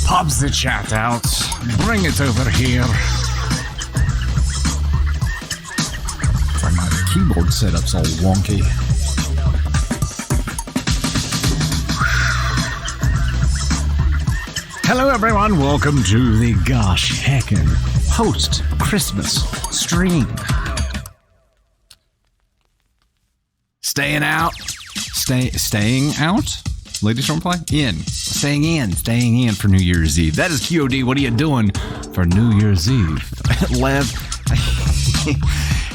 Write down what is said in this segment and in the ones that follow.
Pop the chat out. Bring it over here. My keyboard setup's all wonky. Hello everyone, welcome to the gosh heckin' post-Christmas stream. Staying out? Staying out? Ladies don't play? Staying in for New Year's Eve. That is QOD, what are you doing for New Year's Eve? Lev,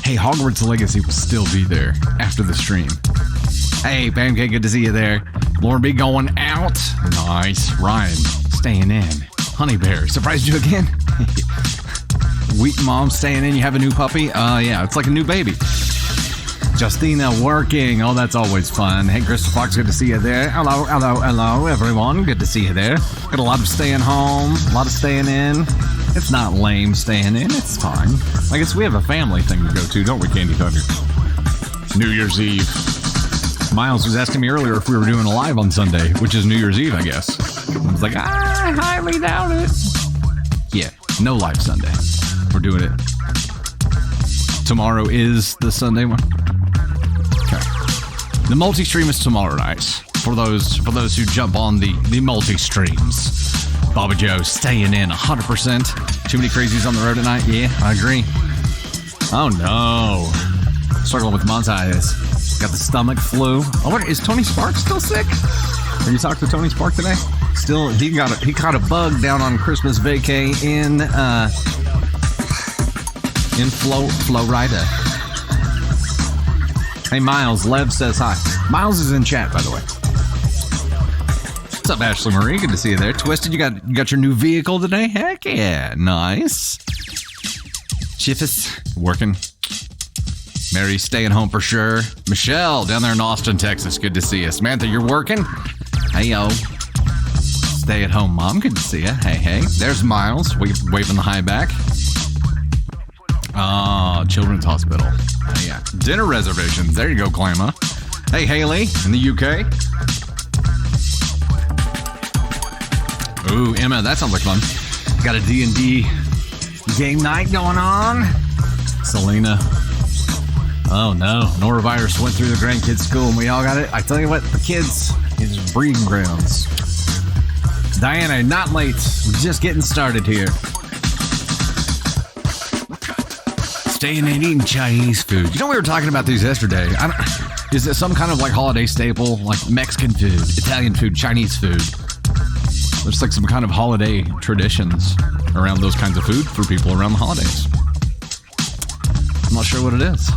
hey, Hogwarts Legacy will still be there after the stream. Hey, Pancake, good to see you there. Lauren B going out. Nice. Ryan, staying in. Honey Bear, surprised you again? Wheat Mom staying in. You have a new puppy? Yeah, it's like a new baby. Justina working. Oh, that's always fun. Hey, Crystal Fox, good to see you there. Hello, everyone. Good to see you there. Got a lot of staying home, a lot of staying in. It's not lame staying in. It's fine. I guess we have a family thing to go to, don't we, Candy Thunder? New Year's Eve. Miles was asking me earlier if we were doing a live on Sunday, which is New Year's Eve, I guess. I was like, I highly doubt it. Yeah, no live Sunday. We're doing it. Tomorrow is the Sunday one. Okay. The multi-stream is tomorrow night. For those who jump on the multi-streams. Baba Joe staying in 100%. Too many crazies on the road tonight? Yeah, I agree. Oh no. Struggling with Montias. Got the stomach flu. I wonder, is Tony Spark still sick? Have you talked to Tony Spark today? Still, he caught a bug down on Christmas vacay in Florida. Hey Miles, Lev says hi. Miles is in chat, by the way. What's up, Ashley Marie? Good to see you there. Twisted, you got your new vehicle today? Heck yeah, nice. Chiff is working. Mary staying home for sure. Michelle down there in Austin, Texas. Good to see you. Samantha, you're working? Hey yo. Stay at home, mom. Good to see you. Hey. There's Miles waving the hi back. Children's Hospital. Yeah. Dinner reservations. There you go, Clama. Hey, Haley in the UK. Ooh, Emma, that sounds like fun. Got a D&D game night going on. Selena. Oh no, norovirus went through the grandkids' school and we all got it. I tell you what, the kids is breeding grounds. Diana, not late. We're just getting started here. Staying and eating Chinese food. You know, we were talking about these yesterday. Is it some kind of like holiday staple, like Mexican food, Italian food, Chinese food? There's like some kind of holiday traditions around those kinds of food for people around the holidays. I'm not sure what it is.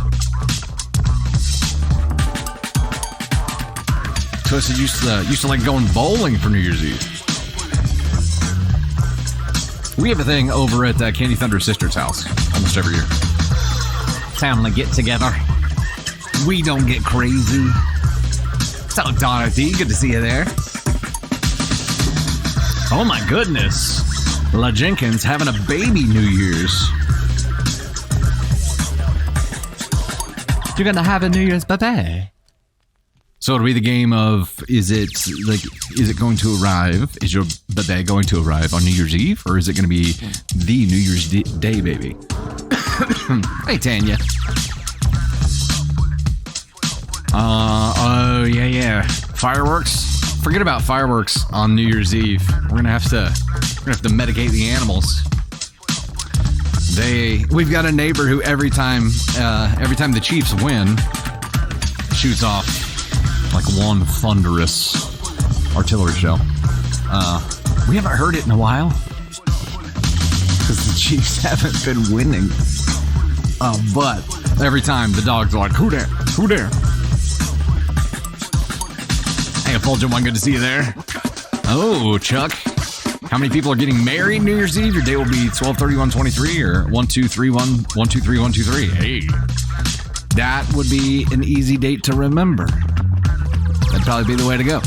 Twisted used to like going bowling for New Year's Eve. We have a thing over at Candy Thunder's sister's house almost every year. Family get together. We don't get crazy. What's up, Dorothy? Good to see you there. Oh my goodness. La Jenkins having a baby New Year's. You're gonna have a New Year's baby. So it'll be the game of, is it going to arrive? Is your baby going to arrive on New Year's Eve? Or is it going to be the New Year's Day baby? Hey, Tanya. Oh, yeah. Fireworks? Forget about fireworks on New Year's Eve. We're going to have to medicate the animals. We've got a neighbor who every time the Chiefs win, shoots off like one thunderous artillery shell. We haven't heard it in a while because the Chiefs haven't been winning. But every time the dogs are like, who there? Hey, Effulgent One, good to see you there. Oh, Chuck. How many people are getting married New Year's Eve? Your date will be 12/31/23 or 1/2/3/1/2/3/1/2/3. Hey, that would be an easy date to remember. That'd probably be the way to go.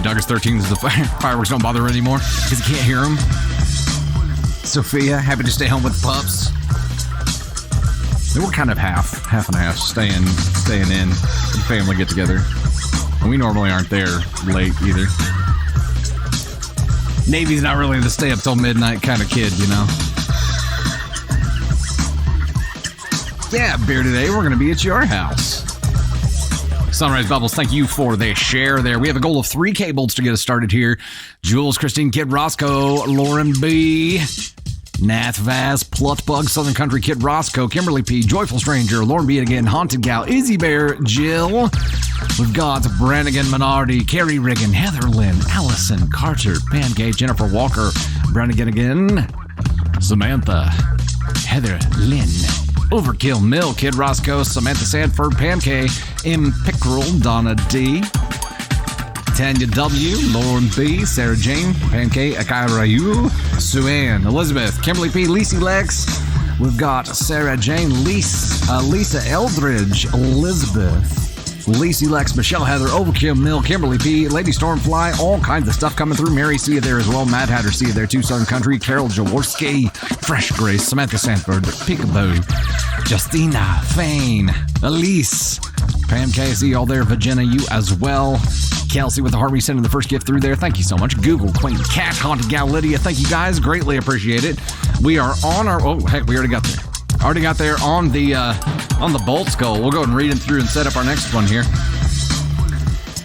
Douglas 13 says the fireworks don't bother anymore because you can't hear them. Sophia, happy to stay home with the pups. They were kind of half and half, staying in, and family get together. And we normally aren't there late either. Navy's not really the stay up till midnight kind of kid, you know? Yeah, beer today. We're going to be at your house. Sunrise Bubbles, thank you for the share there. We have a goal of 3 cables to get us started here. Jules, Christine, Kid Roscoe, Lauren B., Nath Vaz, Plutbug, Southern Country Kid Roscoe, Kimberly P., Joyful Stranger, Lauren B. again, Haunted Gal, Izzy Bear, Jill. We've got Brannigan Minardi, Carrie Riggin, Heather Lynn, Allison Carter, Pancake, Jennifer Walker, Brannigan again, Samantha, Heather Lynn, Overkill Mill, Kid Roscoe, Samantha Sanford, Pancake, M. Pickerel, Donna D., Tanya W., Lauren B., Sarah Jane, Pancake, Akai Rayu, Sue-Ann, Elizabeth, Kimberly P., Lacey Lex. We've got Sarah Jane, Lisa Eldridge, Elizabeth, Lacey Lex, Michelle Heather, Overkill Mill, Kimberly P., Lady Stormfly, all kinds of stuff coming through. Mary, see you there as well. Mad Hatter, see you there too. Southern Country, Carol Jaworski, Fresh Grace, Samantha Sanford, Peekaboo, Justina, Fane, Elise, Pam K, see you all there. Virginia, you as well. Kelsey with the heart sending the first gift through there. Thank you so much. Google, Queen, Cat, Haunted Gal, Lydia. Thank you guys. Greatly appreciate it. We are on our... Oh, heck, we already got there. Already got there on the Bolt Skull. We'll go ahead and read it through and set up our next one here.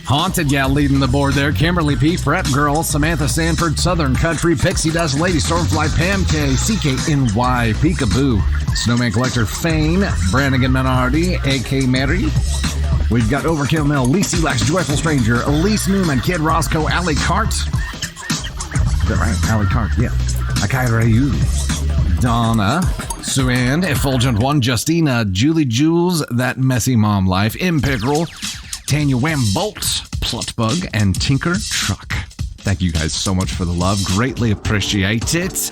Haunted Gal leading the board there. Kimberly P, Prep Girl, Samantha Sanford, Southern Country, Pixie Dust, Lady Stormfly, Pam K, CKNY, Peekaboo, Snowman Collector, Fane, Brannigan Menardi, AK Mary. We've got Overkill Mill, Lacey Lex, Joyful Stranger, Elise Newman, Kid Roscoe, Allie Cart. Is that right? Allie Cart, yeah. Akai Rayu, Donna, Sue-Ann, Effulgent One, Justina, Julie Jules, That Messy Mom Life, M. Pickerel, Tanya Wham Bolt, Plutbug, and Tinker Truck. Thank you guys so much for the love. Greatly appreciate it.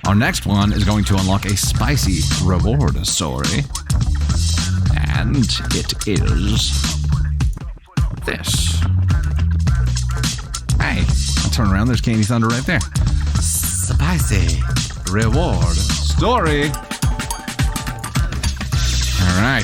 Our next one is going to unlock a spicy reward story. And it is this. Hey, I'll turn around. There's Candy Thunder right there. Spicy reward story. All right.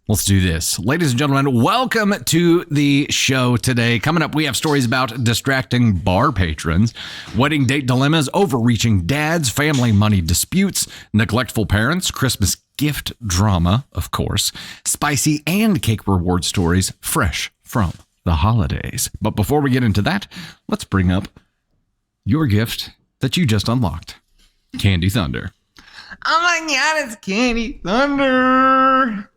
Let's do this. Ladies and gentlemen, welcome to the show today. Coming up, we have stories about distracting bar patrons, wedding date dilemmas, overreaching dads, family money disputes, neglectful parents, Christmas gift drama, of course, spicy and cake reward stories fresh from the holidays. But before we get into that, let's bring up your gift that you just unlocked. Candy Thunder. Oh my God, it's Candy Thunder.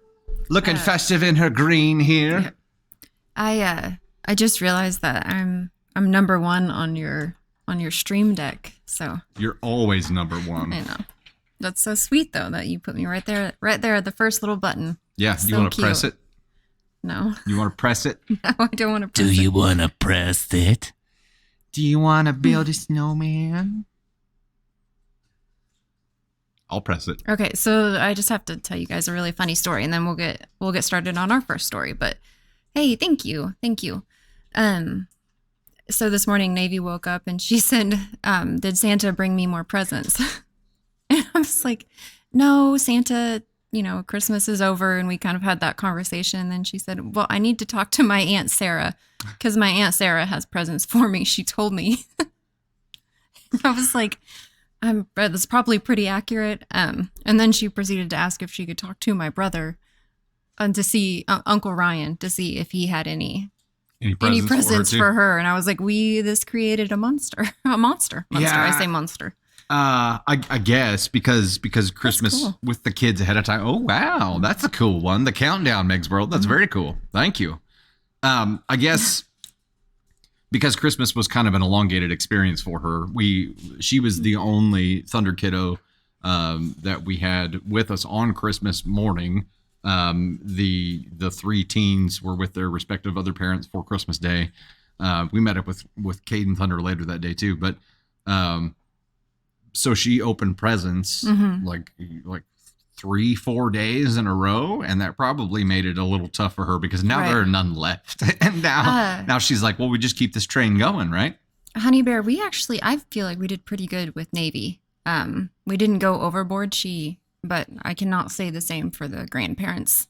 Looking festive in her green here. I just realized that I'm number 1 on your stream deck. So you're always number 1. I know. That's so sweet though that you put me right there at the first little button. Yeah, so you want to press it? No. You want to press it? No, I don't want to press it. Do you want to press it? Do you want to build a snowman? I'll press it. Okay, so I just have to tell you guys a really funny story, and then we'll get started on our first story. But hey, thank you. So this morning, Navy woke up and she said, "Did Santa bring me more presents?" And I was like, "No, Santa. Christmas is over," and we kind of had that conversation. And then she said, "Well, I need to talk to my Aunt Sarah because my Aunt Sarah has presents for me. She told me." I was like, that's probably pretty accurate. And then she proceeded to ask if she could talk to my brother and to see Uncle Ryan to see if he had any presents for her. And I was like, this created a monster. Yeah. I say monster. I guess because Christmas cool. With the kids ahead of time. Oh, wow. That's a cool one. The countdown, Meg's World. That's very cool. Thank you. I guess because Christmas was kind of an elongated experience for her. She was the only Thunder kiddo that we had with us on Christmas morning. The 3 teens were with their respective other parents for Christmas Day. We met up with Caden Thunder later that day too. But so she opened presents like 3-4 days in a row, and that probably made it a little tough for her because now there are none left. And now she's like, well, we just keep this train going, right? Honey Bear, I feel like we did pretty good with Navy. We didn't go overboard, but I cannot say the same for the grandparents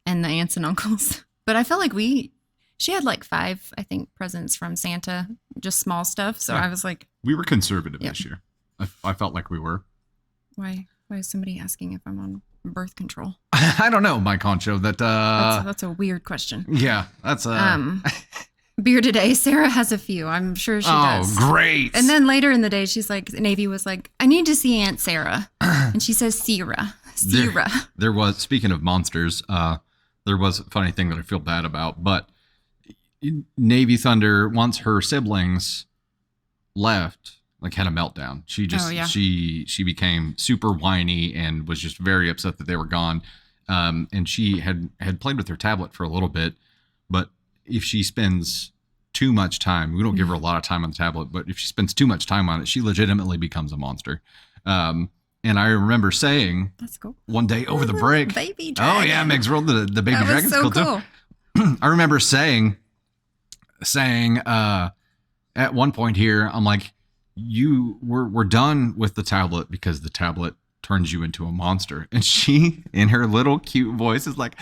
and the aunts and uncles. But I felt like she had like 5, I think, presents from Santa, just small stuff. So I was like, we were conservative this year. I felt like we were. Why is somebody asking if I'm on birth control? I don't know, Mike Honcho. That's a weird question. Yeah, that's Beer today. Sarah has a few. I'm sure she does. Oh, great. And then later in the day, she's like, Navy was like, I need to see Aunt Sarah. And she says, Sarah. There was, speaking of monsters, there was a funny thing that I feel bad about, but Navy Thunder, once her siblings left, like had a meltdown. She just, she became super whiny and was just very upset that they were gone. And she had played with her tablet for a little bit, but if she spends too much time, we don't give her a lot of time on the tablet, but if she spends too much time on it, she legitimately becomes a monster. And I remember saying, "That's cool." One day over the break, baby dragon. Oh yeah, Meg's World, the baby dragon's so cool too. I remember saying at one point here, I'm like, we're done with the tablet because the tablet turns you into a monster. And she, in her little cute voice, is like,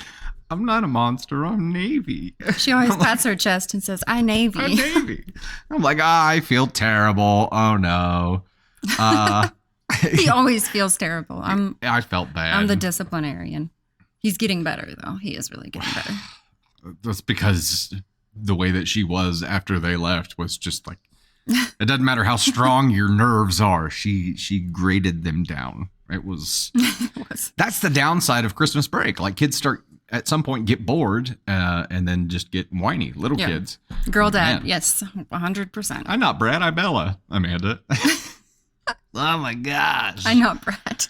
I'm not a monster, I'm Navy. She always pats her chest and says, I'm Navy. I'm Navy. I'm like, I feel terrible. Oh no. He always feels terrible. I felt bad. I'm the disciplinarian. He's getting better though. He is really getting better. That's because the way that she was after they left was just like, it doesn't matter how strong your nerves are. She graded them down. It was. That's the downside of Christmas break. Like kids start at some point get bored and then just get whiny. Little kids. Girl dad. Man. Yes. 100%. I'm not Brad. I'm Bella. Amanda. Oh my gosh. I'm not Brad.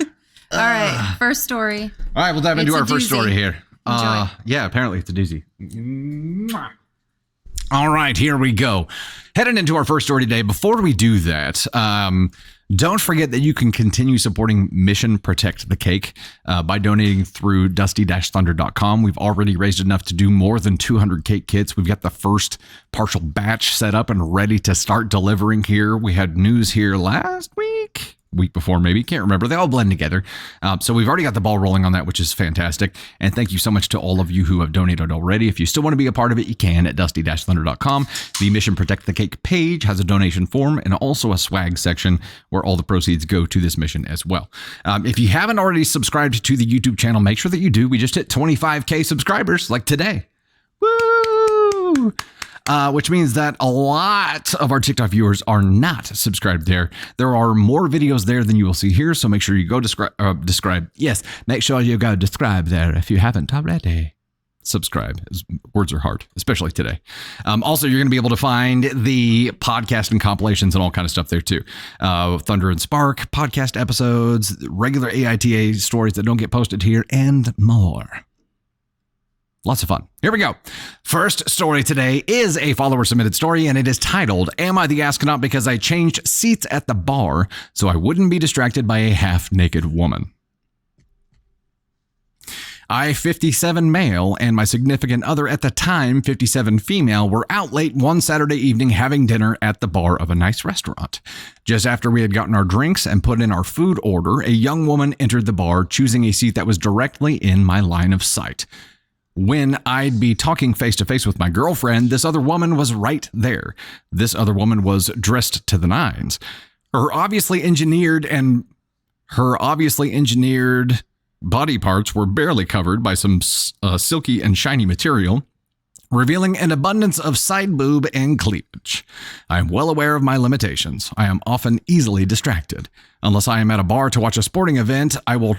All right. First story. All right. We'll dive into our first story here. Yeah, apparently it's a doozy. All right, here we go. Heading into our first story today. Before we do that, don't forget that you can continue supporting Mission Protect the Cake by donating through dusty-thunder.com. We've already raised enough to do more than 200 cake kits. We've got the first partial batch set up and ready to start delivering here. We had news here last week before maybe, can't remember. They all blend together. So we've already got the ball rolling on that, which is fantastic. And thank you so much to all of you who have donated already. If you still want to be a part of it, you can at dusty-thunder.com. The Mission Protect the Cake page has a donation form and also a swag section where all the proceeds go to this mission as well. If you haven't already subscribed to the YouTube channel, make sure that you do. We just hit 25K subscribers like today. Woo! Which means that a lot of our TikTok viewers are not subscribed there. There are more videos there than you will see here, so make sure you go describe. Yes, make sure you go describe there if you haven't already. Subscribe. Words are hard, especially today. Also, you're going to be able to find the podcast and compilations and all kind of stuff there too. Thunder and Spark podcast episodes, regular AITA stories that don't get posted here, and more. Lots of fun. Here we go. First story today is a follower submitted story, and it is titled, Am I the Astronaut Because I Changed Seats at the Bar So I Wouldn't Be Distracted by a Half-Naked Woman? I, 57 male, and my significant other at the time, 57 female, were out late one Saturday evening having dinner at the bar of a nice restaurant. Just after we had gotten our drinks and put in our food order, a young woman entered the bar, choosing a seat that was directly in my line of sight. When I'd be talking face to face with my girlfriend, this other woman was right there. This other woman was dressed to the nines. Her obviously engineered body parts were barely covered by some silky and shiny material, revealing an abundance of side boob and cleavage. I am well aware of my limitations. I am often easily distracted. Unless I am at a bar to watch a sporting event, I will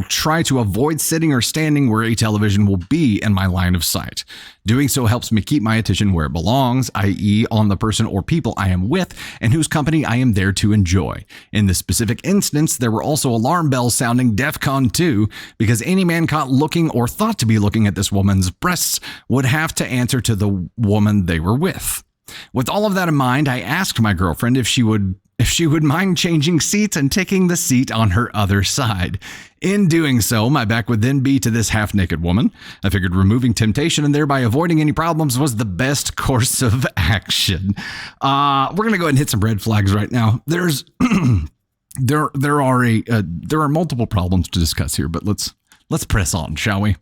try to avoid sitting or standing where a television will be in my line of sight. Doing so helps me keep my attention where it belongs, i.e. on the person or people I am with and whose company I am there to enjoy. In this specific instance, there were also alarm bells sounding DEFCON 2 because any man caught looking or thought to be looking at this woman's breasts would have to answer to the woman they were with. With all of that in mind, I asked my girlfriend if she would mind changing seats and taking the seat on her other side. In doing so, my back would then be to this half-naked woman. I figured removing temptation and thereby avoiding any problems was the best course of action. We're going to go ahead and hit some red flags right now. There's there are multiple problems to discuss here, but let's press on, shall we?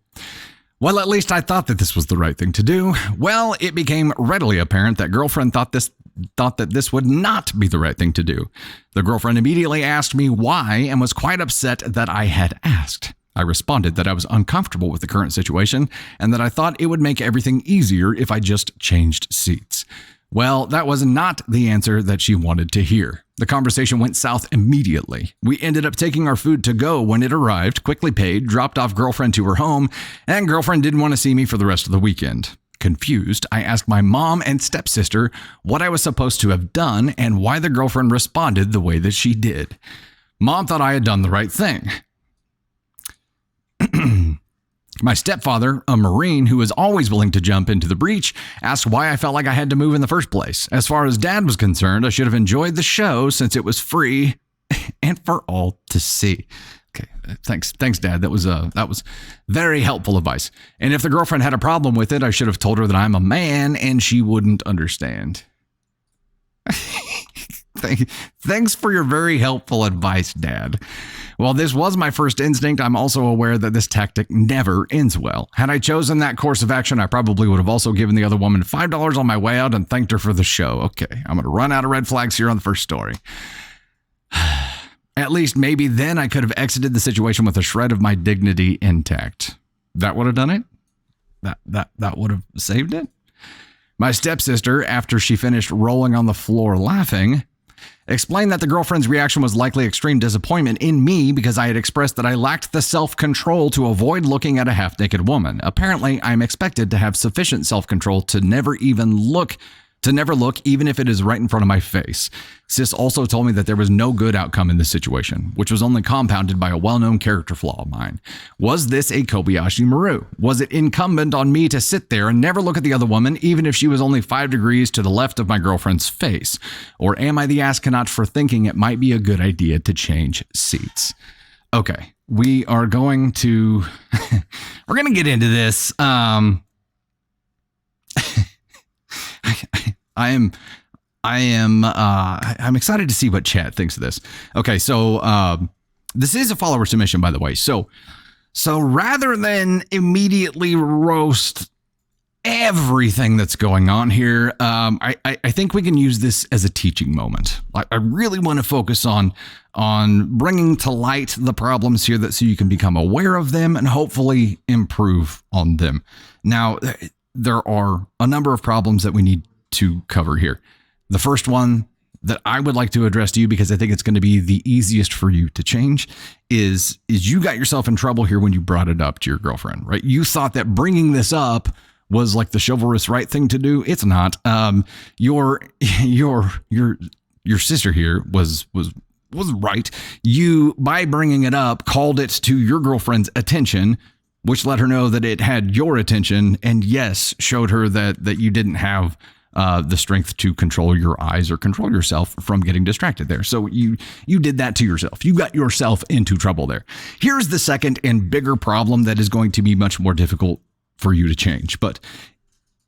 Well, at least I thought that this was the right thing to do. Well, it became readily apparent that girlfriend thought that this would not be the right thing to do. The girlfriend immediately asked me why and was quite upset that I had asked. I responded that I was uncomfortable with the current situation and that I thought it would make everything easier if I just changed seats. Well, that was not the answer that she wanted to hear. The conversation went south immediately. We ended up taking our food to go when it arrived, quickly paid, dropped off girlfriend to her home, and girlfriend didn't want to see me for the rest of the weekend. Confused, I asked my mom and stepsister what I was supposed to have done and why the girlfriend responded the way that she did. Mom thought I had done the right thing. My stepfather, a Marine who was always willing to jump into the breach, asked why I felt like I had to move in the first place. As far as Dad was concerned, I should have enjoyed the show since it was free and for all to see. Okay, thanks, Dad. That was very helpful advice. And if the girlfriend had a problem with it, I should have told her that I'm a man and she wouldn't understand. Thanks for your very helpful advice, Dad. While this was my first instinct, I'm also aware that this tactic never ends well. Had I chosen that course of action, I probably would have also given the other woman $5 on my way out and thanked her for the show. Okay, I'm going to run out of red flags here on the first story. At least maybe then I could have exited the situation with a shred of my dignity intact. That would have done it? That would have saved it? My stepsister, after she finished rolling on the floor laughing, explained that the girlfriend's reaction was likely extreme disappointment in me because I had expressed that I lacked the self-control to avoid looking at a half-naked woman. Apparently, I'm expected to have sufficient self-control to never look even if it is right in front of my face. Sis also told me that there was no good outcome in this situation, which was only compounded by a well-known character flaw of mine. Was this a Kobayashi Maru? Was it incumbent on me to sit there and never look at the other woman, even if she was only 5 degrees to the left of my girlfriend's face? Or am I the astronaut for thinking it might be a good idea to change seats? Okay, we are going to we're going to get into this. I'm excited to see what chat thinks of this. Okay, so this is a follower submission, by the way. So rather than immediately roast everything that's going on here, I think we can use this as a teaching moment. I really want to focus on bringing to light the problems here so you can become aware of them and hopefully improve on them. Now, there are a number of problems that we need to cover here. The first one that I would like to address to you, because I think it's going to be the easiest for you to change, is you got yourself in trouble here when you brought it up to your girlfriend, right? You thought that bringing this up was like the chivalrous right thing to do. It's not. Your sister here was right. You, by bringing it up, called it to your girlfriend's attention, which let her know that it had your attention, and yes, showed her that you didn't have the strength to control your eyes or control yourself from getting distracted there. So you did that to yourself. You got yourself into trouble there. Here's the second and bigger problem that is going to be much more difficult for you to change. But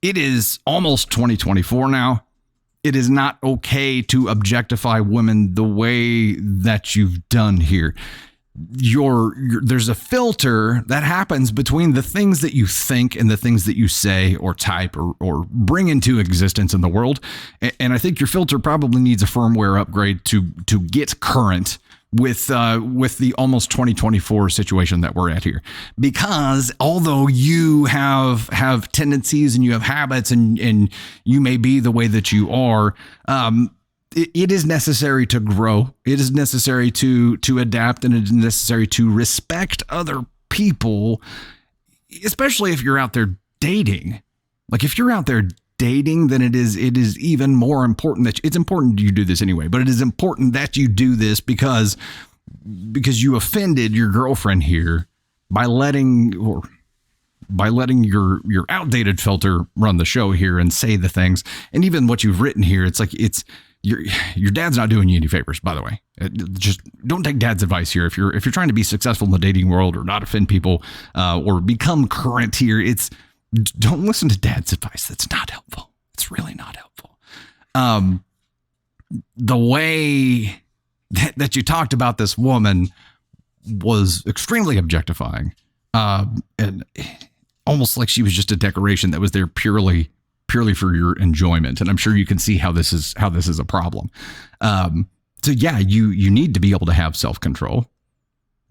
it is almost 2024 now. It is not okay to objectify women the way that you've done here. There's a filter that happens between the things that you think and the things that you say or type or bring into existence in the world. And I think your filter probably needs a firmware upgrade to get current with the almost 2024 situation that we're at here. Because although you have tendencies and you have habits and you may be the way that you are, it is necessary to grow. It is necessary to adapt, and it is necessary to respect other people, especially if you're out there dating. Like if you're out there dating, then it is even more important that it's important you do this anyway, but it is important that you do this because you offended your girlfriend here by letting your outdated filter run the show here and say the things. And even what you've written here, it's like your dad's not doing you any favors, by the way. Just don't take dad's advice here. If you're trying to be successful in the dating world or not offend people or become current here, don't listen to dad's advice. That's not helpful. It's really not helpful. The way that you talked about this woman was extremely objectifying. And almost like she was just a decoration that was there purely for your enjoyment. And I'm sure you can see how this is a problem. So yeah, you need to be able to have self-control.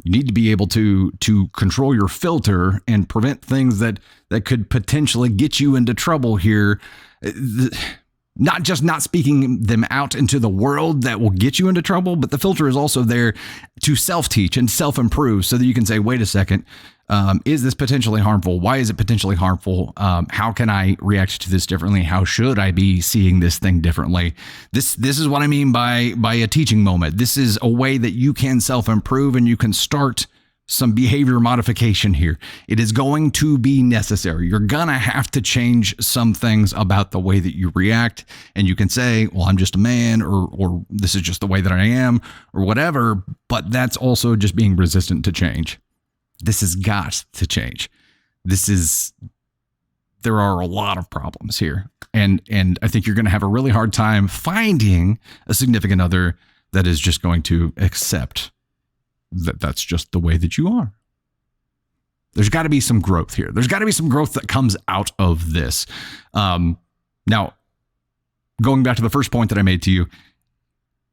You need to be able to control your filter and prevent things that could potentially get you into trouble here. Not just not speaking them out into the world that will get you into trouble, but the filter is also there to self-teach and self-improve so that you can say, wait a second, is this potentially harmful? Why is it potentially harmful? How can I react to this differently? How should I be seeing this thing differently? This is what I mean by a teaching moment. This is a way that you can self-improve and you can start some behavior modification here. It is going to be necessary. You're gonna have to change some things about the way that you react. And you can say, well, I'm just a man, or this is just the way that I am, or whatever. But that's also just being resistant to change. This has got to change. There are a lot of problems here. And I think you're gonna have a really hard time finding a significant other that is just going to accept that's just the way that you are. There's got to be some growth here. There's got to be some growth that comes out of this. Now, going back to the first point that I made to you,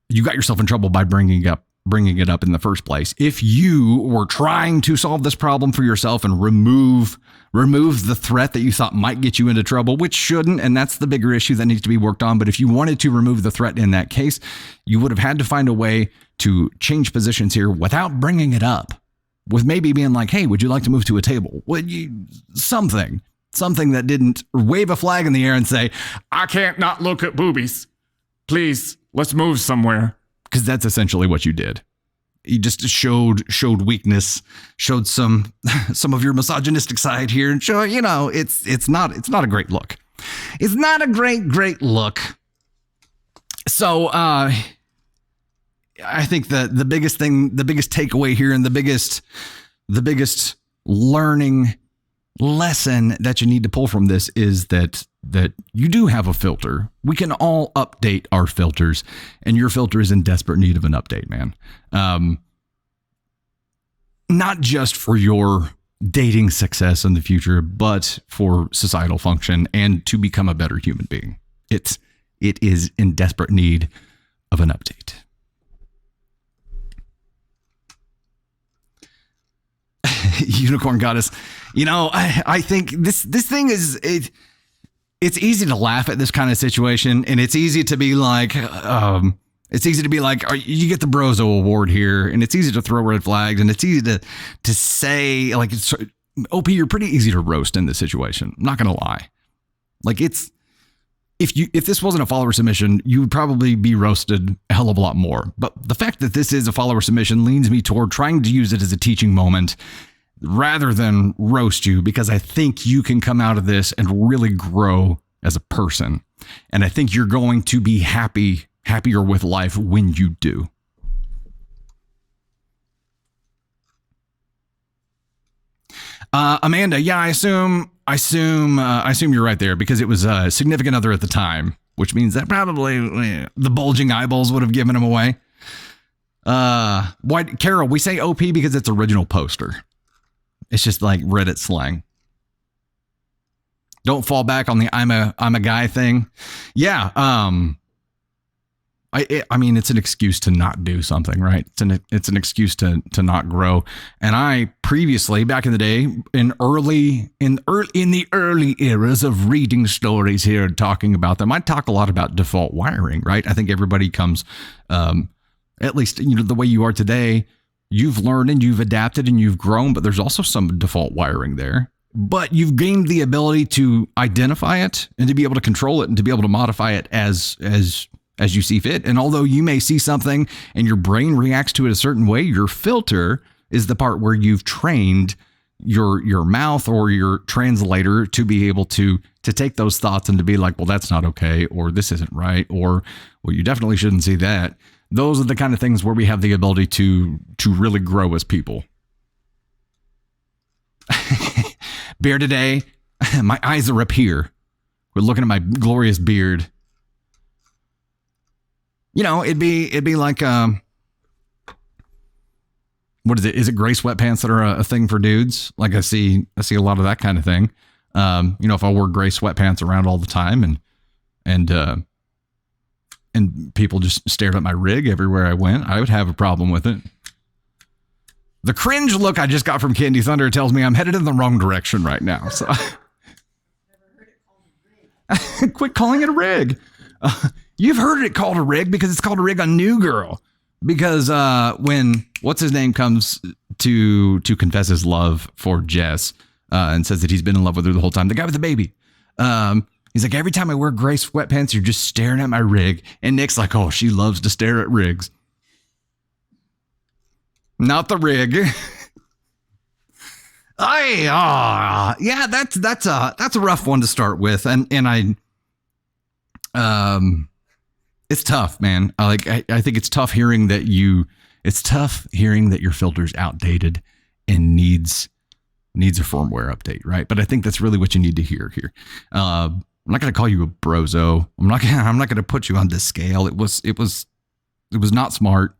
you got yourself in trouble by bringing it up in the first place. If you were trying to solve this problem for yourself and remove the threat that you thought might get you into trouble, which shouldn't, and that's the bigger issue that needs to be worked on. But if you wanted to remove the threat in that case, you would have had to find a way to change positions here without bringing it up, with maybe being like, hey, would you like to move to a table? Something that didn't wave a flag in the air and say, I can't not look at boobies. Please, let's move somewhere. Because that's essentially what you did. You just showed weakness, showed some of your misogynistic side here, and show, it's not a great look. It's not a great look. So I think the biggest takeaway here, and the biggest learning lesson that you need to pull from this is that you do have a filter. We can all update our filters, and your filter is in desperate need of an update, man. Not just for your dating success in the future, but for societal function and to become a better human being. It is in desperate need of an update. Unicorn Goddess, I think this thing is it's easy to laugh at this kind of situation, and it's easy to be like, you get the Brozo Award here, and it's easy to throw red flags, and it's easy to say, like, OP, you're pretty easy to roast in this situation. I'm not gonna lie. Like, if this wasn't a follower submission, you would probably be roasted a hell of a lot more. But the fact that this is a follower submission leans me toward trying to use it as a teaching moment rather than roast you, because I think you can come out of this and really grow as a person. And I think you're going to be happier with life when you do. Amanda, yeah, I assume you're right there, because it was a significant other at the time, which means that probably the bulging eyeballs would have given him away. Why, Carol? We say OP because it's original poster. It's just like Reddit slang. Don't fall back on the I'm a guy thing. Yeah. I mean, it's an excuse to not do something, right? It's an excuse to not grow. And I previously, back in the day, in the early eras of reading stories here and talking about them, I talk a lot about default wiring, right? I think everybody comes, at least, the way you are today, you've learned and you've adapted and you've grown, but there's also some default wiring there. But you've gained the ability to identify it and to be able to control it and to be able to modify it as you see fit. And although you may see something and your brain reacts to it a certain way, your filter is the part where you've trained your mouth or your translator to be able to take those thoughts and to be like, well, that's not okay, or this isn't right, or, well, you definitely shouldn't see that. Those are the kind of things where we have the ability to really grow as people. Bear today, my eyes are up here. We're looking at my glorious beard. It'd be like, what is it? Is it gray sweatpants that are a thing for dudes? Like I see a lot of that kind of thing. If I wore gray sweatpants around all the time and people just stared at my rig everywhere I went, I would have a problem with it. The cringe look I just got from Candy Thunder tells me I'm headed in the wrong direction right now. So quit calling it a rig. You've heard it called a rig because it's called a rig on New Girl. Because when what's his name comes to confess his love for Jess and says that he's been in love with her the whole time, the guy with the baby, he's like, every time I wear gray sweatpants, you're just staring at my rig. And Nick's like, oh, she loves to stare at rigs. Not the rig. Yeah, that's a rough one to start with, and it's tough, man. I think it's tough hearing that your filter's outdated and needs a firmware update, right? But I think that's really what you need to hear here. I'm not going to call you a brozo. I'm not going to put you on this scale. It was not smart.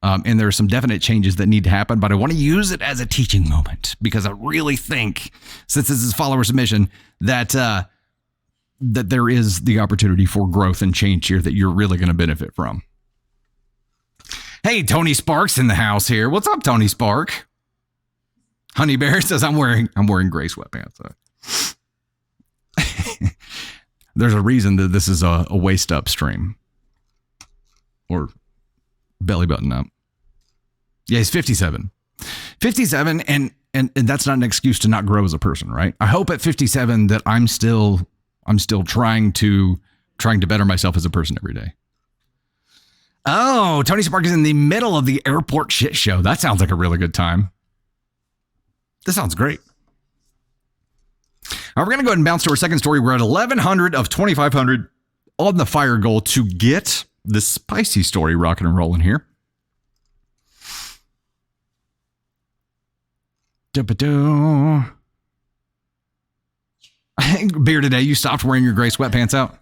And there are some definite changes that need to happen, but I want to use it as a teaching moment because I really think, since this is follower submission, that there is the opportunity for growth and change here that you're really going to benefit from. Hey, Tony Sparks in the house here. What's up, Tony Spark? Honey Bear says I'm wearing gray sweatpants. There's a reason that this is a waist up stream or belly button up. Yeah, he's 57. 57, and that's not an excuse to not grow as a person, right? I hope at 57 that I'm still trying to better myself as a person every day. Oh, Tony Spark is in the middle of the airport shit show. That sounds like a really good time. This sounds great. All right, we're going to go ahead and bounce to our second story. We're at 1,100 of 2,500 on the fire goal to get the spicy story rocking and rolling here. Beer today, you stopped wearing your gray sweatpants out?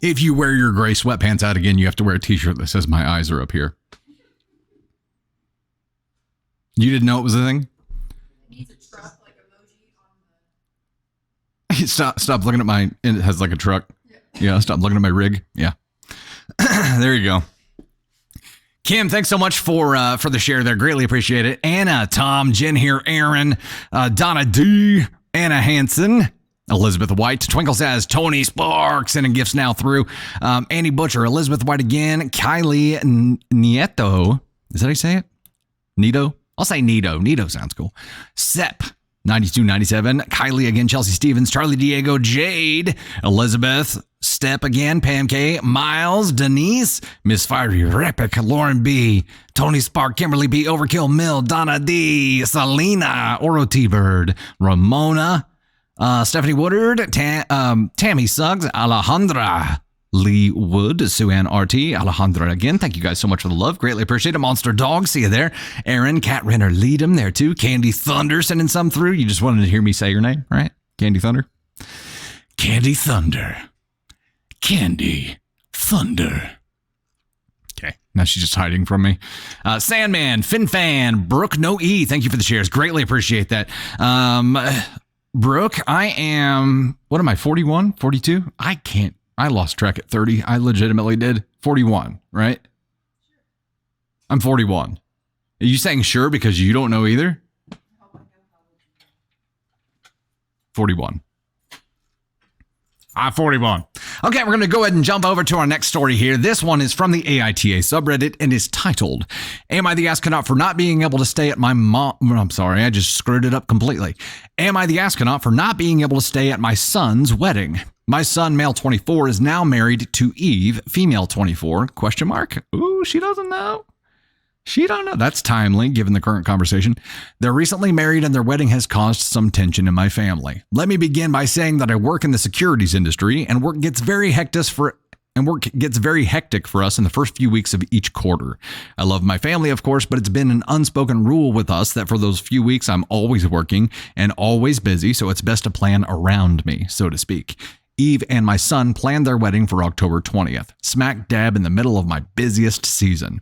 If you wear your gray sweatpants out again, you have to wear a t-shirt that says my eyes are up here. You didn't know it was a thing? Stop looking at my, it has like a truck. Yeah, stop looking at my rig. Yeah. There you go. Kim, thanks so much for the share there. Greatly appreciate it. Anna, Tom, Jen here, Aaron, Donna D, Anna Hansen, Elizabeth White, Twinkle says, Tony Sparks, sending gifts now through. Andy Butcher, Elizabeth White again, Kylie Nieto. Is that how you say it? Nito? I'll say Nito. Nito sounds cool. Sep. 9297, Kylie again, Chelsea Stevens, Charlie Diego, Jade, Elizabeth, Step again, Pam K, Miles, Denise, Miss Fiery, Repic, Lauren B, Tony Spark, Kimberly B, Overkill Mill, Donna D, Selena, Oro T-Bird, Ramona, Stephanie Woodard, Tammy Suggs, Alejandra, Lee Wood, Sue-Ann RT, Alejandra again. Thank you guys so much for the love. Greatly appreciate it. Monster Dog, see you there. Aaron, Cat Renner, lead him there too. Candy Thunder sending some through. You just wanted to hear me say your name, right? Candy Thunder. Candy Thunder. Candy Thunder. Okay, now she's just hiding from me. Sandman, FinFan, Brooke No E. Thank you for the shares. Greatly appreciate that. Brooke, I am, what am I, 41, 42? I lost track at 30. I legitimately did. 41, right? I'm 41. Are you saying sure because you don't know either? 41. I'm 41. Okay, we're going to go ahead and jump over to our next story here. This one is from the AITA subreddit and is titled, Am I the astronaut for not being able to stay at my mom? I'm sorry, I just screwed it up completely. Am I the astronaut for not being able to stay at my son's wedding? My son, male 24, is now married to Eve, female 24, question mark. Ooh, she doesn't know. She don't know. That's timely, given the current conversation. They're recently married and their wedding has caused some tension in my family. Let me begin by saying that I work in the securities industry and work gets very hectic for us in the first few weeks of each quarter. I love my family, of course, but it's been an unspoken rule with us that for those few weeks, I'm always working and always busy, so it's best to plan around me, so to speak. Eve and my son planned their wedding for October 20th, smack dab in the middle of my busiest season.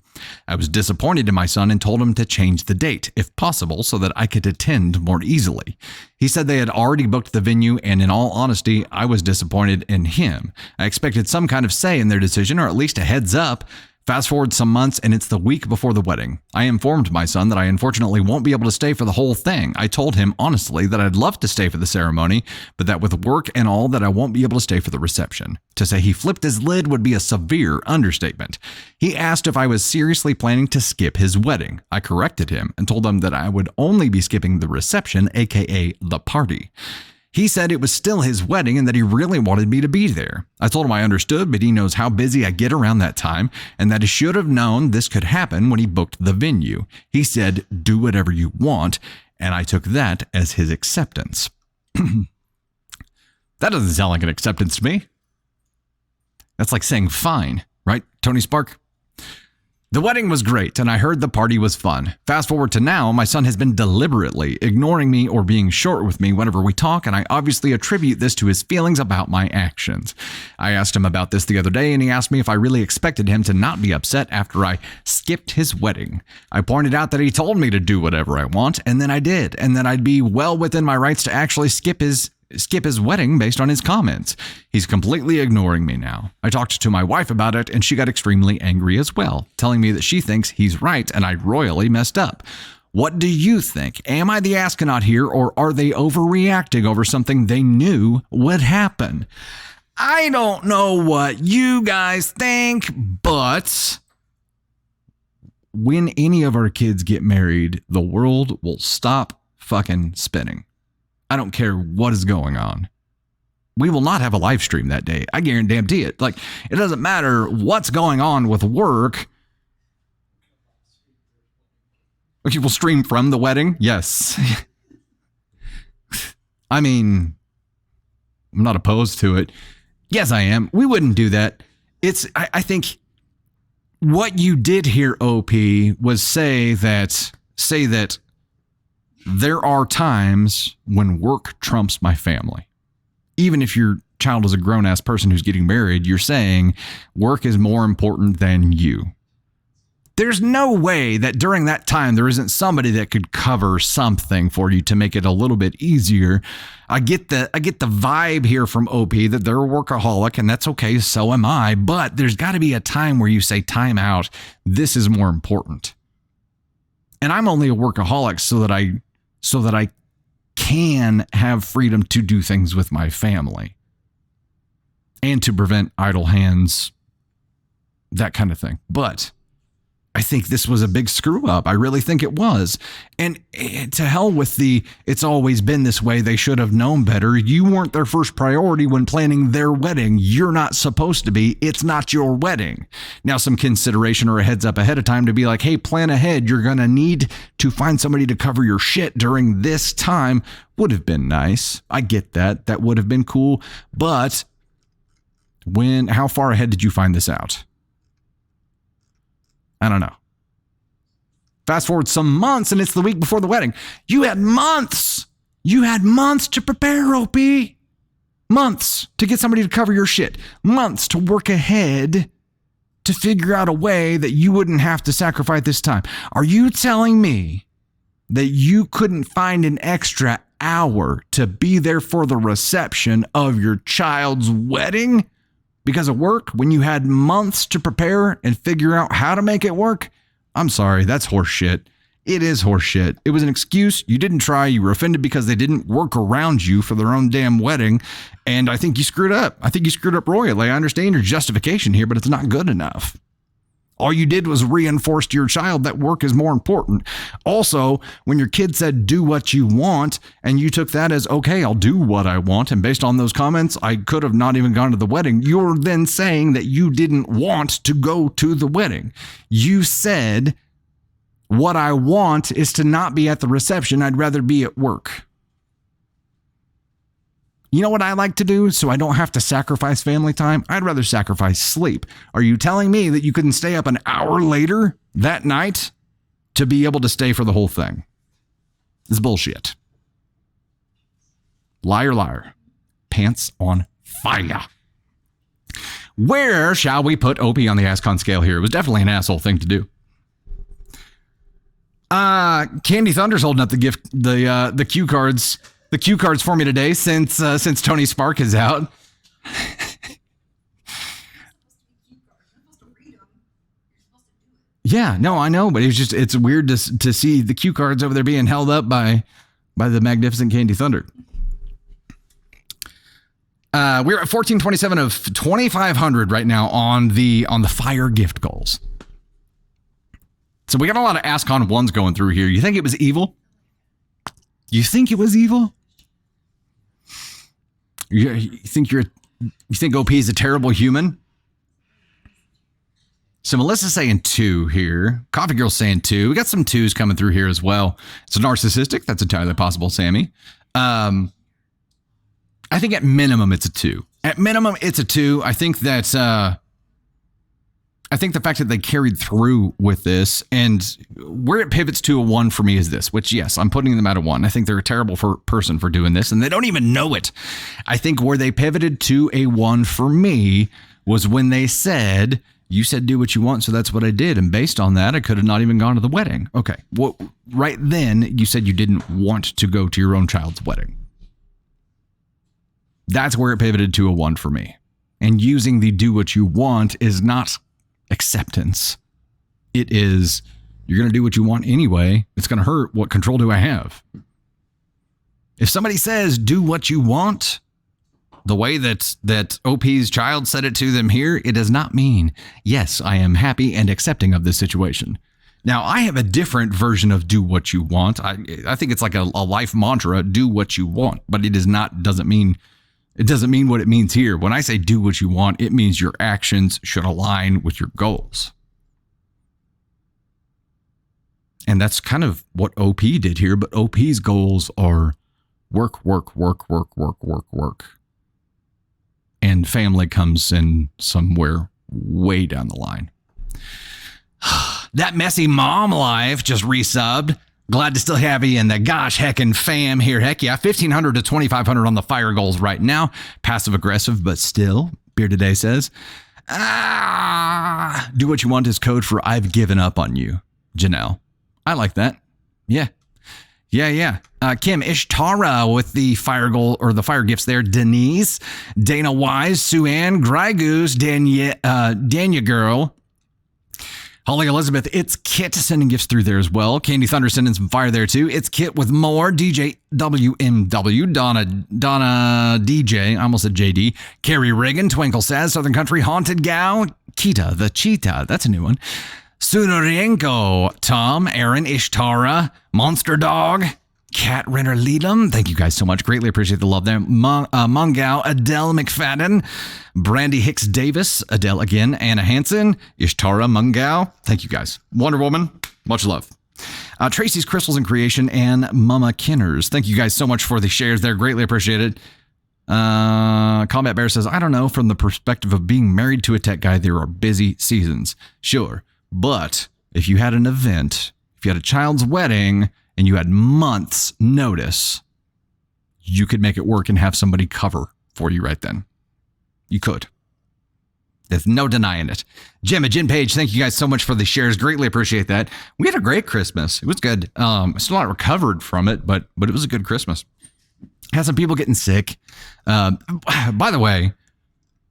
I was disappointed in my son and told him to change the date, if possible, so that I could attend more easily. He said they had already booked the venue, and in all honesty, I was disappointed in him. I expected some kind of say in their decision, or at least a heads up. Fast forward some months, and it's the week before the wedding. I informed my son that I unfortunately won't be able to stay for the whole thing. I told him honestly that I'd love to stay for the ceremony, but that with work and all that I won't be able to stay for the reception. To say he flipped his lid would be a severe understatement. He asked if I was seriously planning to skip his wedding. I corrected him and told him that I would only be skipping the reception, aka the party. He said it was still his wedding and that he really wanted me to be there. I told him I understood, but he knows how busy I get around that time and that he should have known this could happen when he booked the venue. He said, do whatever you want, and I took that as his acceptance. That doesn't sound like an acceptance to me. That's like saying fine, right, Tony Spark? The wedding was great, and I heard the party was fun. Fast forward to now, my son has been deliberately ignoring me or being short with me whenever we talk, and I obviously attribute this to his feelings about my actions. I asked him about this the other day, and he asked me if I really expected him to not be upset after I skipped his wedding. I pointed out that he told me to do whatever I want, and then I did, and that I'd be well within my rights to actually skip his wedding based on his comments. He's completely ignoring me now. I talked to my wife about it, and she got extremely angry as well, telling me that she thinks he's right and I royally messed up. What do you think? Am I the astronaut here, or are they overreacting over something they knew would happen? I don't know what you guys think, but when any of our kids get married, the world will stop fucking spinning. I don't care what is going on. We will not have a live stream that day. I guarantee it. Like, it doesn't matter what's going on with work. Okay, we'll stream from the wedding. Yes. I mean, I'm not opposed to it. Yes, I am. We wouldn't do that. I think what you did here, OP, was say that there are times when work trumps my family. Even if your child is a grown-ass person who's getting married, you're saying work is more important than you. There's no way that during that time there isn't somebody that could cover something for you to make it a little bit easier. I get the vibe here from OP that they're a workaholic, and that's okay, so am I. But there's got to be a time where you say, time out, this is more important. And I'm only a workaholic so that I can have freedom to do things with my family and to prevent idle hands, that kind of thing. But I think this was a big screw up. I really think it was. And to hell with it's always been this way. They should have known better. You weren't their first priority when planning their wedding. You're not supposed to be. It's not your wedding. Now, some consideration or a heads up ahead of time to be like, hey, plan ahead. You're going to need to find somebody to cover your shit during this time would have been nice. I get that. That would have been cool. But how far ahead did you find this out? I don't know. Fast forward some months and it's the week before the wedding. You had months. You had months to prepare, OP. Months to get somebody to cover your shit. Months to work ahead to figure out a way that you wouldn't have to sacrifice this time. Are you telling me that you couldn't find an extra hour to be there for the reception of your child's wedding because of work when you had months to prepare and figure out how to make it work? I'm sorry, that's horseshit. It is horseshit. It was an excuse. You didn't try. You were offended because they didn't work around you for their own damn wedding. And I think you screwed up. I think you screwed up royally. I understand your justification here, but it's not good enough. All you did was reinforce to your child that work is more important. Also, when your kid said, do what you want, and you took that as, okay, I'll do what I want, and based on those comments, I could have not even gone to the wedding, you're then saying that you didn't want to go to the wedding. You said, what I want is to not be at the reception. I'd rather be at work. You know what I like to do so I don't have to sacrifice family time? I'd rather sacrifice sleep. Are you telling me that you couldn't stay up an hour later that night to be able to stay for the whole thing? It's bullshit. Liar, liar. Pants on Fire. Where shall we put OP on the AskCon scale here? It was definitely an asshole thing to do. Candy Thunder's holding up the cue cards for me today since Tony Spark is out. Yeah, no, I know, but it's weird to see the cue cards over there being held up by the magnificent Candy Thunder. We're at 1427 of 2,500 right now on the fire gift goals. So we got a lot of AskCon ones going through here. You think it was evil? You think it was evil? You think OP is a terrible human? So Melissa's saying 2 here. Coffee Girl's saying 2. We got some 2s coming through here as well. It's narcissistic. That's entirely possible, Sammy. I think at minimum it's a 2. At minimum it's a 2. I think that I think the fact that they carried through with this, and where it pivots to a 1 for me is this, which, yes, I'm putting them at a 1. I think they're a terrible person for doing this, and they don't even know it. I think where they pivoted to a 1 for me was when they said, you said do what you want, so that's what I did. And based on that, I could have not even gone to the wedding. Okay, well, right then, you said you didn't want to go to your own child's wedding. That's where it pivoted to a 1 for me. And using the do what you want is not acceptance. It is, you're going to do what you want anyway. It's going to hurt. What control do I have? If somebody says do what you want, the way that OP's child said it to them here, it does not mean, yes, I am happy and accepting of this situation. Now, I have a different version of do what you want. I think it's like a life mantra, do what you want, but it doesn't mean what it means here. When I say do what you want, it means your actions should align with your goals. And that's kind of what OP did here, but OP's goals are work. And family comes in somewhere way down the line. That messy mom life just resubbed. Glad to still have you in the gosh heckin' fam here. Heck yeah, 1,500 to 2,500 on the fire goals right now. Passive aggressive, but still. Beer Today says, do what you want is code for I've given up on you. Janelle. I like that. Yeah. Kim Ishtara with the fire goal or the fire gifts there. Denise, Dana Wise, Sue Ann, Grygoose, Danya Girl, Holly Elizabeth, it's Kit sending gifts through there as well. Candy Thunder sending some fire there too. It's Kit with more. DJ WMW, Donna DJ, I almost said JD. Carrie Reagan, Twinkle says, Southern Country, Haunted Gal, Kita the Cheetah, that's a new one. Sunorienko, Tom, Aaron, Ishtara, Monster Dog, Cat Renner Leadham. Thank you guys so much. Greatly appreciate the love there. Mungao, Adele McFadden, Brandy Hicks Davis, Adele again, Anna Hansen, Ishtara Mungao. Thank you guys. Wonder Woman, much love. Tracy's Crystals and Creation and Mama Kinners. Thank you guys so much for the shares there. Greatly appreciate it. Combat Bear says, I don't know, from the perspective of being married to a tech guy, there are busy seasons. Sure. But if you had an event, if you had a child's wedding, and you had months notice, you could make it work and have somebody cover for you right then. You could. There's no denying it. Gemma, Jen Page, thank you guys so much for the shares. Greatly appreciate that. We had a great Christmas. It was good. Still not recovered from it, but it was a good Christmas. Had some people getting sick. By the way,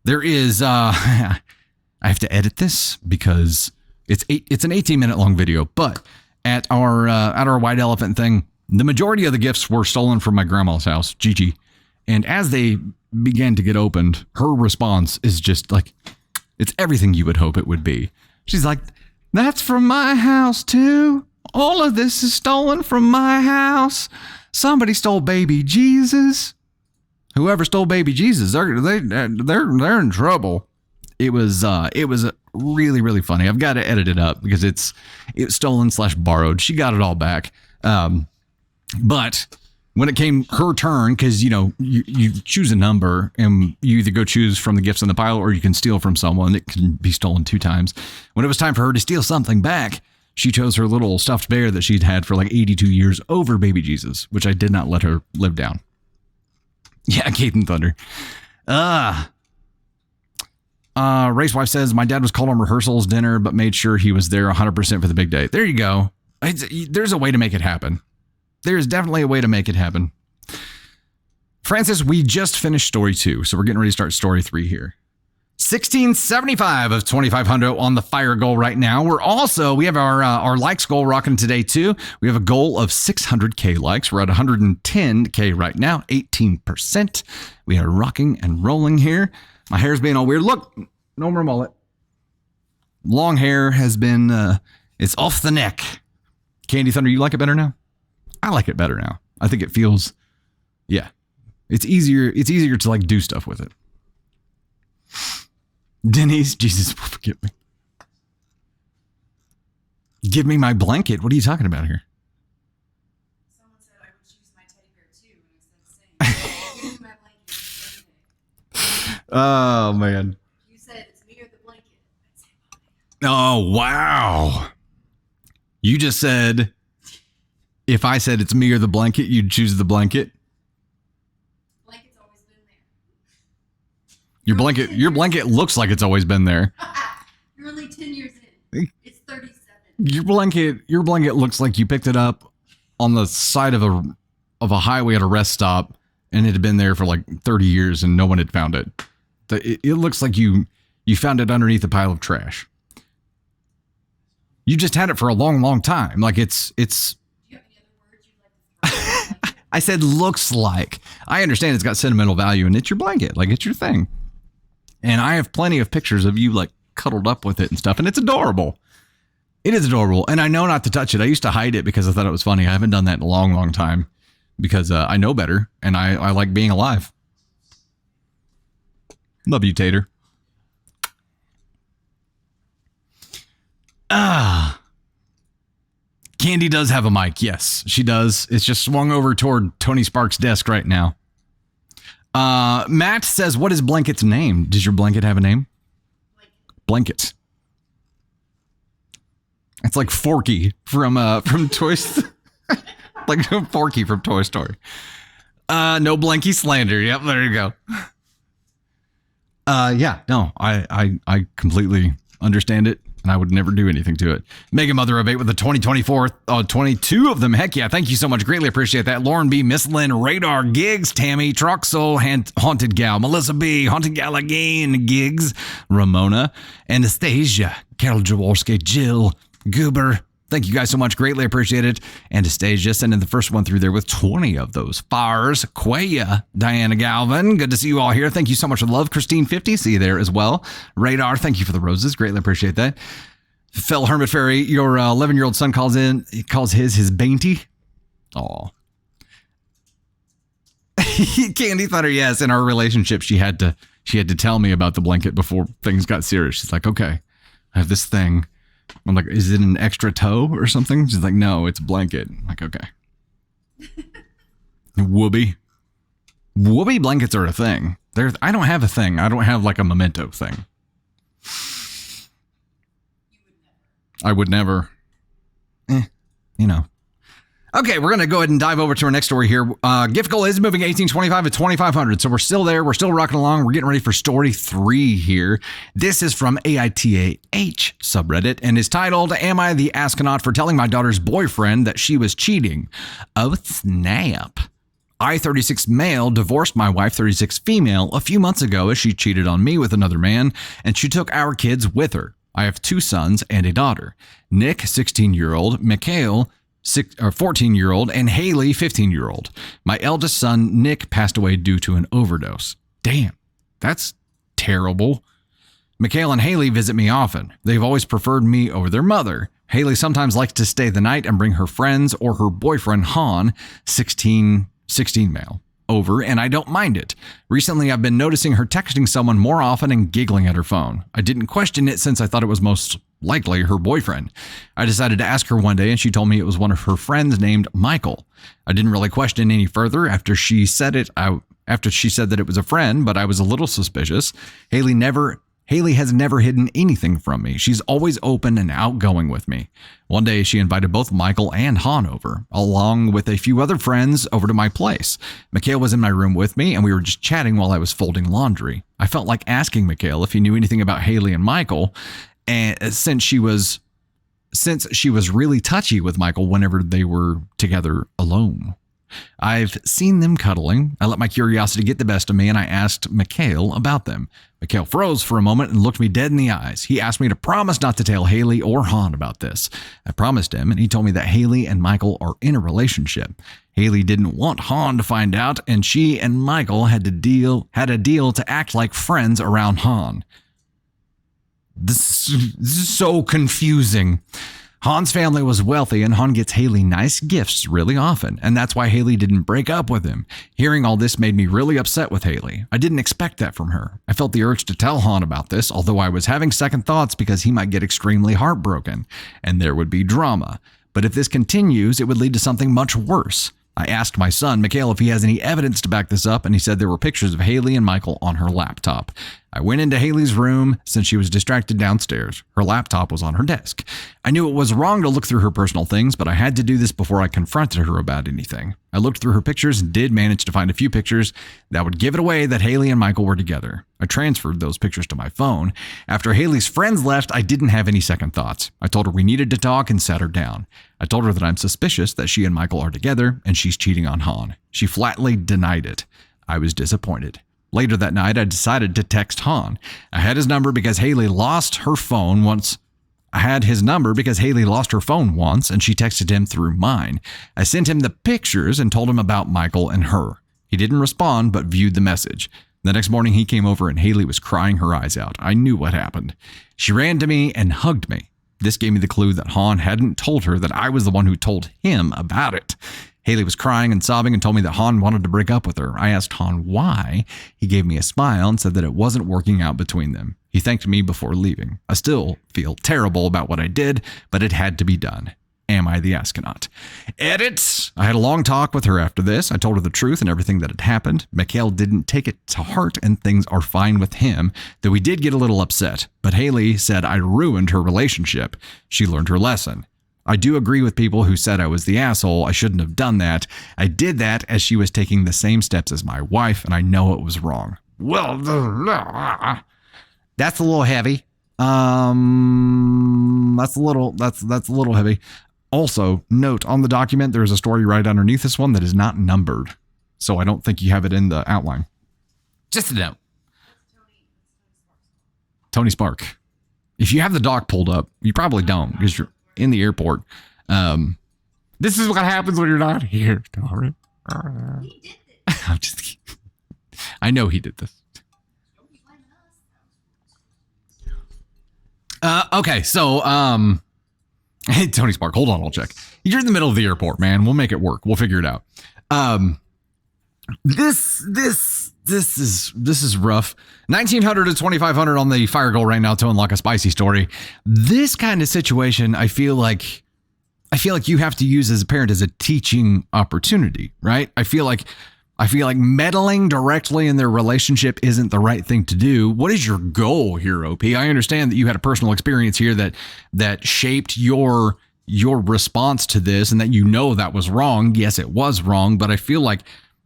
there is, I have to edit this because it's an 18-minute long video, but at our white elephant thing, the majority of the gifts were stolen from my grandma's house, Gigi. And as they began to get opened, her response is just like, it's everything you would hope it would be. She's like, that's from my house too. All of this is stolen from my house. Somebody stole baby Jesus. Whoever stole baby Jesus, they're in trouble. It was really, really funny. I've got to edit it up because it's stolen / borrowed. She got it all back. But when it came her turn, because, you choose a number and you either go choose from the gifts in the pile or you can steal from someone. It can be stolen 2 times. When it was time for her to steal something back, she chose her little stuffed bear that she'd had for like 82 years over baby Jesus, which I did not let her live down. Yeah, Kate and Thunder. Race wife says, my dad was called on rehearsals, dinner, but made sure he was there 100% for the big day. There you go. There's a way to make it happen. There's definitely a way to make it happen. Francis, we just finished story 2, so we're getting ready to start story 3 here. 1675 of 2500 on the fire goal right now. We have our likes goal rocking today too. We have a goal of 600K likes. We're at 110K right now, 18%. We are rocking and rolling here. My hair's being all weird. Look, no more mullet. Long hair has been, it's off the neck. Candy Thunder, you like it better now? I like it better now. I think it feels, yeah, it's easier to like do stuff with it. Denny's, Jesus will forgive me. Give me my blanket. What are you talking about here? Someone said I would choose my teddy bear too, and I said the same. Give me my blanket. Oh man. You said it's me or the blanket. I'd say oh wow. You just said if I said it's me or the blanket, you'd choose the blanket. Blanket's always been there. Your blanket looks like it's always been there. You're only 10 years in. It's 37. Your blanket looks like you picked it up on the side of a highway at a rest stop, and it had been there for like 30 years and no one had found it. It looks like you found it underneath a pile of trash. You just had it for a long, long time. Like it's. Do you have any other words you'd like to throw? I said looks like. I understand it's got sentimental value and it's your blanket, like it's your thing. And I have plenty of pictures of you like cuddled up with it and stuff, and it's adorable. It is adorable, and I know not to touch it. I used to hide it because I thought it was funny. I haven't done that in a long, long time because I know better, and I like being alive. Love you, Tater. Candy does have a mic. Yes, she does. It's just swung over toward Tony Sparks' desk right now. Matt says, what is Blanket's name? Does your blanket have a name? Blanket. It's like Forky from Toy Story. Like Forky from Toy Story. No Blanky slander. Yep, there you go. Yeah, no, I completely understand it, and I would never do anything to it. Mega Mother of 8 with the 2024, 22 of them. Heck yeah, thank you so much. Greatly appreciate that. Lauren B, Miss Lynn, Radar, Gigs, Tammy, Troxel, Haunted Gal, Melissa B, Haunted Gal again, Gigs, Ramona, Anastasia, Carol Jaworski, Jill, Goober. Thank you guys so much. Greatly appreciate it. Anastasia sending the first one through there with 20 of those. Fars, Quaya, Diana Galvin. Good to see you all here. Thank you so much for the love. Christine 50, see you there as well. Radar, thank you for the roses. Greatly appreciate that. Phil Hermit Fairy, your 11-year-old son calls in. He calls his Bainty. Aw. Candy Thunder, yes. In our relationship, she had to tell me about the blanket before things got serious. She's like, okay, I have this thing. I'm like, is it an extra toe or something? She's like, no, it's a blanket. I'm like, okay. Whoopee blankets are a thing. I don't have a thing. I don't have like a memento thing. I would never. You know. Okay, we're going to go ahead and dive over to our next story here. Gift goal is moving 1825 to 2500. So we're still there. We're still rocking along. We're getting ready for story 3 here. This is from AITAH subreddit and is titled, Am I the Astronaut for telling my daughter's boyfriend that she was cheating? Oh, snap. I, 36 male, divorced my wife, 36 female, a few months ago as she cheated on me with another man, and she took our kids with her. I have 2 sons and a daughter. Nick, 16-year-old, Mikhail, 14-year-old, and Haley, 15-year-old. My eldest son, Nick, passed away due to an overdose. Damn, that's terrible. Mikhail and Haley visit me often. They've always preferred me over their mother. Haley sometimes likes to stay the night and bring her friends or her boyfriend, Han, 16 male, over, and I don't mind it. Recently, I've been noticing her texting someone more often and giggling at her phone. I didn't question it since I thought it was most likely her boyfriend. I decided to ask her one day, and she told me it was one of her friends named Michael. I didn't really question any further after she said that it was a friend, but I was a little suspicious. Haley never Haley has never hidden anything from me. She's always open and outgoing with me. One day, she invited both Michael and Han over, along with a few other friends, over to my place. Mikhail was in my room with me, and we were just chatting while I was folding laundry. I felt like asking Mikhail if he knew anything about Haley and Michael, and since she was really touchy with Michael whenever they were together alone. I've seen them cuddling. I let my curiosity get the best of me, and I asked Mikhail about them. Mikhail froze for a moment and looked me dead in the eyes. He asked me to promise not to tell Haley or Han about this. I promised him, and he told me that Haley and Michael are in a relationship. Haley didn't want Han to find out, and she and Michael had a deal to act like friends around Han. This is so confusing. Han's family was wealthy, and Han gets Haley nice gifts really often, and that's why Haley didn't break up with him. Hearing all this made me really upset with Haley. I didn't expect that from her. I felt the urge to tell Han about this, although I was having second thoughts because he might get extremely heartbroken, and there would be drama. But if this continues, it would lead to something much worse. I asked my son, Mikhail, if he has any evidence to back this up, and he said there were pictures of Haley and Michael on her laptop. I went into Haley's room since she was distracted downstairs. Her laptop was on her desk. I knew it was wrong to look through her personal things, but I had to do this before I confronted her about anything. I looked through her pictures and did manage to find a few pictures that would give it away that Haley and Michael were together. I transferred those pictures to my phone. After Haley's friends left, I didn't have any second thoughts. I told her we needed to talk and sat her down. I told her that I'm suspicious that she and Michael are together and she's cheating on Han. She flatly denied it. I was disappointed. Later that night, I decided to text Han. I had his number because Haley lost her phone once. and she texted him through mine. I sent him the pictures and told him about Michael and her. He didn't respond, but viewed the message. The next morning, he came over and Haley was crying her eyes out. I knew what happened. She ran to me and hugged me. This gave me the clue that Han hadn't told her that I was the one who told him about it. Haley was crying and sobbing and told me that Han wanted to break up with her. I asked Han why. He gave me a smile and said that it wasn't working out between them. He thanked me before leaving. I still feel terrible about what I did, but it had to be done. Am I the astronaut? Edits. I had a long talk with her after this. I told her the truth and everything that had happened. Mikhail didn't take it to heart and things are fine with him, though he did get a little upset. But Haley said I ruined her relationship. She learned her lesson. I do agree with people who said I was the asshole. I shouldn't have done that. I did that as she was taking the same steps as my wife, and I know it was wrong. Well, that's a little heavy. That's a little heavy. Also, note on the document, there is a story right underneath this one that is not numbered. So I don't think you have it in the outline. Just a note. Tony Spark. If you have the doc pulled up, you probably don't because you're in the airport. This is what happens when you're not here, Tori. He did this. I'm just kidding. I know he did this. Okay, so hey, Tony Spark, hold on, I'll check. You're in the middle of the airport, man. We'll make it work. We'll figure it out. This is rough. 1,900 to 2,500 on the fire goal right now to unlock a spicy story. This kind of situation, I feel like you have to use as a parent as a teaching opportunity, right? I feel like meddling directly in their relationship isn't the right thing to do. What is your goal here, OP? I understand that you had a personal experience here that shaped your response to this and that you know that was wrong. Yes, it was wrong, but I feel like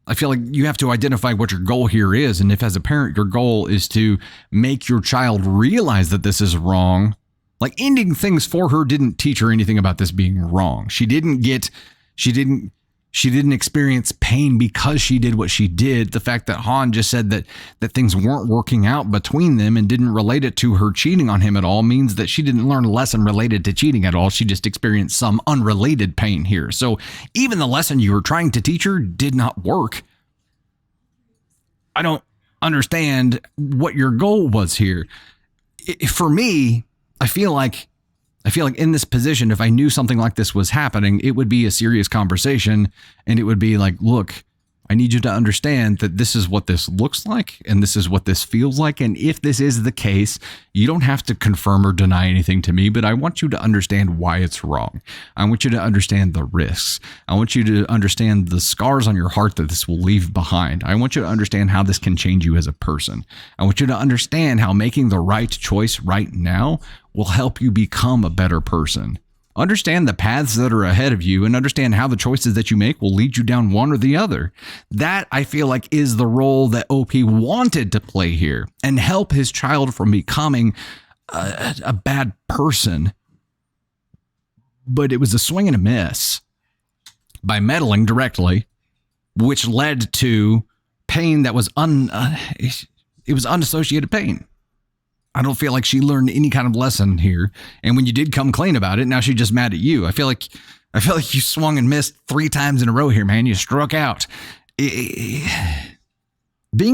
you have to identify what your goal here is. And if as a parent, your goal is to make your child realize that this is wrong, like ending things for her didn't teach her anything about this being wrong. She didn't experience pain because she did what she did. The fact that Han just said that things weren't working out between them and didn't relate it to her cheating on him at all means that she didn't learn a lesson related to cheating at all. She just experienced some unrelated pain here. So even the lesson you were trying to teach her did not work. I don't understand what your goal was here. For me, I feel like in this position, if I knew something like this was happening, it would be a serious conversation and it would be like, look, I need you to understand that this is what this looks like and this is what this feels like. And if this is the case, you don't have to confirm or deny anything to me, but I want you to understand why it's wrong. I want you to understand the risks. I want you to understand the scars on your heart that this will leave behind. I want you to understand how this can change you as a person. I want you to understand how making the right choice right now will help you become a better person. Understand the paths that are ahead of you and understand how the choices that you make will lead you down one or the other. That, I feel like, is the role that OP wanted to play here and help his child from becoming a bad person. But it was a swing and a miss by meddling directly, which led to pain that was it was unassociated pain. I don't feel like she learned any kind of lesson here. And when you did come clean about it, now she's just mad at you. I feel like you swung and missed 3 times in a row here, man. You struck out. Being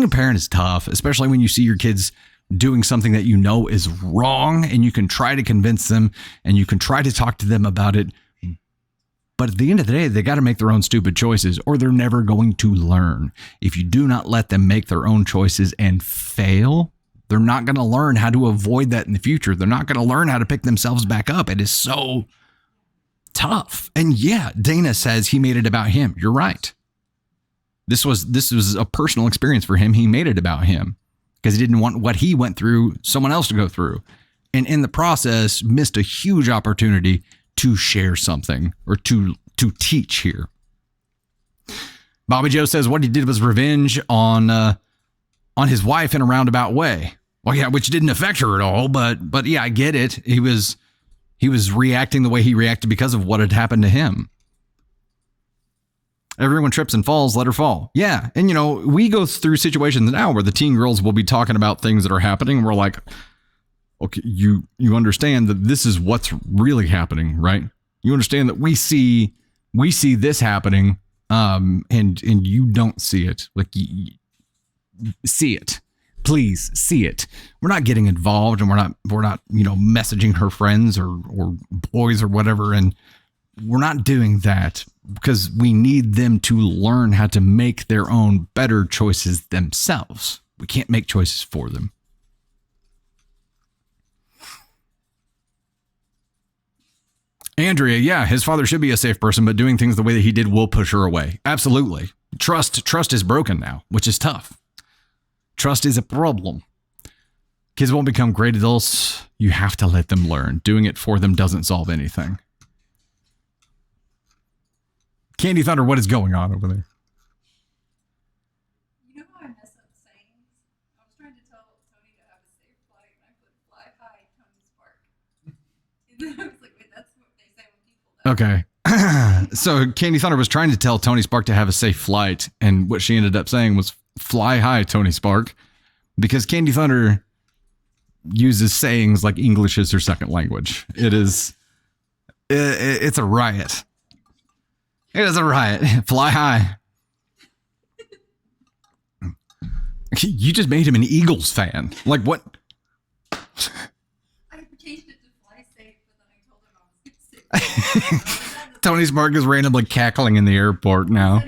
a parent is tough, especially when you see your kids doing something that you know is wrong and you can try to convince them and you can try to talk to them about it. But at the end of the day, they got to make their own stupid choices or they're never going to learn. If you do not let them make their own choices and fail, they're not going to learn how to avoid that in the future. They're not going to learn how to pick themselves back up. It is so tough. And yeah, Dana says he made it about him. You're right. This was a personal experience for him. He made it about him because he didn't want what he went through someone else to go through. And in the process, missed a huge opportunity to share something or to teach here. Bobby Joe says what he did was revenge on his wife in a roundabout way. Well, yeah, which didn't affect her at all, but yeah, I get it. He was reacting the way he reacted because of what had happened to him. Everyone trips and falls, let her fall. Yeah, and we go through situations now where the teen girls will be talking about things that are happening, and we're like, okay, you understand that this is what's really happening, right? You understand that we see this happening, and you don't see it. Like, see it. Please see it. We're not getting involved and we're not messaging her friends or boys or whatever. And we're not doing that because we need them to learn how to make their own better choices themselves. We can't make choices for them. Andrea, yeah, his father should be a safe person, but doing things the way that he did will push her away. Absolutely. Trust is broken now, which is tough. Trust is a problem. Kids won't become great adults. You have to let them learn. Doing it for them doesn't solve anything. Candy Thunder, what is going on over there? You know how I mess up sayings? I was trying to tell Tony to have a safe flight, and I put fly high, Tony Spark. And then I was like, wait, that's what they say when people die. Okay. So Candy Thunder was trying to tell Tony Spark to have a safe flight, and what she ended up saying was fly high, Tony Spark, because Candy Thunder uses sayings like English is her second language. It's a riot. It is a riot. Fly high. You just made him an Eagles fan. Like what? I changed it to fly safe, but then I told him I was sick. Tony Spark is randomly cackling in the airport now.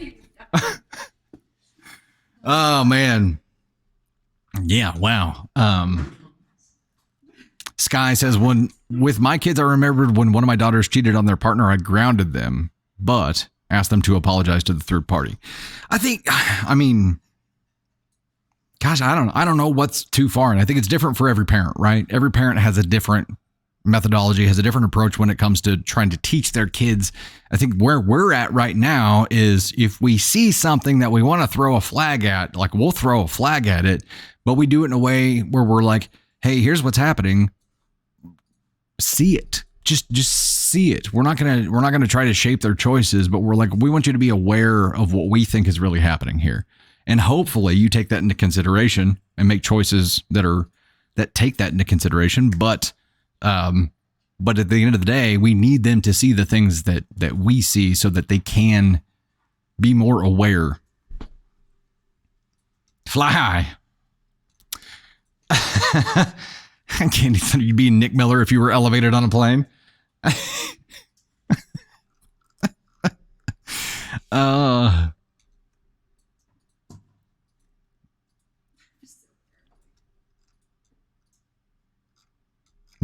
Oh, man. Yeah, wow. Sky says, with my kids, I remembered when one of my daughters cheated on their partner, I grounded them, but asked them to apologize to the third party. I mean, gosh, I don't know what's too far. And I think it's different for every parent, right? Every parent has a different methodology, has a different approach when it comes to trying to teach their kids. I think where we're at right now is if we see something that we want to throw a flag at, like we'll throw a flag at it, but we do it in a way where we're like, hey, here's what's happening. See it. Just see it. We're not gonna try to shape their choices, but we're like, we want you to be aware of what we think is really happening here. And hopefully you take that into consideration and make choices that take that into consideration. But at the end of the day, we need them to see the things that we see so that they can be more aware. Fly high. Candy Thunder, you'd be Nick Miller if you were elevated on a plane.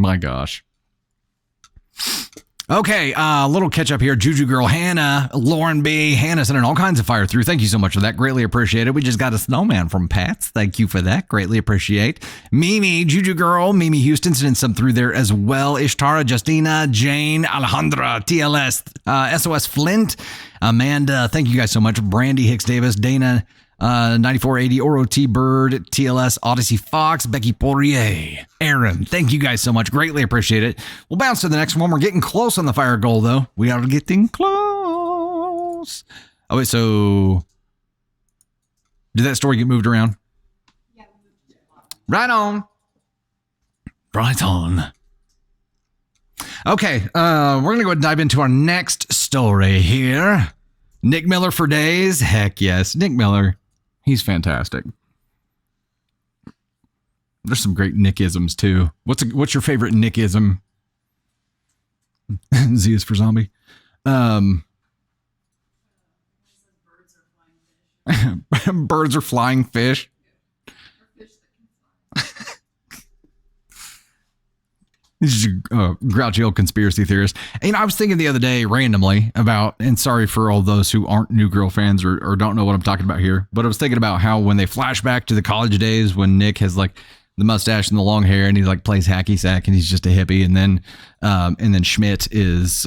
My gosh. Okay, a little catch up here. Juju Girl, Hannah, Lauren B. Hannah sending all kinds of fire through. Thank you so much for that. Greatly appreciate it. We just got a snowman from Pat's. Thank you for that. Greatly appreciate. Mimi, Juju Girl, Mimi Houston sending some through there as well. Ishtara, Justina, Jane, Alejandra, TLS, SOS Flint, Amanda. Thank you guys so much. Brandy Hicks Davis, Dana, 9480, Oro T Bird, TLS, Odyssey Fox, Becky Poirier, Aaron. Thank you guys so much. Greatly appreciate it. We'll bounce to the next one. We're getting close on the fire goal, though. We are getting close. Oh, wait, so did that story get moved around? Yeah, we moved it. Right on. Right on. Okay, we're going to go ahead and dive into our next story here. Nick Miller for days. Heck yes. Nick Miller. He's fantastic. There's some great Nickisms too. What's your favorite Nickism? Z is for zombie. Birds are flying fish. Or fish that can fly. He's a grouchy old conspiracy theorist. And I was thinking the other day randomly about, and sorry for all those who aren't New Girl fans or don't know what I'm talking about here, but I was thinking about how when they flash back to the college days when Nick has like the mustache and the long hair and he like plays hacky sack and he's just a hippie, and then Schmidt is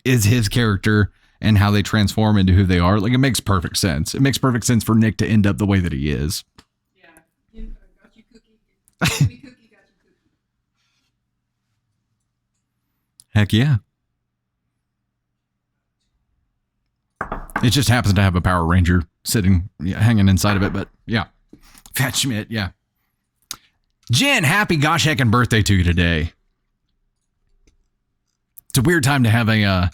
his character and how they transform into who they are. Like, it makes perfect sense. It makes perfect sense for Nick to end up the way that he is. Yeah. Got you cookie. Got you cookie. Heck yeah. It just happens to have a Power Ranger sitting, hanging inside of it, but yeah. Fat Schmidt, yeah. Jen, happy gosh heckin' birthday to you today. It's a weird time to have a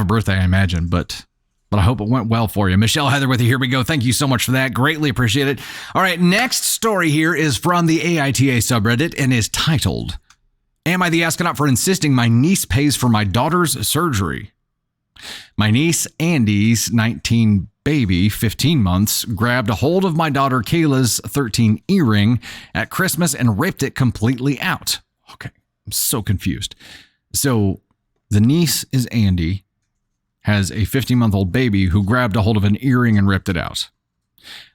birthday, I imagine, but I hope it went well for you. Michelle Heather with you. Here we go. Thank you so much for that. Greatly appreciate it. All right, next story here is from the AITA subreddit and is titled, Am I the astronaut for insisting my niece pays for my daughter's surgery? My niece, Andy's 19 baby, 15 months, grabbed a hold of my daughter Kayla's 13 earring at Christmas and ripped it completely out. Okay, I'm so confused. So the niece is Andy, has a 15-month-old baby who grabbed a hold of an earring and ripped it out.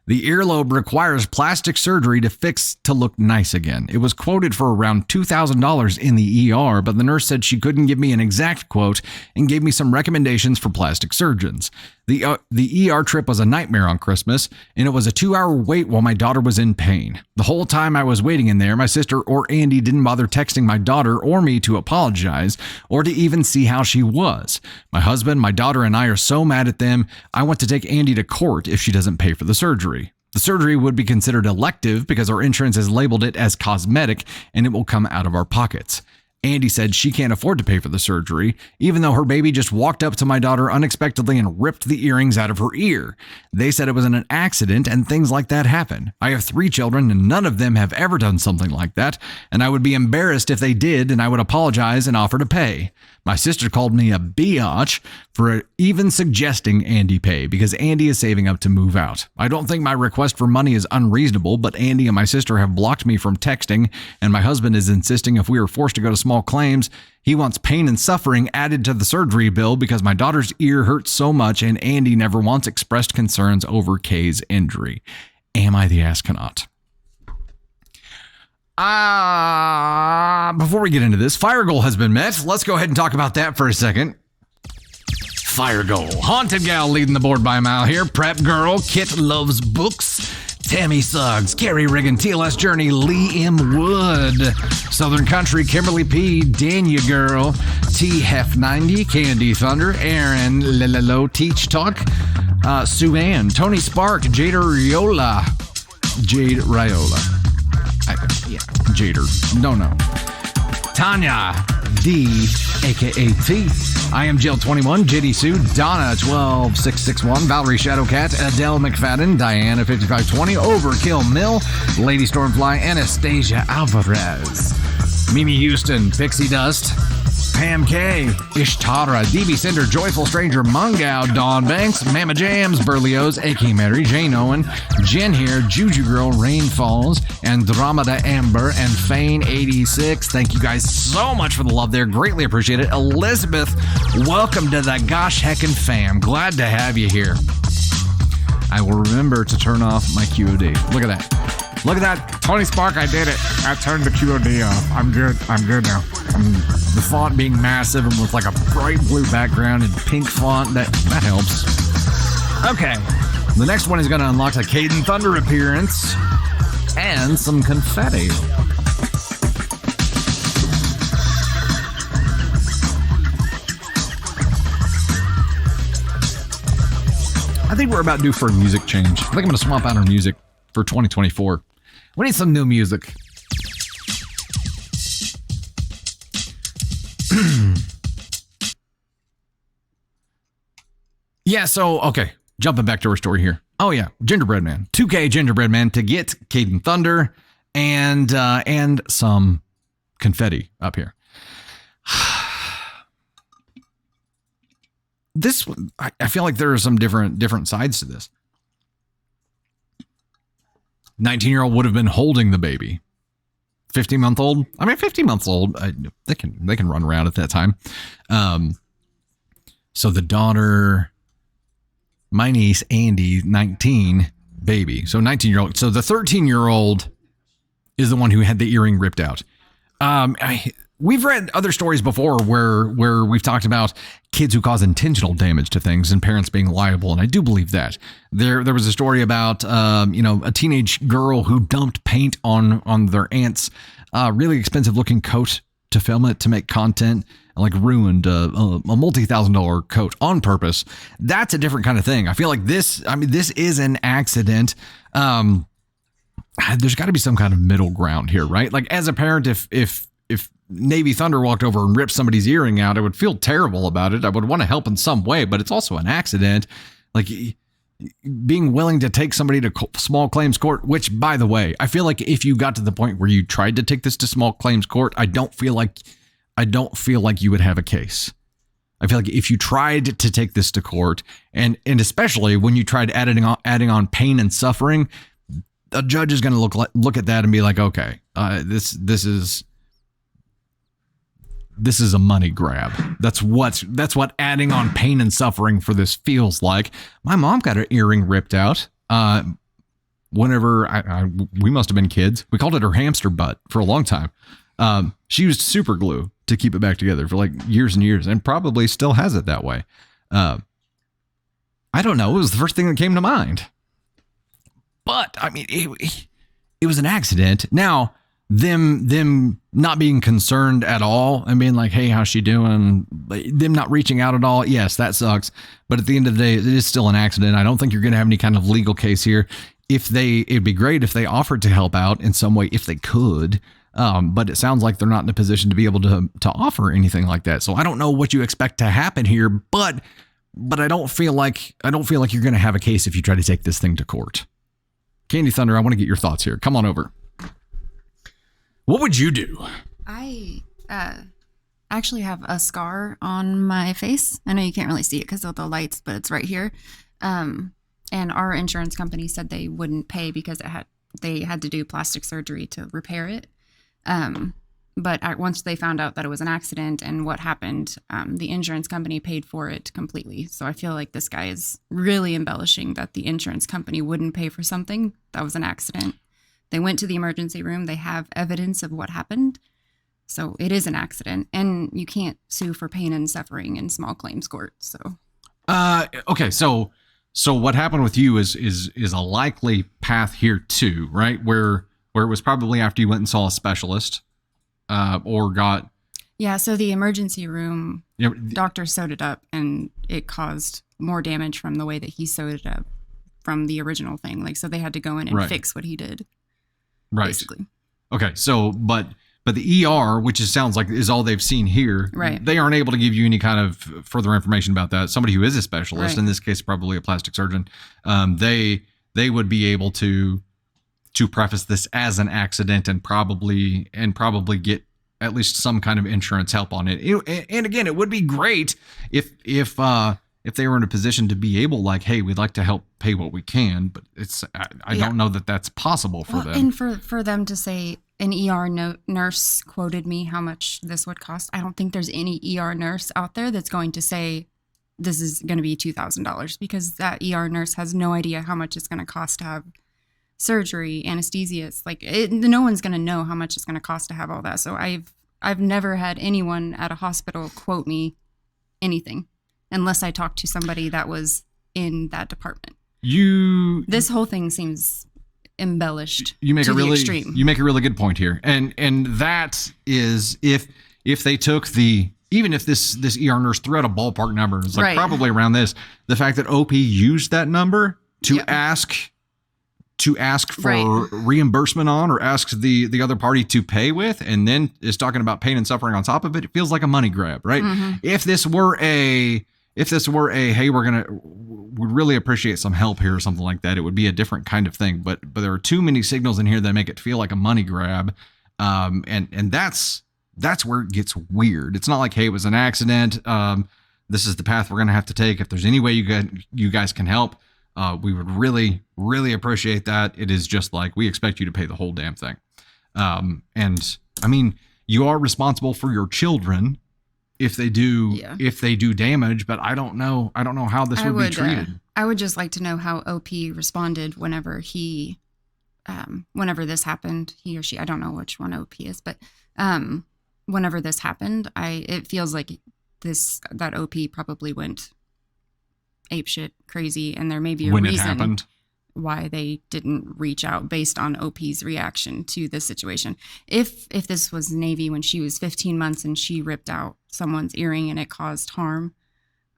The earlobe requires plastic surgery to fix to look nice again. It was quoted for around $2,000 in the ER, but the nurse said she couldn't give me an exact quote and gave me some recommendations for plastic surgeons. The ER trip was a nightmare on Christmas, and it was a 2-hour wait while my daughter was in pain. The whole time I was waiting in there, my sister or Andy didn't bother texting my daughter or me to apologize or to even see how she was. My husband, my daughter, and I are so mad at them. I want to take Andy to court if she doesn't pay for the surgery. The surgery would be considered elective because our insurance has labeled it as cosmetic and it will come out of our pockets. Andy said she can't afford to pay for the surgery, even though her baby just walked up to my daughter unexpectedly and ripped the earrings out of her ear. They said it was an accident and things like that happen. I have 3 children and none of them have ever done something like that, and I would be embarrassed if they did, and I would apologize and offer to pay. My sister called me a biatch for even suggesting Andy pay because Andy is saving up to move out. I don't think my request for money is unreasonable, but Andy and my sister have blocked me from texting, and my husband is insisting if we are forced to go to small claims, he wants pain and suffering added to the surgery bill because my daughter's ear hurts so much and Andy never once expressed concerns over Kay's injury. Am I the astronaut? Before we get into this, fire goal has been met. Let's go ahead and talk about that for a second. Fire goal. Haunted gal leading the board by a mile here. Prep girl. Kit loves books. Tammy Suggs. Carrie Riggin. TLS Journey. Lee M. Wood. Southern Country. Kimberly P. Dania Girl. T. Hef 90. Candy Thunder. Aaron. Lililo. Teach Talk. Sue Ann. Tony Spark. Jader Riola. Jade Riola. Jader. No. Tanya D, aka T. I am Jill 21, JD Sue, Donna 12661, Valerie Shadowcat, Adele McFadden, Diana 5520, Overkill Mill, Lady Stormfly, Anastasia Alvarez, Mimi Houston, Pixie Dust, Pam K, Ishtara, DB Cinder, Joyful Stranger, Mungao, Dawn Banks, Mama Jams, Berlioz, AK Mary, Jane Owen, Jen here, Juju Girl, Rain Falls, Andromeda Amber, and Fane86. Thank you guys so much for the love there. Greatly appreciate it. Elizabeth, welcome to the gosh heckin' fam. Glad to have you here. I will remember to turn off my QOD. Look at that. Look at that. Tony Spark, I did it. I turned the QOD off. I'm good. I'm good now. The font being massive and with like a bright blue background and pink font, that helps. Okay. The next one is going to unlock a Caden Thunder appearance and some confetti. I think we're about due for a music change. I think I'm going to swap out our music for 2024. We need some new music. Yeah, so, okay. Jumping back to our story here. Oh, yeah. Gingerbread Man. 2K Gingerbread Man to get Caden Thunder and some confetti up here. This, I feel like there are some different sides to this. 19-year-old would have been holding the baby. 15-month-old? I mean, 15 months old, they can run around at that time. So the daughter, my niece, Andy, 19, baby. So 19-year-old. So the 13-year-old is the one who had the earring ripped out. We've read other stories before where we've talked about kids who cause intentional damage to things and parents being liable, and I do believe that. There was a story about a teenage girl who dumped paint on their aunt's really expensive looking coat to film it to make content, and like ruined a multi-$1,000 coat on purpose. That's a different kind of thing. I feel like this is an accident. There's got to be some kind of middle ground here, right? Like as a parent, if Navy Thunder walked over and ripped somebody's earring out, I would feel terrible about it. I would want to help in some way, but it's also an accident. Like being willing to take somebody to small claims court, which, by the way, I feel like if you got to the point where you tried to take this to small claims court, I don't feel like you would have a case. I feel like if you tried to take this to court, and especially when you tried adding on pain and suffering, a judge is going to look at that and be like, okay, this is a money grab. That's what adding on pain and suffering for this feels like. My mom got her earring ripped out. Whenever we must have been kids, we called it her hamster butt for a long time. She used super glue to keep it back together for like years and years, and probably still has it that way. I don't know. It was the first thing that came to mind. But I mean, it was an accident. Now, them not being concerned at all and being like, hey, how's she doing? Them not reaching out at all. Yes, that sucks. But at the end of the day, it is still an accident. I don't think you're going to have any kind of legal case here. It'd be great if they offered to help out in some way, if they could. But it sounds like they're not in a position to be able to offer anything like that. So I don't know what you expect to happen here, but I don't feel like you're going to have a case if you try to take this thing to court. Candy Thunder, I want to get your thoughts here. Come on over. What would you do? I actually have a scar on my face. I know you can't really see it because of the lights, but it's right here. And our insurance company said they wouldn't pay because they had to do plastic surgery to repair it. But once they found out that it was an accident and what happened, the insurance company paid for it completely. So I feel like this guy is really embellishing that the insurance company wouldn't pay for something that was an accident. They went to the emergency room. They have evidence of what happened. So it is an accident, and you can't sue for pain and suffering in small claims court. So, okay. So what happened with you is a likely path here too, right? Where it was probably after you went and saw a specialist, or got. Yeah. So the emergency room doctor sewed it up, and it caused more damage from the way that he sewed it up from the original thing. Like, so they had to go in and fix what he did. Right. Basically. Okay. So, but the ER, which sounds like is all they've seen here, right? They aren't able to give you any kind of further information about that. Somebody who is a specialist, in this case, probably a plastic surgeon, they would be able to preface this as an accident and probably get at least some kind of insurance help on it. And again, it would be great if they were in a position to be able, like, hey, we'd like to help pay what we can, but I don't know that that's possible for them. And for them to say an ER nurse quoted me how much this would cost, I don't think there's any ER nurse out there that's going to say this is going to be $2,000, because that ER nurse has no idea how much it's going to cost to have surgery, anesthesia. It's like no one's going to know how much it's going to cost to have all that. So I've never had anyone at a hospital quote me anything unless I talked to somebody that was in that department. This whole thing seems embellished. You make a extreme. You make a really good point here, and that is if they took even if this ER nurse threw out a ballpark number, it's like probably around this, the fact that OP used that number to ask for reimbursement on, or asks the other party to pay with, and then is talking about pain and suffering on top of it, it feels like a money grab, right? Mm-hmm. If this were a hey, we'd really appreciate some help here or something like that, it would be a different kind of thing. But there are too many signals in here that make it feel like a money grab, and that's where it gets weird. It's not like, hey, it was an accident. This is the path we're gonna have to take. If there's any way you guys can help, we would really, really appreciate that. It is just like, we expect you to pay the whole damn thing. And I mean, you are responsible for your children if they do damage, but I don't know how this would be treated. I would just like to know how OP responded whenever this happened, he or she, I don't know which one OP is, but whenever this happened, it feels like that OP probably went apeshit crazy, and there may be a reason why they didn't reach out based on OP's reaction to this situation. If this was Navy when she was 15 months and she ripped out someone's earring and it caused harm,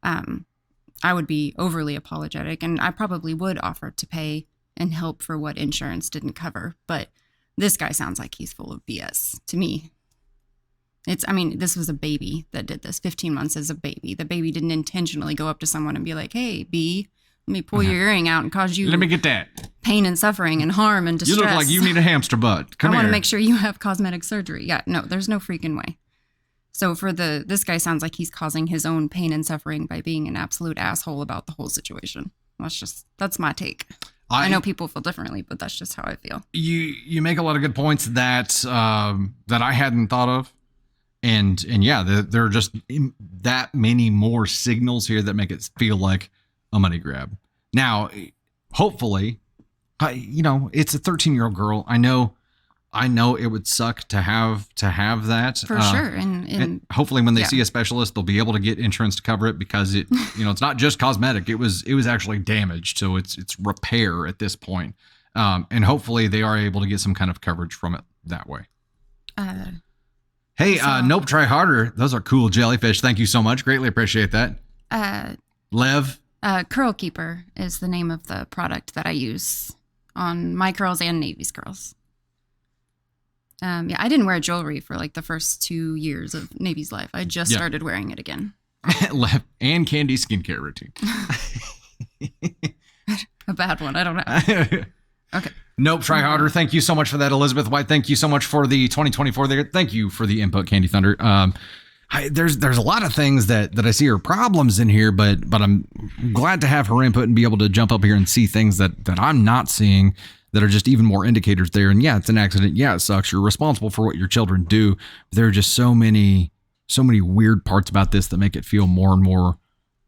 I would be overly apologetic, and I probably would offer to pay and help for what insurance didn't cover. But this guy sounds like he's full of BS to me. This was a baby that did this. 15 months as a baby. The baby didn't intentionally go up to someone and be like, hey, B, let me pull your earring out and cause you let me get that pain and suffering and harm and distress. You look like you need a hamster butt. Come here. I want to make sure you have cosmetic surgery. Yeah, no, there's no freaking way. So this guy sounds like he's causing his own pain and suffering by being an absolute asshole about the whole situation. That's my take. I know people feel differently, but that's just how I feel. You make a lot of good points that I hadn't thought of. And yeah, there are just that many more signals here that make it feel like a money grab. Now, hopefully, it's a 13-year-old girl. I know it would suck to have that for sure. And hopefully, when they see a specialist, they'll be able to get insurance to cover it, because it's not just cosmetic. It was actually damaged, so it's repair at this point. And hopefully, they are able to get some kind of coverage from it that way. Hey, Nope, Try Harder. Those are cool jellyfish. Thank you so much. Greatly appreciate that. Lev? Curl Keeper is the name of the product that I use on my curls and Navy's curls. I didn't wear jewelry for like the first 2 years of Navy's life. I just started wearing it again. Lev and Candy skincare routine. A bad one. I don't know. Okay. Nope, Try Harder. Thank you so much for that, Elizabeth White. Thank you so much for the 2024 there. Thank you for the input, Candy Thunder. There's a lot of things that I see are problems in here, but I'm glad to have her input and be able to jump up here and see things that I'm not seeing that are just even more indicators there. And yeah, it's an accident. Yeah, it sucks. You're responsible for what your children do. There are just so many weird parts about this that make it feel more and more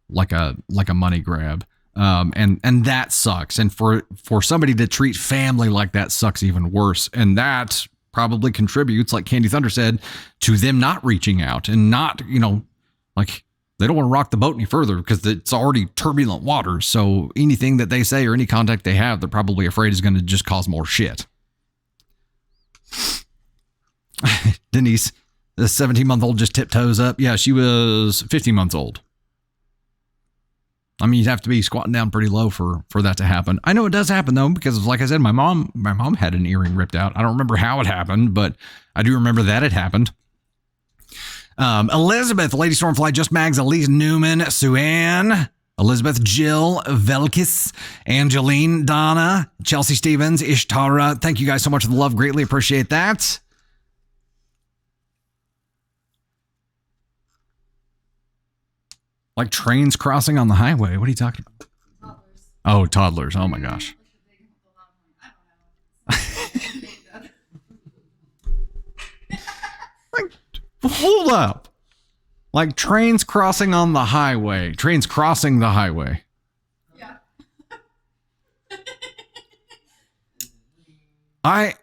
like a money grab. And that sucks. And for somebody to treat family like that sucks even worse. And that probably contributes, like Candy Thunder said, to them not reaching out and not, like they don't want to rock the boat any further because it's already turbulent waters. So anything that they say or any contact they have, they're probably afraid is going to just cause more shit. Denise, the 17-month-old just tiptoes up. Yeah, she was 15 months old. I mean, you'd have to be squatting down pretty low for that to happen. I know it does happen though, because like I said, my mom had an earring ripped out. I don't remember how it happened, but I do remember that it happened. Elizabeth, Lady Stormfly, Just Mags, Elise Newman, Sue-Ann, Elizabeth, Jill, Velkis, Angeline, Donna, Chelsea Stevens, Ishtara. Thank you guys so much for the love. Greatly appreciate that. Like trains crossing on the highway. What are you talking about? Toddlers. Oh, toddlers. Oh my gosh. Like, hold up. Like trains crossing on the highway. Trains crossing the highway. Yeah. They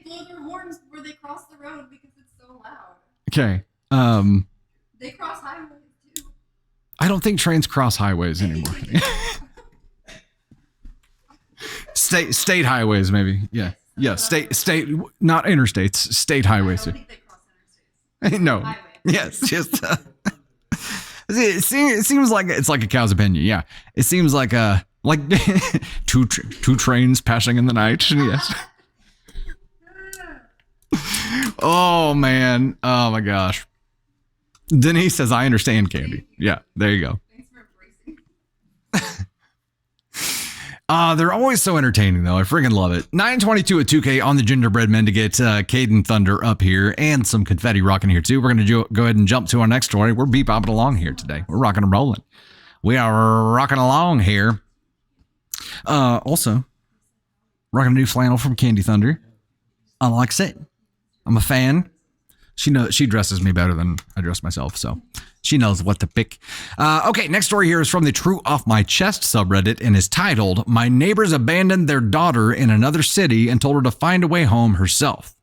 blow their horns where they cross the road because it's so loud. Okay. They cross highways too. I don't think trains cross highways anymore. State highways, maybe. Yeah. Yeah. State, not interstates, state highways. I don't think they cross interstates. No. Highway. Yes. Just. It seems like it's like a cow's opinion. Yeah. It seems like two trains passing in the night. Yes. Oh man. Oh my gosh. Denise says, I understand, Candy. Yeah, there you go. Thanks for embracing. They're always so entertaining, though. I freaking love it. 922 at 2K on the Gingerbread Men to get Caden Thunder up here and some confetti rocking here, too. We're going to go ahead and jump to our next story. We're bebopping along here today. We're rocking and rolling. We are rocking along here. Also, rocking a new flannel from Candy Thunder. I like it. I'm a fan. She dresses me better than I dress myself, so she knows what to pick. Okay, next story here is from the True Off My Chest subreddit and is titled, My Neighbors Abandoned Their Daughter in Another City and Told Her to Find a Way Home Herself.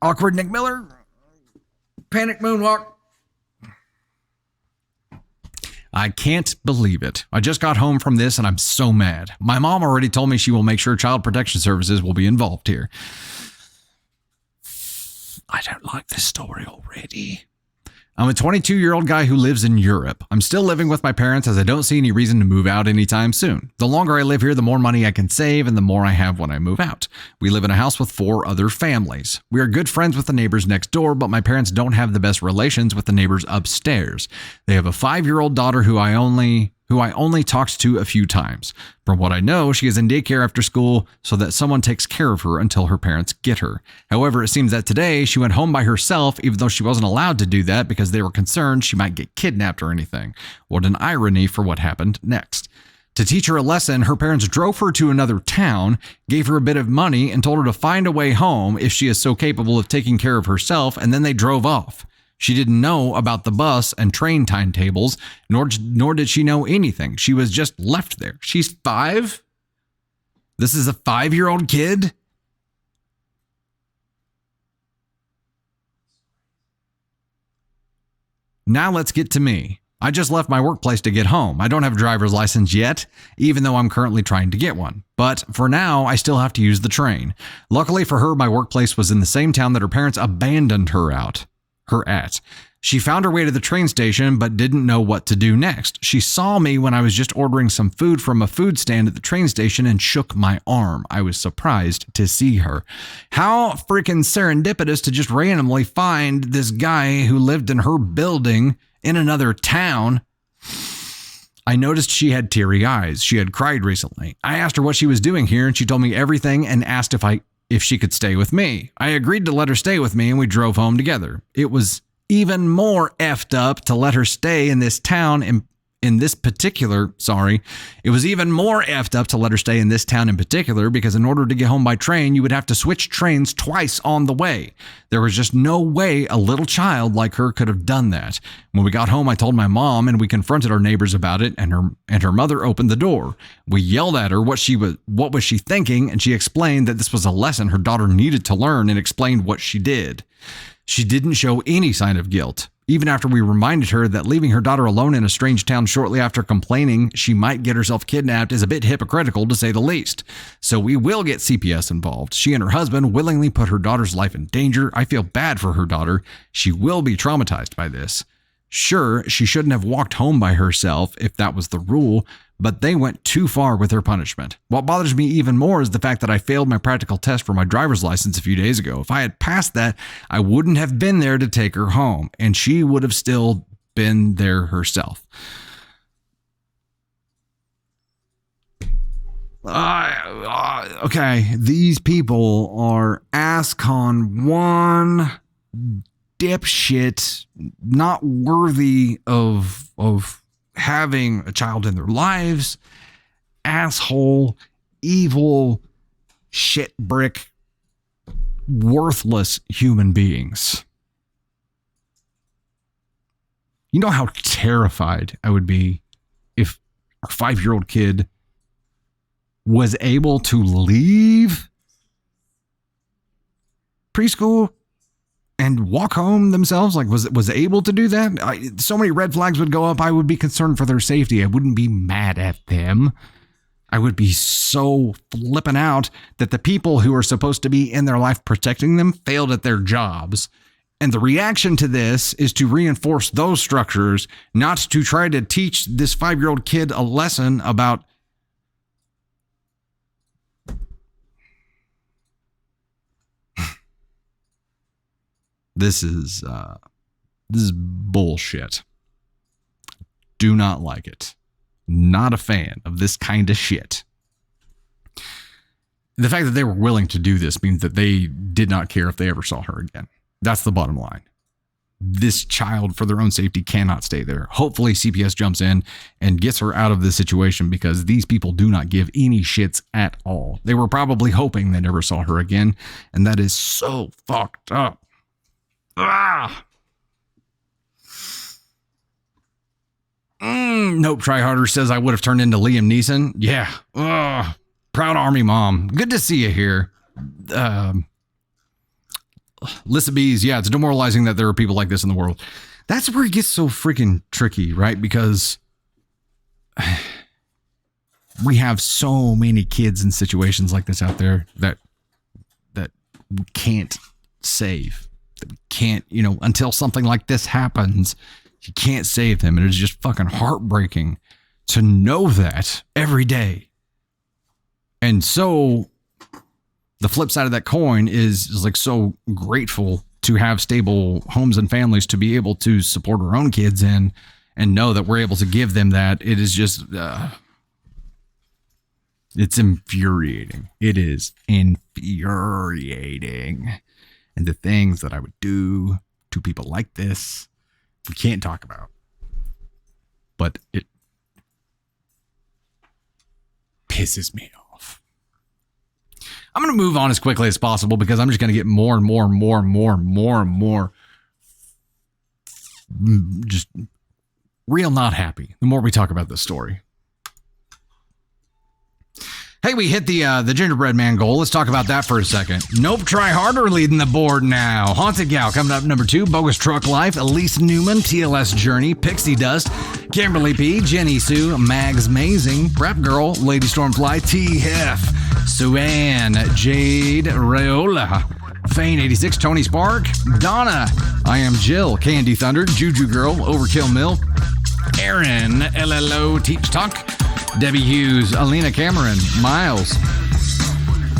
Awkward Nick Miller. Panic Moonwalk. I can't believe it. I just got home from this and I'm so mad. My mom already told me she will make sure Child Protection Services will be involved here. I don't like this story already. I'm a 22-year-old guy who lives in Europe. I'm still living with my parents as I don't see any reason to move out anytime soon. The longer I live here, the more money I can save and the more I have when I move out. We live in a house with 4 other families. We are good friends with the neighbors next door, but my parents don't have the best relations with the neighbors upstairs. They have a 5-year-old daughter who I only talked to a few times. From what I know, she is in daycare after school so that someone takes care of her until her parents get her. However, it seems that today she went home by herself even though she wasn't allowed to do that because they were concerned she might get kidnapped or anything. What an irony for what happened next. To teach her a lesson, her parents drove her to another town, gave her a bit of money, and told her to find a way home if she is so capable of taking care of herself, and then they drove off. She didn't know about the bus and train timetables, nor did she know anything. She was just left there. She's 5? This is a 5-year-old kid? Now let's get to me. I just left my workplace to get home. I don't have a driver's license yet, even though I'm currently trying to get one. But for now, I still have to use the train. Luckily for her, my workplace was in the same town that her parents abandoned her at. She found her way to the train station, but didn't know what to do next. She saw me when I was just ordering some food from a food stand at the train station and shook my arm. I was surprised to see her. How freaking serendipitous to just randomly find this guy who lived in her building in another town. I noticed she had teary eyes. She had cried recently. I asked her what she was doing here, and she told me everything and asked if she could stay with me. I agreed to let her stay with me and we drove home together. It was even more effed up to let her stay in this town it was even more effed up to let her stay in this town in particular because in order to get home by train, you would have to switch trains twice on the way. There was just no way a little child like her could have done that. When we got home, I told my mom and we confronted our neighbors about it and her mother opened the door. We yelled at her what was she thinking, and she explained that this was a lesson her daughter needed to learn and explained what she did. She didn't show any sign of guilt. Even after we reminded her that leaving her daughter alone in a strange town shortly after complaining she might get herself kidnapped is a bit hypocritical to say the least. So we will get CPS involved. She and her husband willingly put her daughter's life in danger. I feel bad for her daughter. She will be traumatized by this. Sure, she shouldn't have walked home by herself if that was the rule, but they went too far with their punishment. What bothers me even more is the fact that I failed my practical test for my driver's license a few days ago. If I had passed that, I wouldn't have been there to take her home, and she would have still been there herself. Okay, these people are ass con one dipshit, not worthy of having a child in their lives, asshole, evil, shit brick, worthless human beings. You know how terrified I would be if our 5-year-old kid was able to leave preschool and walk home themselves, like was able to do that. So many red flags would go up. I would be concerned for their safety. I wouldn't be mad at them. I would be so flipping out that the people who are supposed to be in their life protecting them failed at their jobs. And the reaction to this is to reinforce those structures, not to try to teach this 5-year-old kid a lesson about This is bullshit. Do not like it. Not a fan of this kind of shit. The fact that they were willing to do this means that they did not care if they ever saw her again. That's the bottom line. This child, for their own safety, cannot stay there. Hopefully CPS jumps in and gets her out of this situation, because these people do not give any shits at all. They were probably hoping they never saw her again, and that is so fucked up. Nope, Try Harder says I would have turned into Liam Neeson. Yeah. Proud Army mom. Good to see you here. Lissa Bees, yeah, it's demoralizing that there are people like this in the world. That's where it gets so freaking tricky, right? Because we have so many kids in situations like this out there that we can't save. That we can't, until something like this happens, you can't save them. And it's just fucking heartbreaking to know that every day. And so the flip side of that coin is like so grateful to have stable homes and families to be able to support our own kids in, and know that we're able to give them that. It is just, it's infuriating. It is infuriating. And the things that I would do to people like this, we can't talk about. But it pisses me off. I'm going to move on as quickly as possible, because I'm just going to get more and more just real not happy the more we talk about this story. Hey, we hit the gingerbread man goal. Let's talk about that for a second. Nope, Try Harder leading the board now. Haunted Gal coming up number 2. Bogus Truck Life, Elise Newman, TLS Journey, Pixie Dust, Kimberly P, Jenny Sue, Mags Mazing, Prep Girl, Lady Stormfly, T Hef, Suanne, Jade Rayola, Fane 86, Tony Spark, Donna, I Am Jill, Candy Thunder, Juju Girl, Overkill Mill, Aaron, LLO Teach Talk, Debbie Hughes, Alina Cameron, Miles,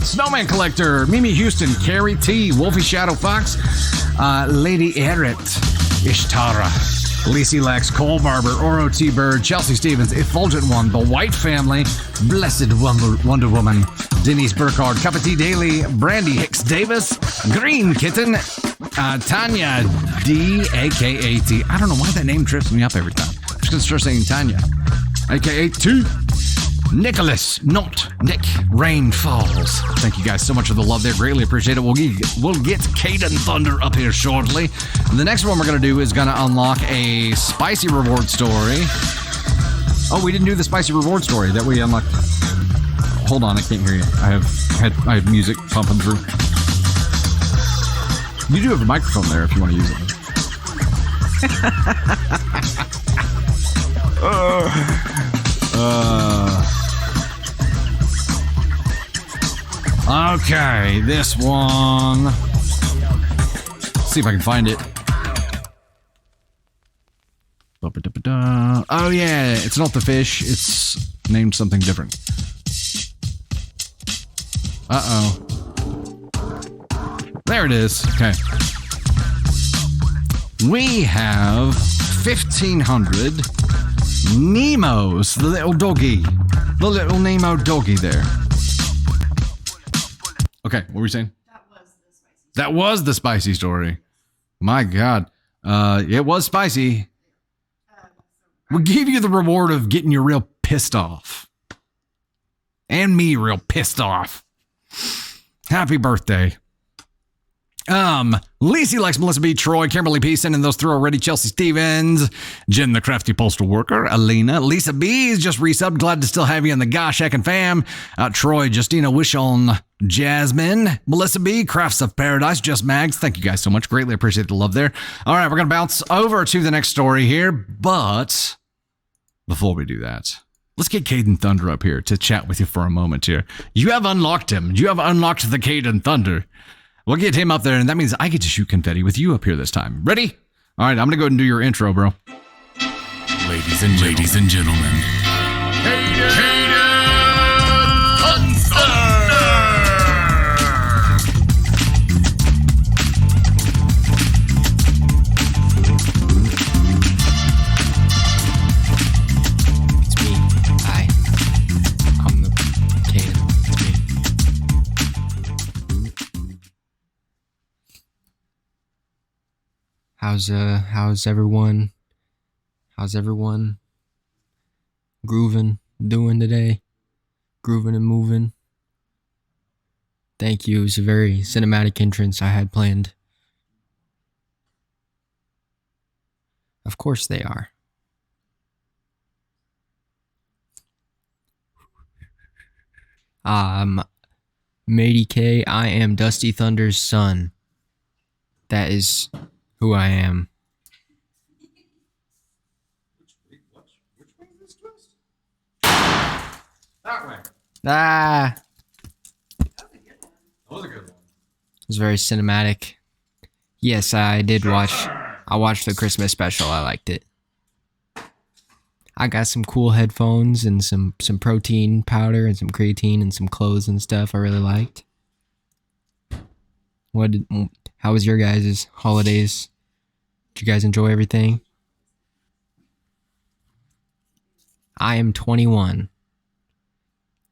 Snowman Collector, Mimi Houston, Carrie T, Wolfie Shadow Fox, Lady Eret, Ishtara, Lacey Lex, Cole Barber, Oro T Bird, Chelsea Stevens, Effulgent One, The White Family, Blessed Wonder Woman, Denise Burkhardt, Cup of Tea Daily, Brandy Hicks Davis, Green Kitten, Tanya D, aka T. I don't know why that name trips me up every time. I'm just gonna start saying Tanya, aka T. Nicholas, not Nick, Rain Falls. Thank you guys so much for the love there. Greatly appreciate it. We'll get Caden Thunder up here shortly. And the next one we're going to do is going to unlock a spicy reward story. Oh, we didn't do the spicy reward story that we unlocked. Hold on, I can't hear you. I have music pumping through. You do have a microphone there if you want to use it. Okay, this one. Let's see if I can find it. Oh yeah, it's not the fish. It's named something different. Uh-oh. There it is. Okay. We have 1,500 Nemos, the little doggy. The little Nemo doggy there. Okay, what were you saying? That was the spicy. That was the spicy story. My God. It was spicy. We gave you the reward of getting you real pissed off. And me real pissed off. Happy birthday. Lacey likes Melissa B, Troy, Kimberly P, sending those through already, Chelsea Stevens, Jen the crafty postal worker, Alina, Lisa B is just resubbed, glad to still have you in the Gosh Heckin' fam. Troy, Justina, Wish on Jasmine, Melissa B, Crafts of Paradise, Just Mags, thank you guys so much, greatly appreciate the love there. All right, we're gonna bounce over to the next story here, but before we do that, let's get Caden Thunder up here to chat with you for a moment here. You have unlocked him. You have unlocked the Caden Thunder. We'll get him up there, and that means I get to shoot confetti with you up here this time. Ready? All right, I'm going to go ahead and do your intro, bro. Ladies and gentlemen. Caden It's me. Hi. I'm the Caden. It's me. How's everyone? How's everyone grooving, doing today? Grooving and moving. Thank you. It was a very cinematic entrance I had planned. Of course they are. Matey K, I am Dusty Thunder's son. That is who I am. Which way is this twist? That way. Ah! That was a good one. It was very cinematic. Yes, I did watch. I watched the Christmas special. I liked it. I got some cool headphones and some protein powder and some creatine and some clothes and stuff I really liked. How was your guys' holidays? Did you guys enjoy everything? I am 21.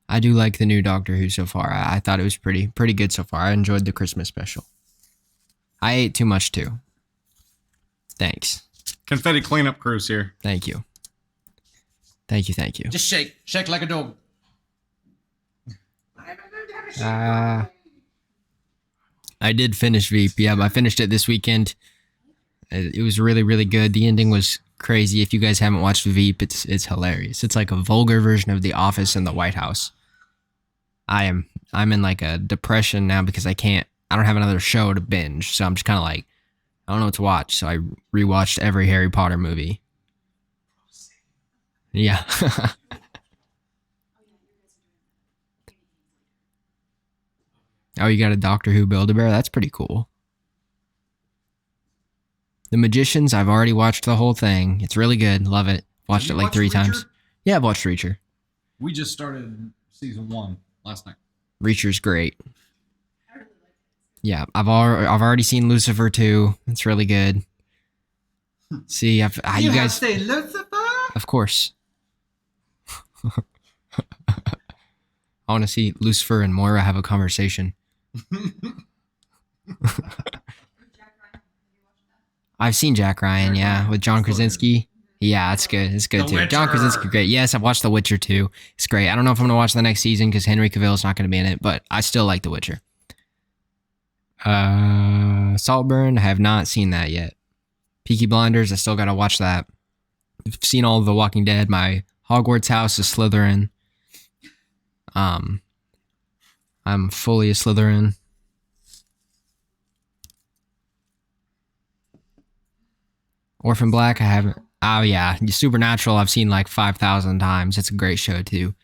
I do like the new Doctor Who so far. I thought it was pretty good so far. I enjoyed the Christmas special. I ate too much too. Thanks. Confetti cleanup cruise here. Thank you. Thank you. Just shake. Shake like a dog. I did finish Veep. Yeah, I finished it this weekend. It was really, really good. The ending was crazy. If you guys haven't watched Veep, it's hilarious. It's like a vulgar version of The Office in the White House. I'm in like a depression now because I don't have another show to binge. So I'm just kind of like, I don't know what to watch. So I rewatched every Harry Potter movie. Yeah. Oh, you got a Doctor Who Build-A-Bear? That's pretty cool. The Magicians, I've already watched the whole thing. It's really good. Love it. Watched it like 3 times. Yeah, I've watched Reacher. We just started season 1 last night. Reacher's great. Yeah, I've already seen Lucifer too. It's really good. See, you guys say Lucifer? Of course. I want to see Lucifer and Moira have a conversation. I've seen Jack Ryan, yeah, with John Krasinski. Yeah, it's good. It's good too. John Krasinski, great. Yes, I've watched The Witcher too. It's great. I don't know if I'm gonna watch the next season because Henry Cavill's not gonna be in it, but I still like The Witcher. Saltburn, I have not seen that yet. Peaky Blinders, I still gotta watch that. I've seen all of The Walking Dead. My Hogwarts house is Slytherin. I'm fully a Slytherin. Orphan Black, I haven't. Oh yeah, Supernatural, I've seen like 5,000 times. It's a great show too.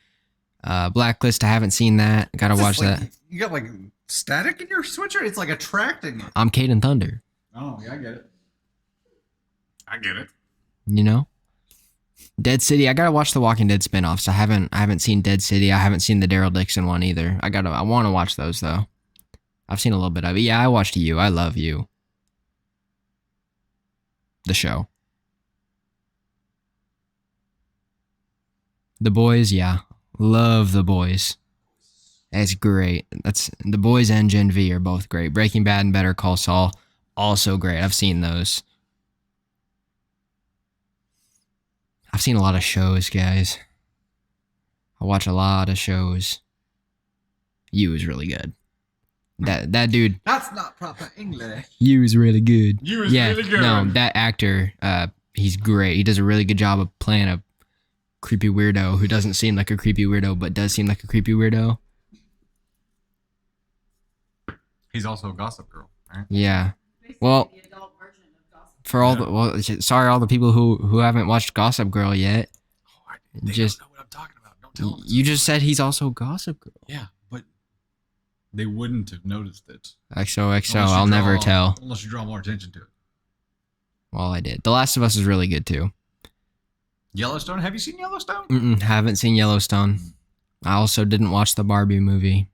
Blacklist, I haven't seen that. Gotta watch that. You got like static in your switcher? It's like attracting it. I'm Caden Thunder. Oh, yeah, I get it. You know? Dead City, I gotta watch the Walking Dead spinoffs. I haven't seen Dead City. I haven't seen the Daryl Dixon one either. I want to watch those though. I've seen a little bit of it. Yeah, I watched You. I love You. The show. The Boys, yeah. Love The Boys. It's great. The Boys and Gen V are both great. Breaking Bad and Better Call Saul, also great. I've seen those. I've seen a lot of shows, guys. I watch a lot of shows. You was really good. That dude. That's not proper English. You was really good. You was really good. No, that actor, he's great. He does a really good job of playing a creepy weirdo who doesn't seem like a creepy weirdo, but does seem like a creepy weirdo. He's also a Gossip Girl, right? Yeah. Well, for all sorry, all the people who haven't watched Gossip Girl yet. They Just don't know what I'm talking about. Don't tell them. you just said he's also Gossip Girl. Yeah, but they wouldn't have noticed it. XOXO, Unless you I'll never draw- tell. Unless you draw more attention to it. Well, I did. The Last of Us is really good too. Yellowstone? Have you seen Yellowstone? Haven't seen Yellowstone. I also didn't watch the Barbie movie.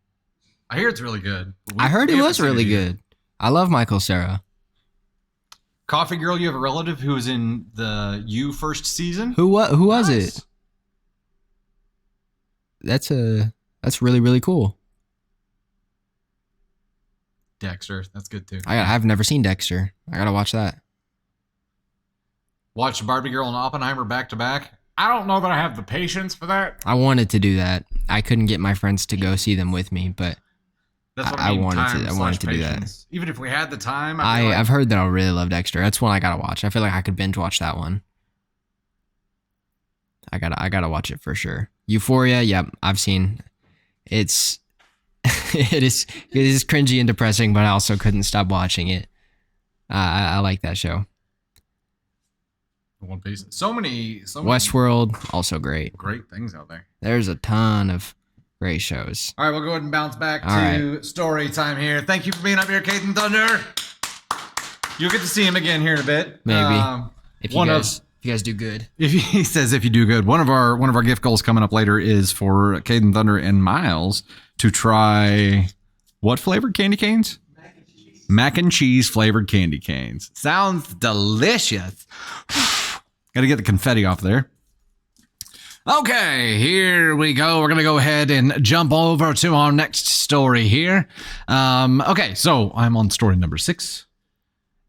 I hear it's really good. I heard it was really good. I love Michael Cera. Coffee Girl, you have a relative who was in the You first season? Who was Nice. it? That's really, really cool. Dexter. That's good too. I've never seen Dexter. I gotta watch that. Watch Barbie Girl and Oppenheimer back to back. I don't know that I have the patience for that. I wanted to do that. I couldn't get my friends to go see them with me, but That's what I I mean, wanted to- time I wanted to do that. patience. Even if we had the time, I feel like I've heard that I'll really love Dexter. That's one I gotta watch. I feel like I could binge watch that one. I gotta watch it for sure. Euphoria, yep, I've seen. It's it is cringy and depressing, but I also couldn't stop watching it. I like that show. One Piece. So many Westworld, also great. great things out there. There's a ton of great shows. All right, we'll go ahead and bounce back All to story time here. Thank you for being up here, Caden Thunder. You'll get to see him again here in a bit. Maybe. If you one guys do good. If he says if you do good, one of our gift goals coming up later is for Caden Thunder and Miles to try what flavored candy canes? Mac and cheese flavored candy canes. Sounds delicious. Got to get the confetti off there. Okay, here we go. We're going to go ahead and jump over to our next story here. Okay, so I'm on story number 6.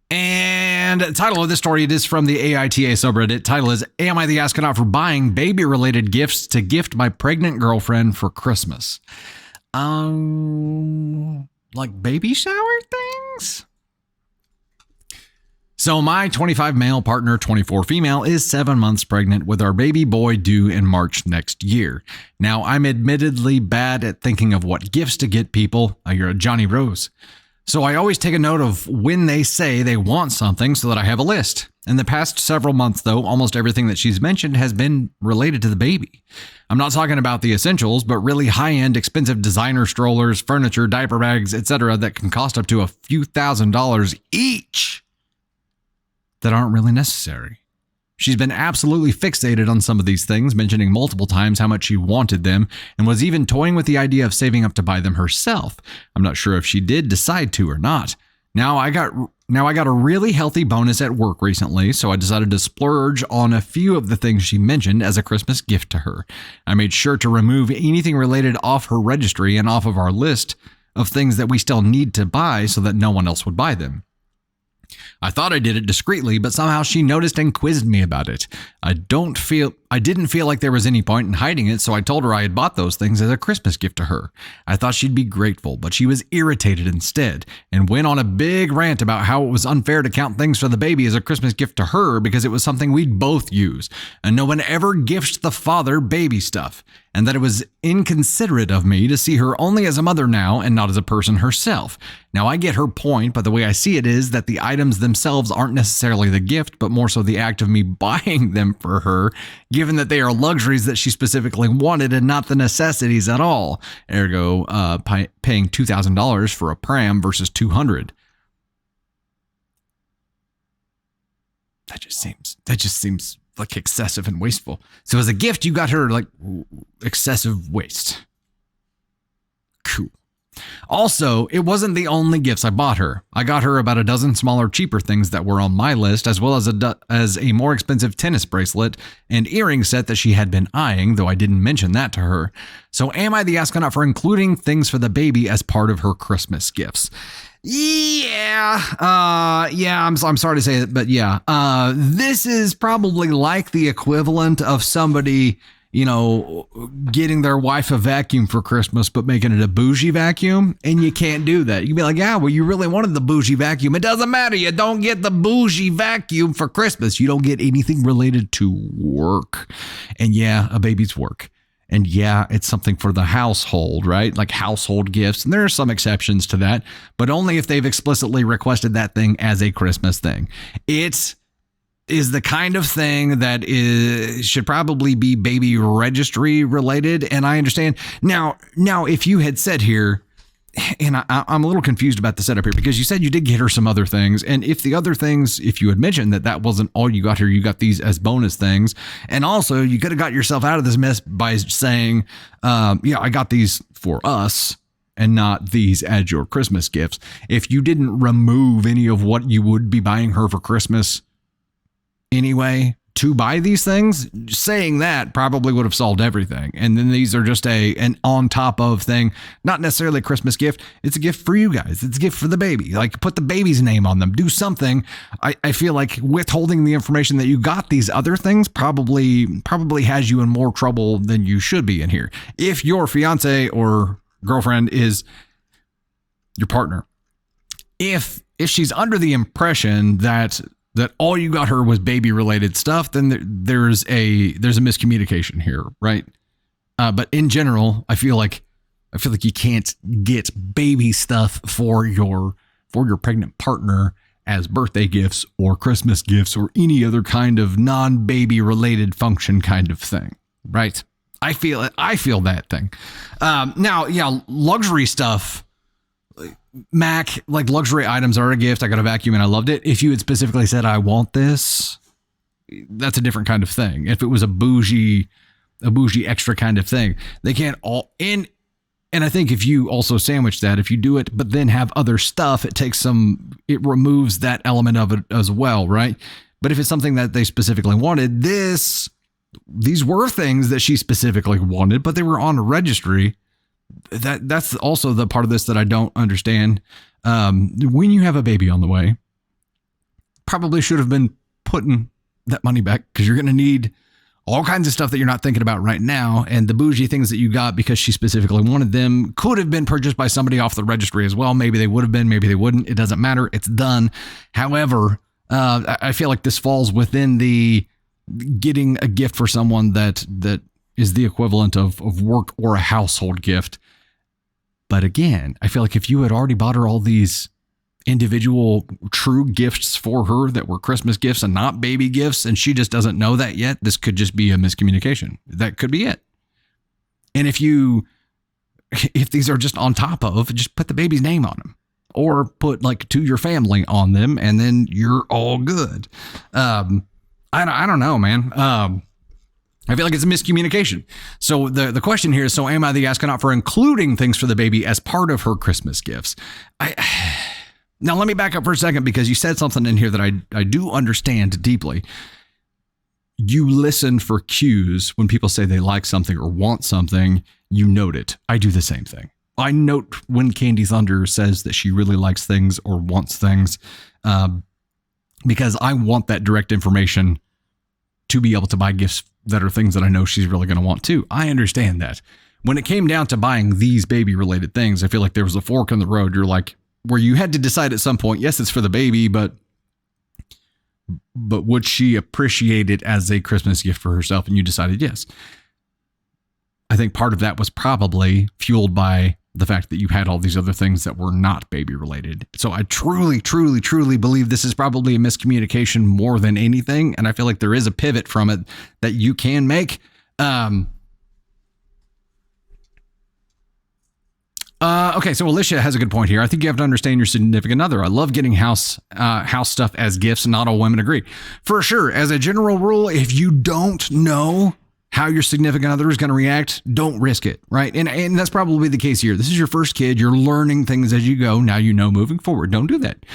And the title of this story, it is from the AITA subreddit. Title is, Am I the Astronaut for Buying Baby-Related Gifts to Gift My Pregnant Girlfriend for Christmas? Like baby shower things? So my 25 male partner, 24 female, is 7 months pregnant with our baby boy due in March next year. Now, I'm admittedly bad at thinking of what gifts to get people. You're a Johnny Rose. So I always take a note of when they say they want something so that I have a list. In the past several months, though, almost everything that she's mentioned has been related to the baby. I'm not talking about the essentials, but really high-end, expensive designer strollers, furniture, diaper bags, etc. that can cost up to a few $1,000s each that aren't really necessary. She's been absolutely fixated on some of these things, mentioning multiple times how much she wanted them, and was even toying with the idea of saving up to buy them herself. I'm not sure if she did decide to or not. Now I got a really healthy bonus at work recently, so I decided to splurge on a few of the things she mentioned as a Christmas gift to her. I made sure to remove anything related off her registry and off of our list of things that we still need to buy so that no one else would buy them. I thought I did it discreetly, but somehow she noticed and quizzed me about it. I didn't feel like there was any point in hiding it, so I told her I had bought those things as a Christmas gift to her. I thought she'd be grateful, but she was irritated instead, and went on a big rant about how it was unfair to count things for the baby as a Christmas gift to her because it was something we'd both use, and no one ever gifts the father baby stuff, and that it was inconsiderate of me to see her only as a mother now and not as a person herself. Now, I get her point, but the way I see it is that the items themselves aren't necessarily the gift, but more so the act of me buying them for her, given that they are luxuries that she specifically wanted and not the necessities at all. Ergo, paying $2,000 for a pram versus $200. That just seems like excessive and wasteful. So as a gift, you got her like excessive waste. Cool. Also, it wasn't the only gifts I bought her. I got her about a dozen smaller, cheaper things that were on my list, as well as a more expensive tennis bracelet and earring set that she had been eyeing, though I didn't mention that to her. So am I the astronaut for including things for the baby as part of her Christmas gifts? I'm sorry to say it, but this is probably like the equivalent of somebody, getting their wife a vacuum for Christmas, but making it a bougie vacuum. And you can't do that. You'd be like, yeah, well, you really wanted the bougie vacuum. It doesn't matter. You don't get the bougie vacuum for Christmas. You don't get anything related to work. And yeah, a baby's work. And yeah, it's something for the household, right? Like household gifts. And there are some exceptions to that, but only if they've explicitly requested that thing as a Christmas thing. It is the kind of thing that should probably be baby registry related. And I understand. Now, if you had said here, and I'm a little confused about the setup here, because you said you did get her some other things. And if the other things, if you had mentioned that wasn't all you got her, you got these as bonus things. And also you could have got yourself out of this mess by saying, I got these for us and not these as your Christmas gifts. If you didn't remove any of what you would be buying her for Christmas anyway to buy these things, saying that probably would have solved everything. And then these are just an on top of thing, not necessarily a Christmas gift. It's a gift for you guys. It's a gift for the baby. Like put the baby's name on them, do something. I feel like withholding the information that you got these other things probably has you in more trouble than you should be in here. If your fiance or girlfriend is your partner, if she's under the impression that all you got her was baby related stuff, then there's a miscommunication here, right? But in general, I feel like you can't get baby stuff for your pregnant partner as birthday gifts or Christmas gifts or any other kind of non-baby related function kind of thing, right? I feel that thing. Now, yeah, luxury stuff. Mac, like luxury items are a gift. I got a vacuum and I loved it. If you had specifically said, I want this, that's a different kind of thing. If it was a bougie extra kind of thing, they can't all in. And I think if you also sandwich that, if you do it, but then have other stuff, it removes that element of it as well. Right. But if it's something that they specifically wanted, these were things that she specifically wanted, but they were on a registry. That's also the part of this that I don't understand. When you have a baby on the way, probably should have been putting that money back, because you're going to need all kinds of stuff that you're not thinking about right now. And the bougie things that you got because she specifically wanted them could have been purchased by somebody off the registry as well. Maybe they would have been, maybe they wouldn't. It doesn't matter. It's done. However, I feel like this falls within the getting a gift for someone that is the equivalent of work or a household gift. But again, I feel like if you had already bought her all these individual true gifts for her that were Christmas gifts and not baby gifts, and she just doesn't know that yet, this could just be a miscommunication. That could be it. And if these are just on top of, just put the baby's name on them, or put like to your family on them, and then you're all good. I don't know, man. I feel like it's a miscommunication. So the question here is, so am I the astronaut for including things for the baby as part of her Christmas gifts? Now let me back up for a second, because you said something in here that I do understand deeply. You listen for cues when people say they like something or want something. You note it. I do the same thing. I note when Candy Thunder says that she really likes things or wants things, because I want that direct information to be able to buy gifts that are things that I know she's really going to want too. I understand that. When it came down to buying these baby related things, I feel like there was a fork in the road. You're like, where you had to decide at some point, yes, it's for the baby, but would she appreciate it as a Christmas gift for herself? And you decided yes. I think part of that was probably fueled by the fact that you had all these other things that were not baby related. So I truly, truly, truly believe this is probably a miscommunication more than anything. And I feel like there is a pivot from it that you can make. Okay, so Alicia has a good point here. I think you have to understand your significant other. I love getting house stuff as gifts. Not all women agree. For sure, as a general rule, if you don't know how your significant other is going to react, don't risk it, right? And that's probably the case here. This is your first kid. You're learning things as you go. Now you know moving forward. Don't do that.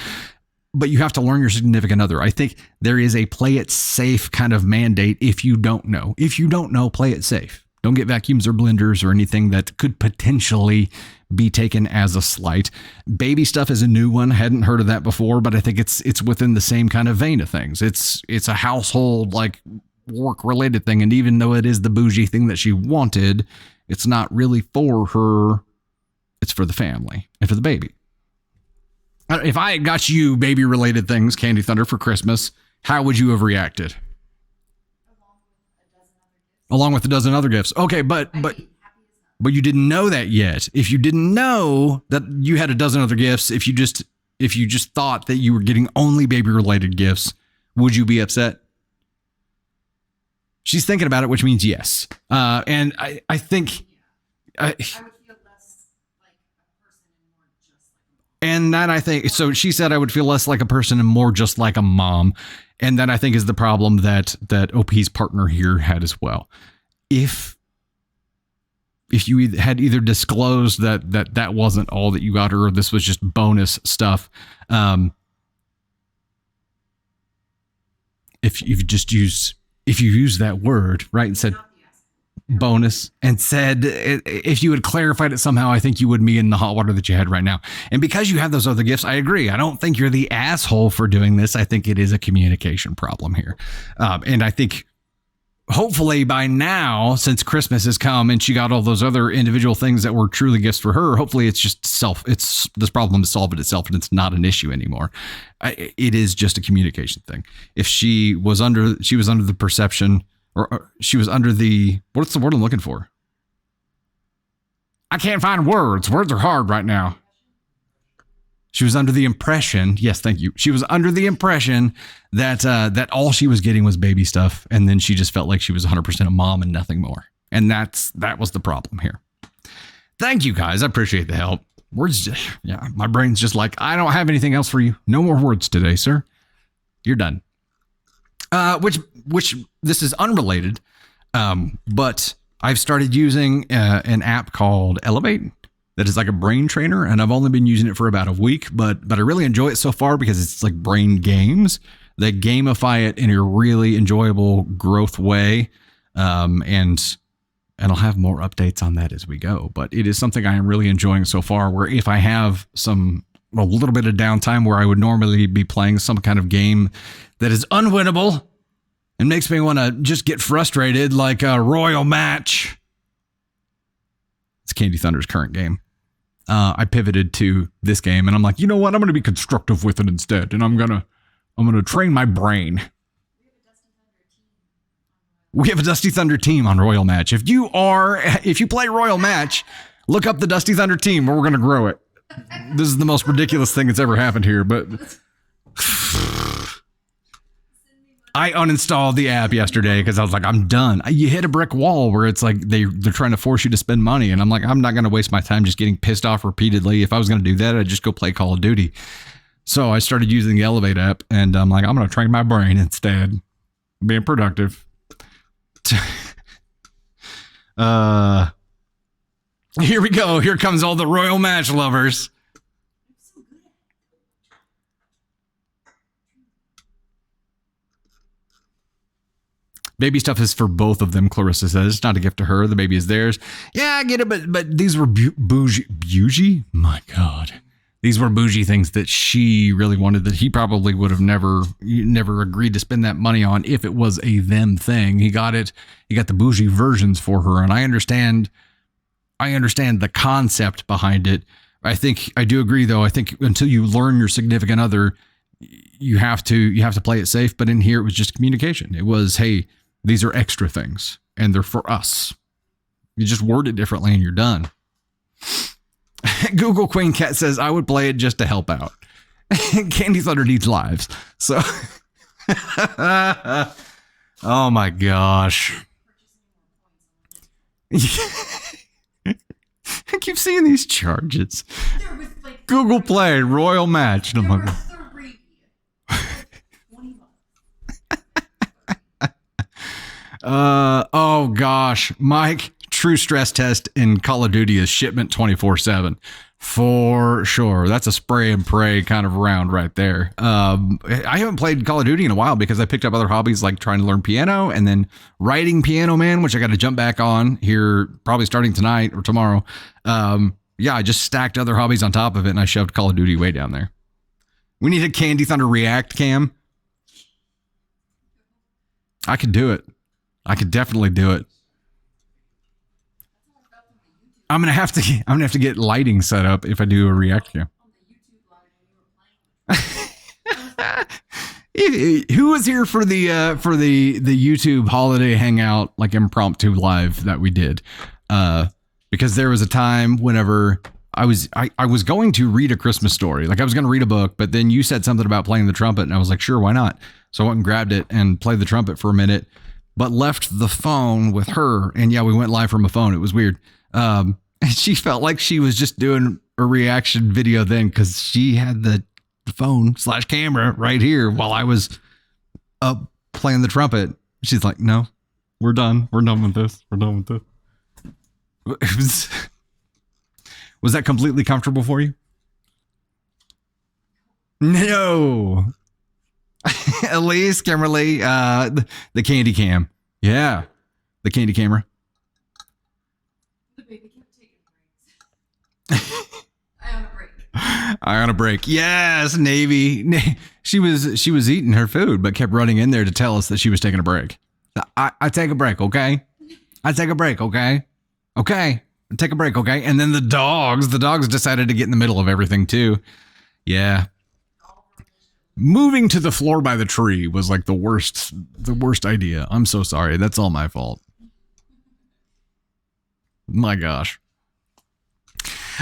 But you have to learn your significant other. I think there is a play it safe kind of mandate if you don't know. If you don't know, play it safe. Don't get vacuums or blenders or anything that could potentially be taken as a slight. Baby stuff is a new one. Hadn't heard of that before, but I think it's within the same kind of vein of things. It's a household, like, work related thing. And even though it is the bougie thing that she wanted, it's not really for her. It's for the family and for the baby. If I had got you baby related things, Candy Thunder, for Christmas, how would you have reacted? Along with a dozen other gifts. Okay, but you didn't know that yet. If you didn't know that you had a dozen other gifts, if you just thought that you were getting only baby related gifts, would you be upset? She's thinking about it, which means yes. And I think I would feel less like a person and more just like a mom. and that I think so. She said I would feel less like a person and more just like a mom. And that I think is the problem that OP's partner here had as well. If you had either disclosed that wasn't all that you got her, or this was just bonus stuff, if you use that word, right, and said bonus, and said, if you had clarified it somehow, I think you wouldn't be in the hot water that you had right now. And because you have those other gifts, I agree. I don't think you're the asshole for doing this. I think it is a communication problem here. And I think hopefully by now, since Christmas has come and she got all those other individual things that were truly gifts for her, hopefully it's just this problem has solved itself and it's not an issue anymore. It is just a communication thing. If she was under the perception, or she was under the, what's the word I'm looking for? I can't find words. Words are hard right now. She was under the impression, yes, thank you. She was under the impression that all she was getting was baby stuff, and then she just felt like she was 100% a mom and nothing more. And that was the problem here. Thank you guys. I appreciate the help. Words, yeah, my brain's just like, I don't have anything else for you. No more words today, sir. You're done. Which this is unrelated, but I've started using an app called Elevate that is like a brain trainer, and I've only been using it for about a week, but I really enjoy it so far because it's like brain games. They gamify it in a really enjoyable growth way, and I'll have more updates on that as we go. But it is something I am really enjoying so far, where if I have a little bit of downtime where I would normally be playing some kind of game that is unwinnable and makes me want to just get frustrated, like a royal match. It's Candy Thunder's current game. I pivoted to this game and I'm like, you know what? I'm going to be constructive with it instead. And I'm going to train my brain. We have a Dusty Thunder team on Royal Match. If you play Royal Match, look up the Dusty Thunder team, or we're going to grow it. This is the most ridiculous thing that's ever happened here, but I uninstalled the app yesterday because I was like, I'm done. You hit a brick wall where it's like they're trying to force you to spend money, and I'm like, I'm not going to waste my time just getting pissed off repeatedly. If I was going to do that, I'd just go play Call of Duty. So I started using the Elevate app, and I'm like, I'm going to train my brain instead, being productive. Here we go. Here comes all the Royal Match lovers. Baby stuff is for both of them, Clarissa says. It's not a gift to her. The baby is theirs. Yeah, I get it, but these were bougie? My God. These were bougie things that she really wanted, that he probably would have never agreed to spend that money on if it was a them thing. He got the bougie versions for her, and I understand the concept behind it. I do agree, though. I think until you learn your significant other, you have to play it safe. But in here, it was just communication. It was, hey, these are extra things, and they're for us. You just word it differently, and you're done. Google Queen Cat says, I would play it just to help out. Candy Thunder needs lives. So, oh my gosh. I keep seeing these charges. Google Play, Royal Match. And I'm like, oh gosh, Mike, true stress test in Call of Duty is shipment 24/7. For sure. That's a spray and pray kind of round right there. I haven't played Call of Duty in a while because I picked up other hobbies like trying to learn piano and then writing Piano Man, which I got to jump back on here probably starting tonight or tomorrow. I just stacked other hobbies on top of it and I shoved Call of Duty way down there. We need a Candy Thunder React cam. I could do it. I could definitely do it. I'm gonna have to get lighting set up if I do a React cam. Who was here for the YouTube holiday hangout, like impromptu live that we did? Because there was a time whenever I was going to read a Christmas story, like I was going to read a book, but then you said something about playing the trumpet, and I was like, sure, why not? So I went and grabbed it and played the trumpet for a minute, but left the phone with her, and yeah, we went live from a phone. It was weird. And she felt like she was just doing a reaction video then because she had the phone / camera right here while I was up playing the trumpet. She's like, no, we're done. We're done with this. We're done with this. Was that completely comfortable for you? No. Elise, Kimberly, the candy cam. Yeah. The candy camera. The baby kept taking breaks. I on a break. Yes, Navy. She was eating her food, but kept running in there to tell us that she was taking a break. I take a break, okay? I take a break, okay? Okay. Take a break, okay? And then the dogs decided to get in the middle of everything too. Yeah. Moving to the floor by the tree was like the worst idea. I'm so sorry. That's all my fault. My gosh.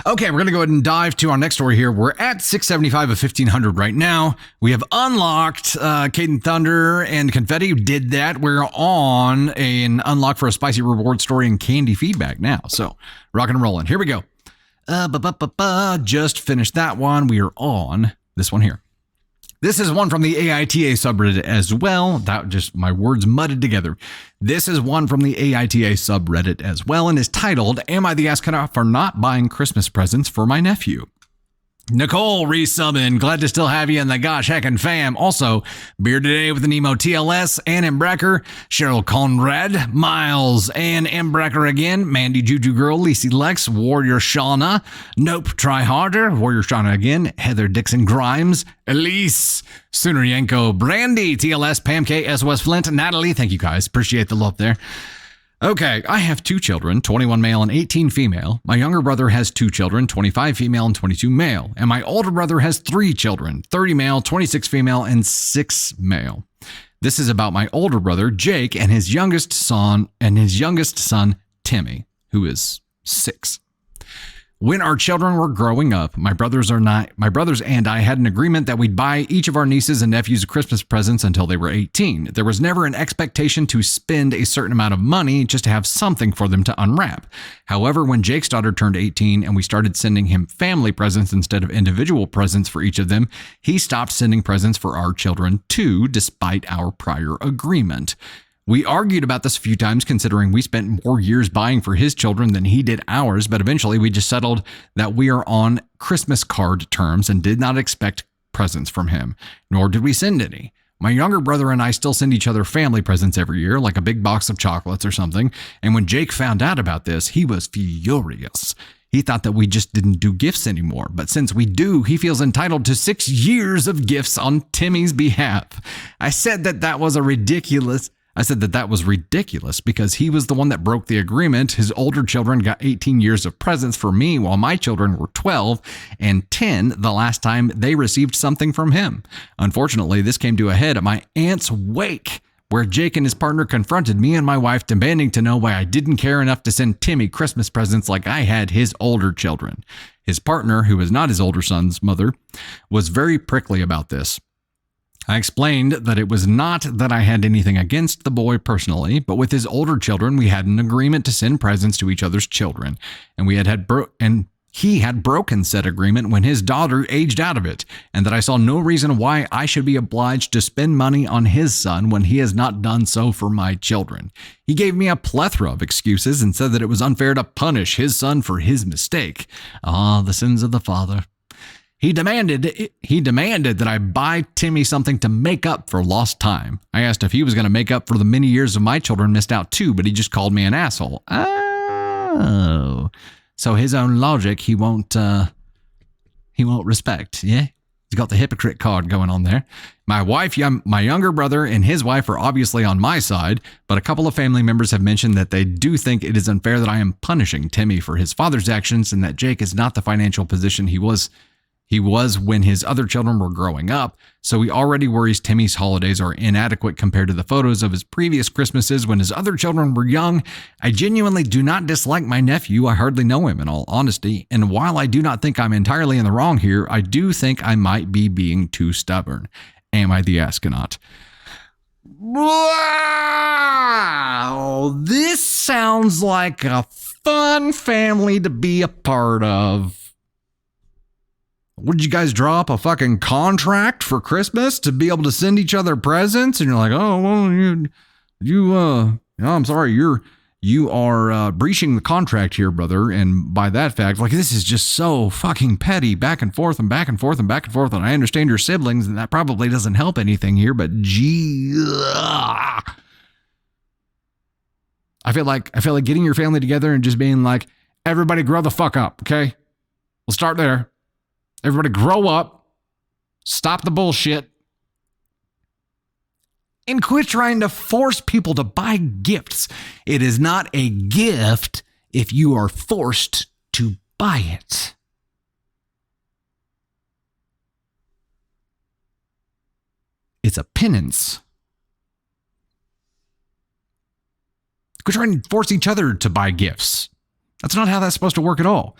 Okay, we're going to go ahead and dive to our next story here. We're at 675 of 1500 right now. We have unlocked Caden Thunder and Confetti. Did that. We're on an unlock for a spicy reward story and candy feedback now. So, rocking and rolling. Here we go. Just finished that one. We are on this one here. This is one from the AITA subreddit as well. That just my words mudded together. This is one from the AITA subreddit as well and is titled, Am I the Astronaut for Not Buying Christmas Presents for My Nephew? Nicole resubbing. Glad to still have you in the gosh heckin' fam. Also, beer today with the Nemo TLS, Ann Embrecker, Cheryl Conrad, Miles, Ann Embrecker again, Mandy Juju Girl, Lacey Lex, Warrior Shauna, Nope, Try Harder, Warrior Shauna again, Heather Dixon Grimes, Elise, Sooner Yanko, Brandy, TLS, Pam K, SOS Flint, Natalie. Thank you guys. Appreciate the love there. Okay, I have 2 children, 21 male and 18 female. My younger brother has 2 children, 25 female and 22 male. And my older brother has 3 children, 30 male, 26 female, and 6 male. This is about my older brother, Jake, and his youngest son, Timmy, who is 6. When our children were growing up, my brothers and I had an agreement that we'd buy each of our nieces and nephews Christmas presents until they were 18. There was never an expectation to spend a certain amount of money just to have something for them to unwrap. However, when Jake's daughter turned 18 and we started sending him family presents instead of individual presents for each of them, he stopped sending presents for our children too, despite our prior agreement. We argued about this a few times, considering we spent more years buying for his children than he did ours, but eventually we just settled that we are on Christmas card terms and did not expect presents from him, nor did we send any. My younger brother and I still send each other family presents every year, like a big box of chocolates or something, and when Jake found out about this, he was furious. He thought that we just didn't do gifts anymore, but since we do, he feels entitled to 6 years of gifts on Timmy's behalf. I said that was ridiculous because he was the one that broke the agreement. His older children got 18 years of presents for me while my children were 12 and 10 the last time they received something from him. Unfortunately, this came to a head at my aunt's wake, where Jake and his partner confronted me and my wife, demanding to know why I didn't care enough to send Timmy Christmas presents like I had his older children. His partner, who is not his older son's mother, was very prickly about this. I explained that it was not that I had anything against the boy personally, but with his older children, we had an agreement to send presents to each other's children, and we had he had broken said agreement when his daughter aged out of it, and that I saw no reason why I should be obliged to spend money on his son when he has not done so for my children. He gave me a plethora of excuses and said that it was unfair to punish his son for his mistake. Ah, the sins of the father. He demanded that I buy Timmy something to make up for lost time. I asked if he was going to make up for the many years of my children missed out too, but he just called me an asshole. Oh. So his own logic, he won't respect. Yeah, he's got the hypocrite card going on there. My wife, my younger brother, and his wife are obviously on my side, but a couple of family members have mentioned that they do think it is unfair that I am punishing Timmy for his father's actions, and that Jake is not the financial position he was when his other children were growing up, so he already worries Timmy's holidays are inadequate compared to the photos of his previous Christmases when his other children were young. I genuinely do not dislike my nephew. I hardly know him, in all honesty, and while I do not think I'm entirely in the wrong here, I do think I might be being too stubborn. Am I the astronaut? Wow, this sounds like a fun family to be a part of. What did you guys draw up a fucking contract for Christmas to be able to send each other presents? And you're like, oh, well, I'm sorry, you are breaching the contract here, brother. And by that fact, like, this is just so fucking petty, back and forth and back and forth and back and forth. And I understand your siblings, and that probably doesn't help anything here, but gee, I feel like getting your family together and just being like, everybody grow the fuck up, okay? We'll start there. Everybody grow up, stop the bullshit, and quit trying to force people to buy gifts. It is not a gift if you are forced to buy it. It's a penance. Quit trying to force each other to buy gifts. That's not how that's supposed to work at all.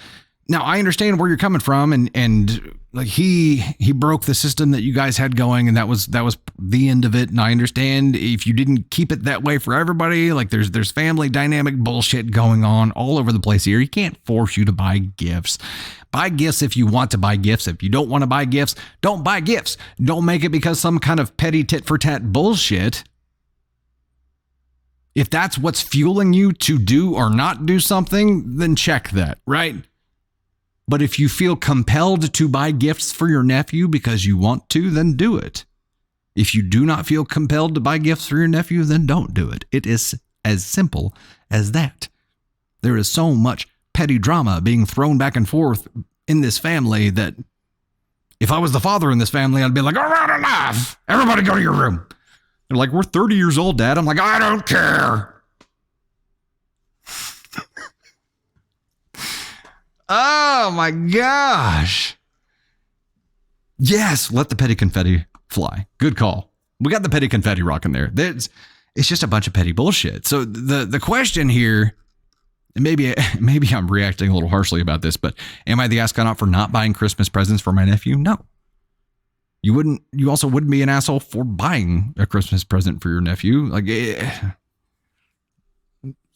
Now, I understand where you're coming from, and like he broke the system that you guys had going, and that was the end of it. And I understand if you didn't keep it that way for everybody, like there's family dynamic bullshit going on all over the place here. He can't force you to buy gifts. Buy gifts if you want to buy gifts. If you don't want to buy gifts, don't buy gifts. Don't make it because some kind of petty tit for tat bullshit. If that's what's fueling you to do or not do something, then check that, right? But if you feel compelled to buy gifts for your nephew because you want to, then do it. If you do not feel compelled to buy gifts for your nephew, then don't do it. It is as simple as that. There is so much petty drama being thrown back and forth in this family that if I was the father in this family, I'd be like, all right, enough. Everybody go to your room. They're like, we're 30 years old, Dad. I'm like, I don't care. Oh my gosh. Yes, let the petty confetti fly. Good call. We got the petty confetti rocking there. It's just a bunch of petty bullshit. So the question here, maybe I'm reacting a little harshly about this, but am I the astronaut for not buying Christmas presents for my nephew? No. You also wouldn't be an asshole for buying a Christmas present for your nephew. Like,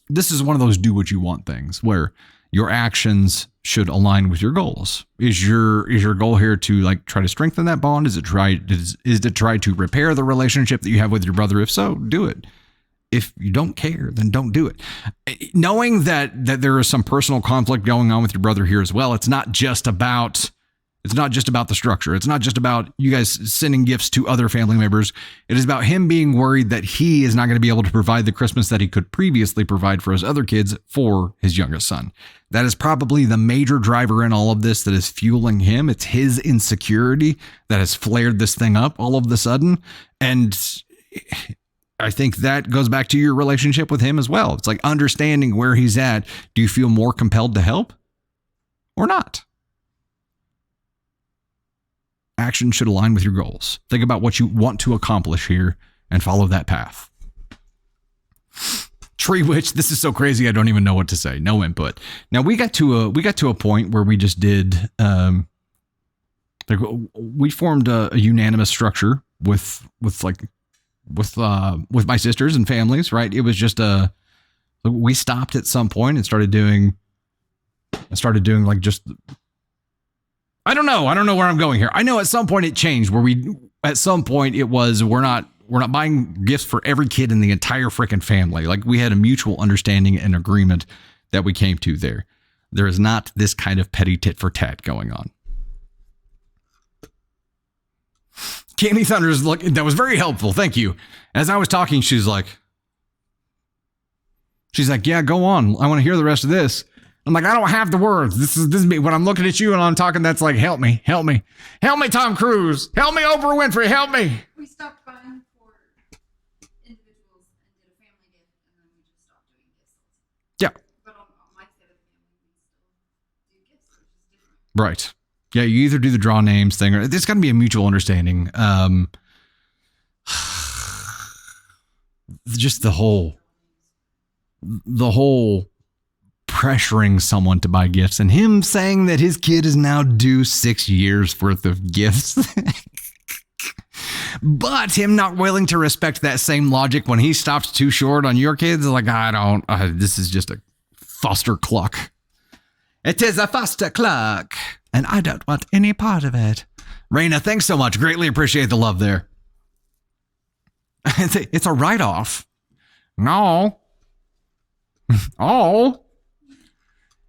this is one of those do what you want things where your actions should align with your goals. Is your goal here to like try to strengthen that bond? Is it to try to repair the relationship that you have with your brother? If so, do it. If you don't care, then don't do it. Knowing that there is some personal conflict going on with your brother here as well. It's not just about the structure. It's not just about you guys sending gifts to other family members. It is about him being worried that he is not going to be able to provide the Christmas that he could previously provide for his other kids for his youngest son. That is probably the major driver in all of this that is fueling him. It's his insecurity that has flared this thing up all of a sudden. And I think that goes back to your relationship with him as well. It's like understanding where he's at. Do you feel more compelled to help or not? Action should align with your goals. Think about what you want to accomplish here and follow that path. Tree Witch, this is so crazy I don't even know what to say. No input. Now we got to a point where we just did we formed a unanimous structure with my sisters and families, right? It was just we stopped at some point and started doing I started doing like just, I don't know where I'm going here. I know at some point it changed where we're not buying gifts for every kid in the entire freaking family. Like we had a mutual understanding and agreement that we came to there. There is not this kind of petty tit for tat going on. Candy Thunder's that was very helpful. Thank you. As I was talking, she's like, yeah, go on. I want to hear the rest of this. I'm like, I don't have the words. This is me. When I'm looking at you and I'm talking, that's like, help me, Tom Cruise, help me, Oprah Winfrey, help me. We stopped buying for individuals and did a family gift, and then we just stopped doing gifts. Yeah. But on my side of the family, we still do gifts, which is different. Right. Yeah, you either do the draw names thing or there's got to be a mutual understanding. Just the whole pressuring someone to buy gifts and him saying that his kid is now due 6 years worth of gifts. But him not willing to respect that same logic when he stops too short on your kids. Like, this is just a foster cluck. It is a foster cluck. And I don't want any part of it. Raina, thanks so much. Greatly appreciate the love there. It's a write-off. No. Oh.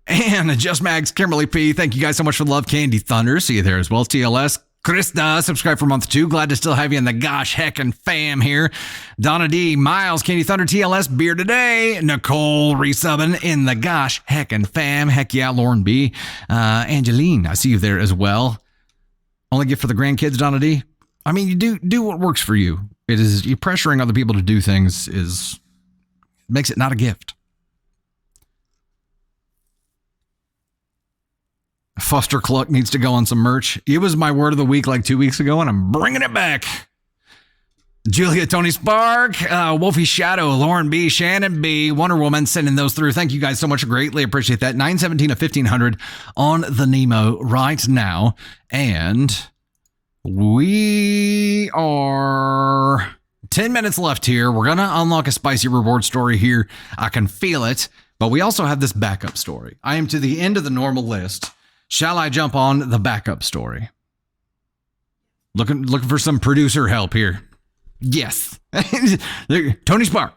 And Just Mags, Kimberly P. Thank you guys so much for the love. Candy Thunder. See you there as well. TLS. Krista, subscribe for month 2. Glad to still have you in the gosh heckin' fam here. Donna D, Miles, Candy Thunder, TLS, Beer Today. Nicole, resubbing in the gosh heckin' fam. Heck yeah, Lauren B. Angeline, I see you there as well. Only gift for the grandkids, Donna D. I mean, you do what works for you. It is, you pressuring other people to do things makes it not a gift. Foster Cluck needs to go on some merch. It was my word of the week like 2 weeks ago, and I'm bringing it back. Julia, Tony Spark, Wolfie Shadow, Lauren B, Shannon B, Wonder Woman, sending those through. Thank you guys so much. Greatly appreciate that. 917 of 1500 on the Nemo right now. And we are 10 minutes left here. We're going to unlock a spicy reward story here. I can feel it. But we also have this backup story. I am to the end of the normal list. Shall I jump on the backup story? Looking for some producer help here. Yes. Tony Spark.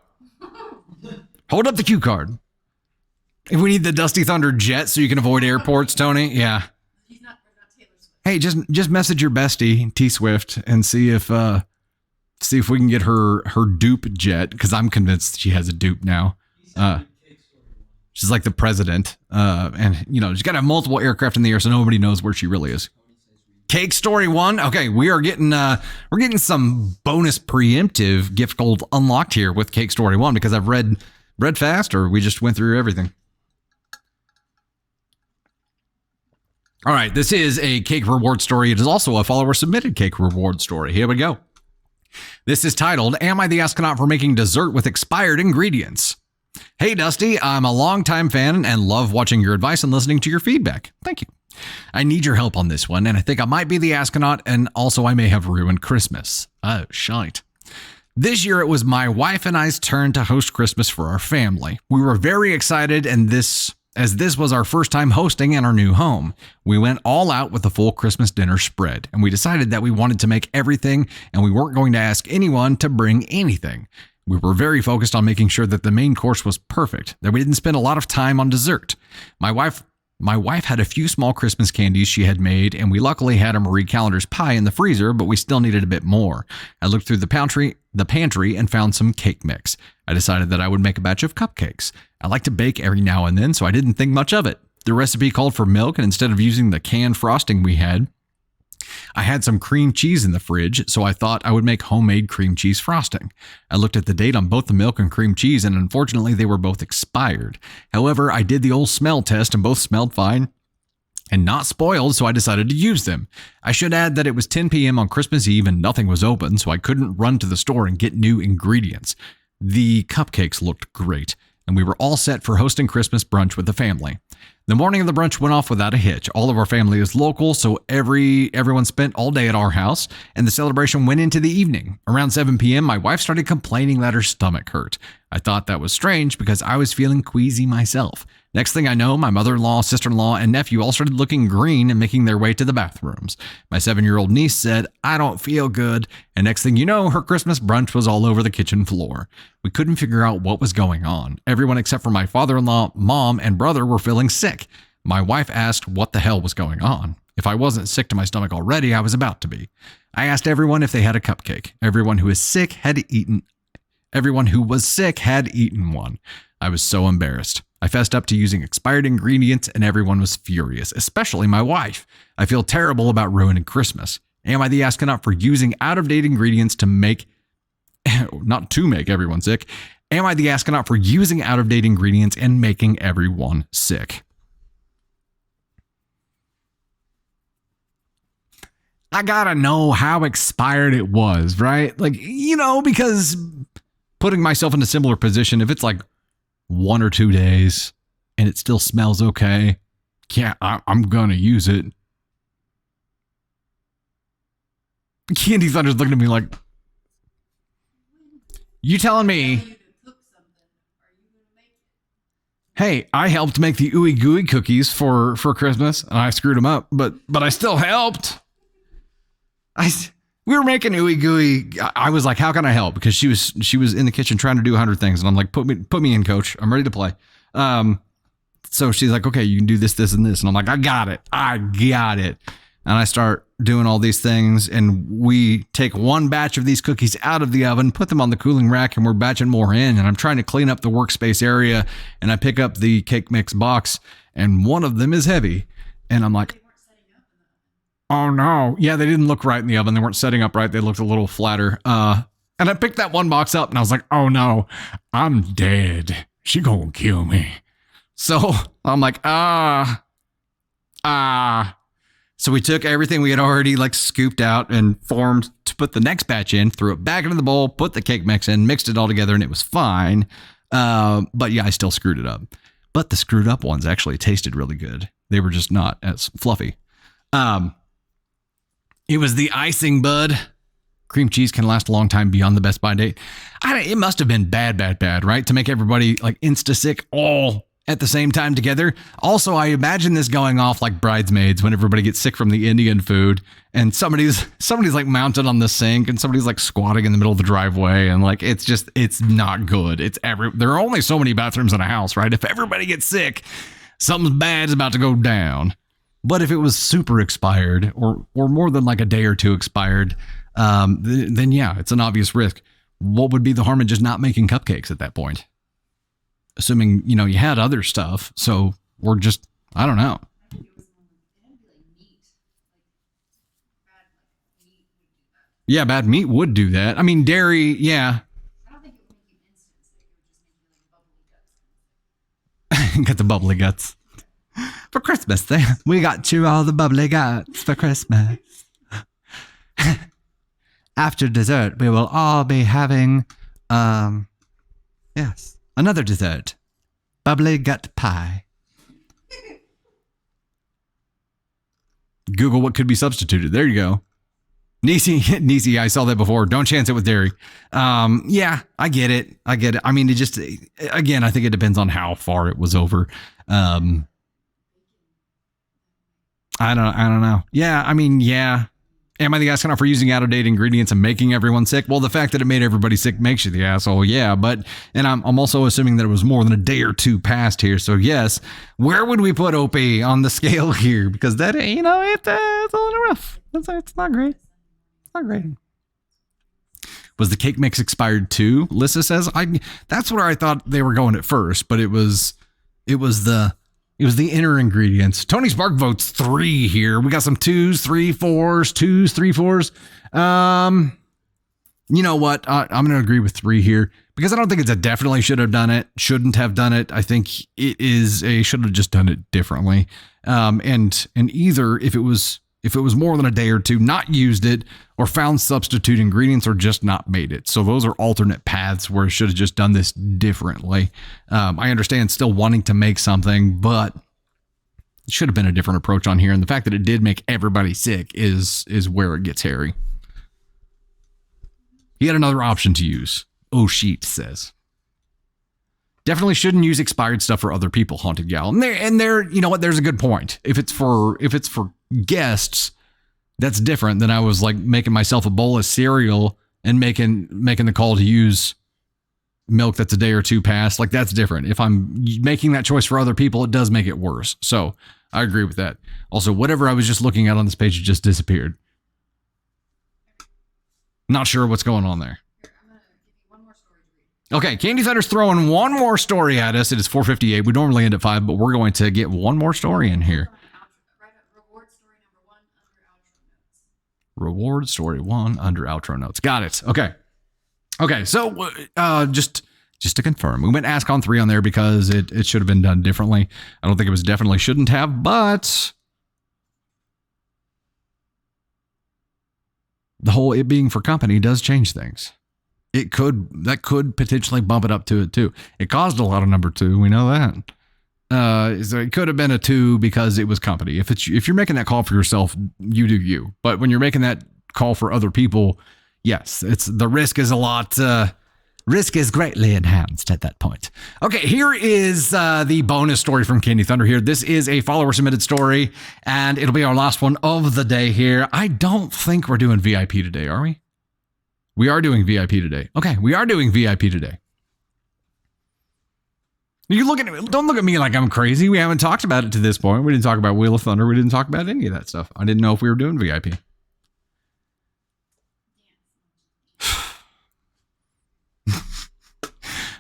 Hold up the cue card. If we need the Dusty Thunder jet so you can avoid airports, Tony. Yeah. He's not Taylor Swift. Hey, just message your bestie, T Swift, and see if we can get her dupe jet, because I'm convinced she has a dupe now. She's like the president, and she's got to have multiple aircraft in the air, so nobody knows where she really is. Cake Story 1. Okay, we're getting some bonus preemptive gift gold unlocked here with Cake Story 1 because I've read fast, or we just went through everything. All right, this is a cake reward story. It is also a follower submitted cake reward story. Here we go. This is titled, Am I the Astronaut for Making Dessert with Expired Ingredients? Hey, Dusty, I'm a longtime fan and love watching your advice and listening to your feedback. Thank you. I need your help on this one, and I think I might be the astronaut, and also I may have ruined Christmas. Oh, shite. This year, it was my wife and I's turn to host Christmas for our family. We were very excited, and this was our first time hosting in our new home. We went all out with the full Christmas dinner spread, and we decided that we wanted to make everything, and we weren't going to ask anyone to bring anything. We were very focused on making sure that the main course was perfect, that we didn't spend a lot of time on dessert. My wife had a few small Christmas candies she had made, and we luckily had a Marie Callender's pie in the freezer, but we still needed a bit more. I looked through the pantry and found some cake mix. I decided that I would make a batch of cupcakes. I like to bake every now and then, so I didn't think much of it. The recipe called for milk, and instead of using the canned frosting we had, I had some cream cheese in the fridge, so I thought I would make homemade cream cheese frosting. I looked at the date on both the milk and cream cheese, and unfortunately they were both expired. However, I did the old smell test and both smelled fine and not spoiled, so I decided to use them. I should add that it was 10 p.m. on Christmas Eve and nothing was open, so I couldn't run to the store and get new ingredients. The cupcakes looked great, and we were all set for hosting Christmas brunch with the family. The morning of the brunch went off without a hitch. All of our family is local, so everyone spent all day at our house, and the celebration went into the evening. Around 7 p.m., my wife started complaining that her stomach hurt. I thought that was strange because I was feeling queasy myself. Next thing I know, my mother-in-law, sister-in-law, and nephew all started looking green and making their way to the bathrooms. My 7-year-old niece said, "I don't feel good." And next thing you know, her Christmas brunch was all over the kitchen floor. We couldn't figure out what was going on. Everyone except for my father-in-law, mom, and brother were feeling sick. My wife asked what the hell was going on. If I wasn't sick to my stomach already, I was about to be. I asked everyone if they had a cupcake. Everyone who was sick had eaten one. I was so embarrassed. I fessed up to using expired ingredients and everyone was furious, especially my wife. I feel terrible about ruining Christmas. Am I the astronaut for using out-of-date ingredients to make, not to make everyone sick? Am I the astronaut for using out-of-date ingredients and making everyone sick? I gotta know how expired it was, right? Like, because putting myself in a similar position, if it's like 1 or 2 days and it still smells okay, yeah, I'm gonna use it. Candy Thunder's looking at me like, you telling me, hey, I helped make the ooey gooey cookies for Christmas and I screwed them up, but I still helped. We were making ooey gooey. I was like, how can I help? Because she was in the kitchen trying to do 100 things. And I'm like, put me in, coach. I'm ready to play. So she's like, okay, you can do this, this, and this. And I'm like, I got it. And I start doing all these things. And we take one batch of these cookies out of the oven, put them on the cooling rack, and we're batching more in. And I'm trying to clean up the workspace area. And I pick up the cake mix box and one of them is heavy. And I'm like, oh no. Yeah, they didn't look right in the oven. They weren't setting up right. They looked a little flatter. And I picked that one box up and I was like, oh no, I'm dead. She gonna kill me. So I'm like, So we took everything we had already like scooped out and formed to put the next batch in, threw it back into the bowl, put the cake mix in, mixed it all together, and it was fine. But yeah, I still screwed it up. But the screwed up ones actually tasted really good. They were just not as fluffy. It was the icing, bud. Cream cheese can last a long time beyond the best by date. It must have been bad, right? To make everybody like insta sick all at the same time together. Also, I imagine this going off like Bridesmaids when everybody gets sick from the Indian food and somebody's like mounted on the sink and somebody's like squatting in the middle of the driveway and like it's not good. There are only so many bathrooms in a house, right? If everybody gets sick, something bad is about to go down. But if it was super expired or more than like a day or two expired, then yeah, it's an obvious risk. What would be the harm in just not making cupcakes at that point? Assuming, you had other stuff. So we're just, I don't know. Yeah, bad meat would do that. I mean, dairy, yeah. I don't think it would make you instant sick. It would just make you like bubbly guts. Got the bubbly guts. For Christmas, we got you all the bubbly guts for Christmas. After dessert, we will all be having, another dessert. Bubbly gut pie. Google what could be substituted. There you go. Nisi, I saw that before. Don't chance it with dairy. Yeah, I get it. I mean, again, I think it depends on how far it was over. I don't know. Yeah, I mean, yeah. Am I the asshole for using out-of-date ingredients and making everyone sick? Well, the fact that it made everybody sick makes you the asshole, yeah. And I'm also assuming that it was more than a day or two past here. So yes, where would we put OP on the scale here? Because that, it's a little rough. It's not great. It's not great. Was the cake mix expired too? Lissa says, that's where I thought they were going at first, but it was the inner ingredients. Tony Spark votes 3 here. We got some 2s, 3, 4s, 2s, 3, 4s. You know what? I'm going to agree with 3 here because I don't think it's a definitely should have done it, shouldn't have done it. I think it is a should have just done it differently. And either if it was more than a day or two, not used it or found substitute ingredients or just not made it. So those are alternate paths where it should have just done this differently. I understand still wanting to make something, but should have been a different approach on here. And the fact that it did make everybody sick is where it gets hairy. He had another option to use. Oh, Sheet says. Definitely shouldn't use expired stuff for other people, Haunted Gal. And there, you know what? There's a good point. If it's for guests, that's different than I was like making myself a bowl of cereal and making the call to use milk that's a day or two past. Like, that's different. If I'm making that choice for other people, it does make it worse. So I agree with that. Also, whatever I was just looking at on this page, it just disappeared. Not sure what's going on there. Okay, Candy Thunder's throwing one more story at us. It is 4:58. We normally end at 5, but we're going to get one more story in here. Reward story 1 under outro notes. Got it. Okay. Okay, so just to confirm, we went Ask on 3 on there because it should have been done differently. I don't think it was definitely shouldn't have, but the whole it being for company does change things. That could potentially bump it up to it too. It caused a lot of number 2. We know that. So it could have been a 2 because it was company. If you're making that call for yourself, you do you. But when you're making that call for other people, yes, the risk is a lot. Risk is greatly enhanced at that point. Okay, here is the bonus story from Candy Thunder here. This is a follower submitted story, and it'll be our last one of the day here. I don't think we're doing VIP today, are we? We are doing VIP today. Okay, we are doing VIP today. You look at me, don't look at me like I'm crazy. We haven't talked about it to this point. We didn't talk about Wheel of Thunder. We didn't talk about any of that stuff. I didn't know if we were doing VIP.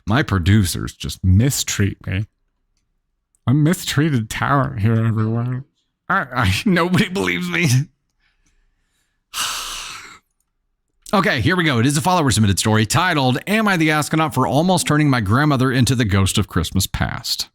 My producers just mistreat me. I'm mistreated talent here, everyone. Nobody believes me. Okay, here we go. It is a follower submitted story titled, Am I the Astronaut for Almost Turning My Grandmother into the Ghost of Christmas Past?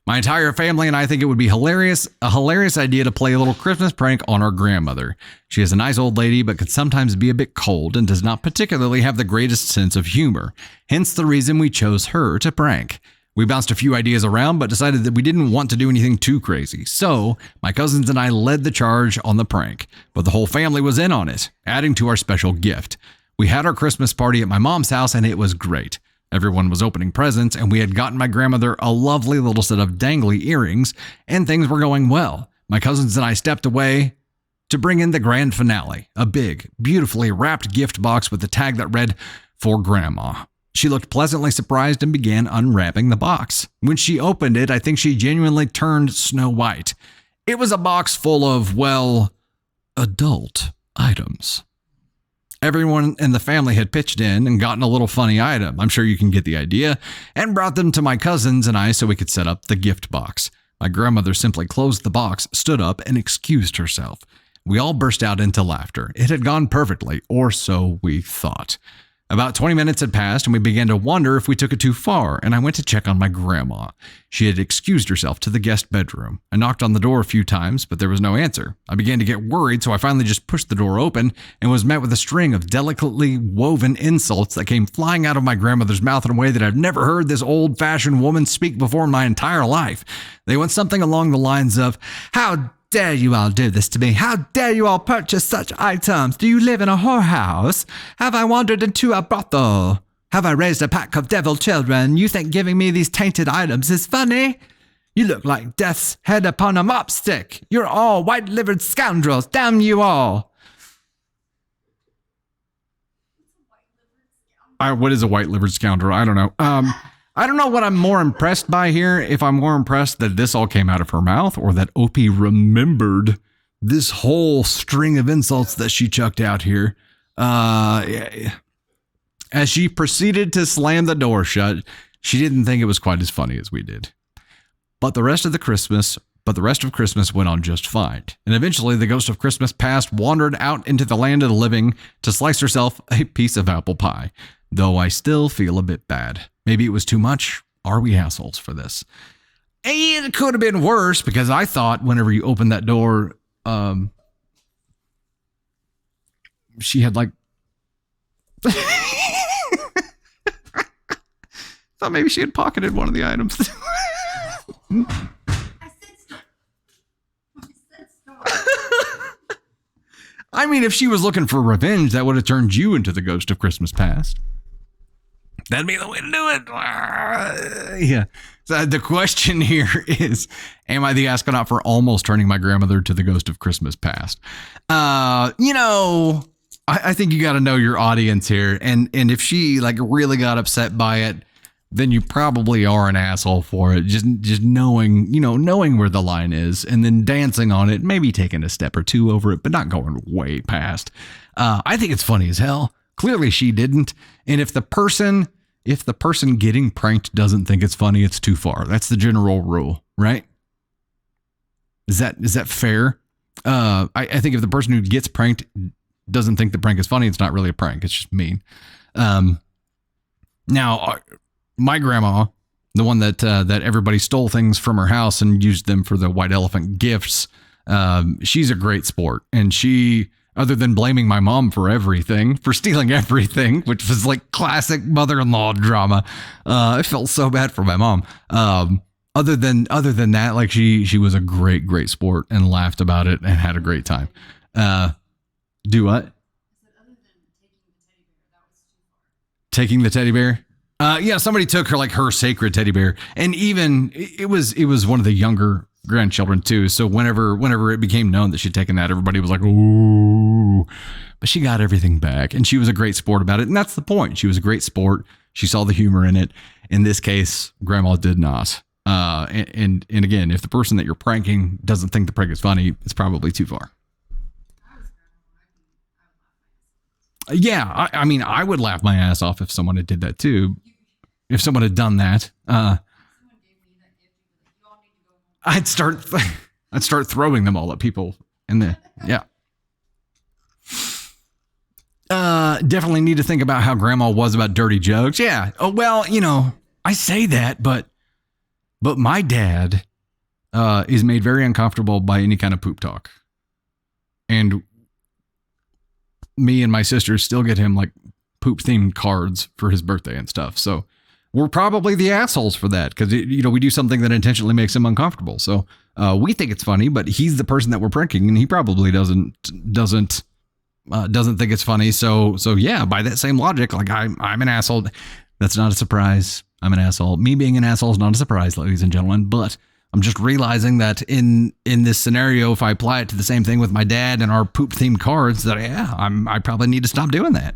My entire family and I think it would be a hilarious idea to play a little Christmas prank on our grandmother. She is a nice old lady, but could sometimes be a bit cold and does not particularly have the greatest sense of humor. Hence the reason we chose her to prank. We bounced a few ideas around, but decided that we didn't want to do anything too crazy. So, my cousins and I led the charge on the prank, but the whole family was in on it, adding to our special gift. We had our Christmas party at my mom's house, and it was great. Everyone was opening presents, and we had gotten my grandmother a lovely little set of dangly earrings, and things were going well. My cousins and I stepped away to bring in the grand finale, a big, beautifully wrapped gift box with a tag that read, For Grandma. She looked pleasantly surprised and began unwrapping the box. When she opened it, I think she genuinely turned Snow White. It was a box full of, well, adult items. Everyone in the family had pitched in and gotten a little funny item, I'm sure you can get the idea, and brought them to my cousins and I so we could set up the gift box. My grandmother simply closed the box, stood up, and excused herself. We all burst out into laughter. It had gone perfectly, or so we thought. About 20 minutes had passed, and we began to wonder if we took it too far, and I went to check on my grandma. She had excused herself to the guest bedroom. I knocked on the door a few times, but there was no answer. I began to get worried, so I finally just pushed the door open and was met with a string of delicately woven insults that came flying out of my grandmother's mouth in a way that I've never heard this old-fashioned woman speak before in my entire life. They went something along the lines of, How dare you all do this to me? How dare you all purchase such items? Do you live in a whorehouse? Have I wandered into a brothel? Have I raised a pack of devil children? You think giving me these tainted items is funny? You look like death's head upon a mop stick. You're all white-livered scoundrels. Damn you all. What is a white-livered scoundrel? I don't know. I don't know what I'm more impressed by here. If I'm more impressed that this all came out of her mouth or that Opie remembered this whole string of insults that she chucked out here. As she proceeded to slam the door shut, she didn't think it was quite as funny as we did. But the rest of Christmas went on just fine. And eventually the ghost of Christmas past wandered out into the land of the living to slice herself a piece of apple pie. Though I still feel a bit bad. Maybe it was too much. Are we assholes for this? And it could have been worse because I thought whenever you opened that door, she had like... thought maybe she had pocketed one of the items. I mean, if she was looking for revenge, that would have turned you into the ghost of Christmas past. That'd be the way to do it. Yeah. So the question here is, am I the astronaut for almost turning my grandmother to the ghost of Christmas past? I think you got to know your audience here. And if she like really got upset by it, then you probably are an asshole for it. Just knowing where the line is and then dancing on it, maybe taking a step or two over it, but not going way past. I think it's funny as hell. Clearly she didn't. And if the person getting pranked doesn't think it's funny, it's too far. That's the general rule, right? Is that fair? I think if the person who gets pranked doesn't think the prank is funny, it's not really a prank. It's just mean. Now, my grandma, the one that everybody stole things from her house and used them for the white elephant gifts, she's a great sport. And she, other than blaming my mom for everything, for stealing everything, which was like classic mother-in-law drama, I felt so bad for my mom. Other than that, like she was a great sport and laughed about it and had a great time. Do what? Taking the teddy bear? Yeah, somebody took her sacred teddy bear, and even it was one of the younger grandchildren too. So whenever it became known that she'd taken that, everybody was like, "Ooh!" But she got everything back, and she was a great sport about it, and that's the point. She was a great sport. She saw the humor in it. In this case, Grandma did not. And again, if the person that you're pranking doesn't think the prank is funny, it's probably too far. Yeah, I mean, I would laugh my ass off if someone had did that too. If someone had done that, I'd start throwing them all at people yeah. Definitely need to think about how Grandma was about dirty jokes. Yeah. Oh, well, I say that, but my dad is made very uncomfortable by any kind of poop talk. And me and my sisters still get him like poop themed cards for his birthday and stuff. So we're probably the assholes for that because, we do something that intentionally makes him uncomfortable. So we think it's funny, but he's the person that we're pranking and he probably doesn't think it's funny. So yeah, by that same logic, like I'm an asshole. That's not a surprise. I'm an asshole. Me being an asshole is not a surprise, ladies and gentlemen, but I'm just realizing that in this scenario, if I apply it to the same thing with my dad and our poop themed cards, that I probably need to stop doing that.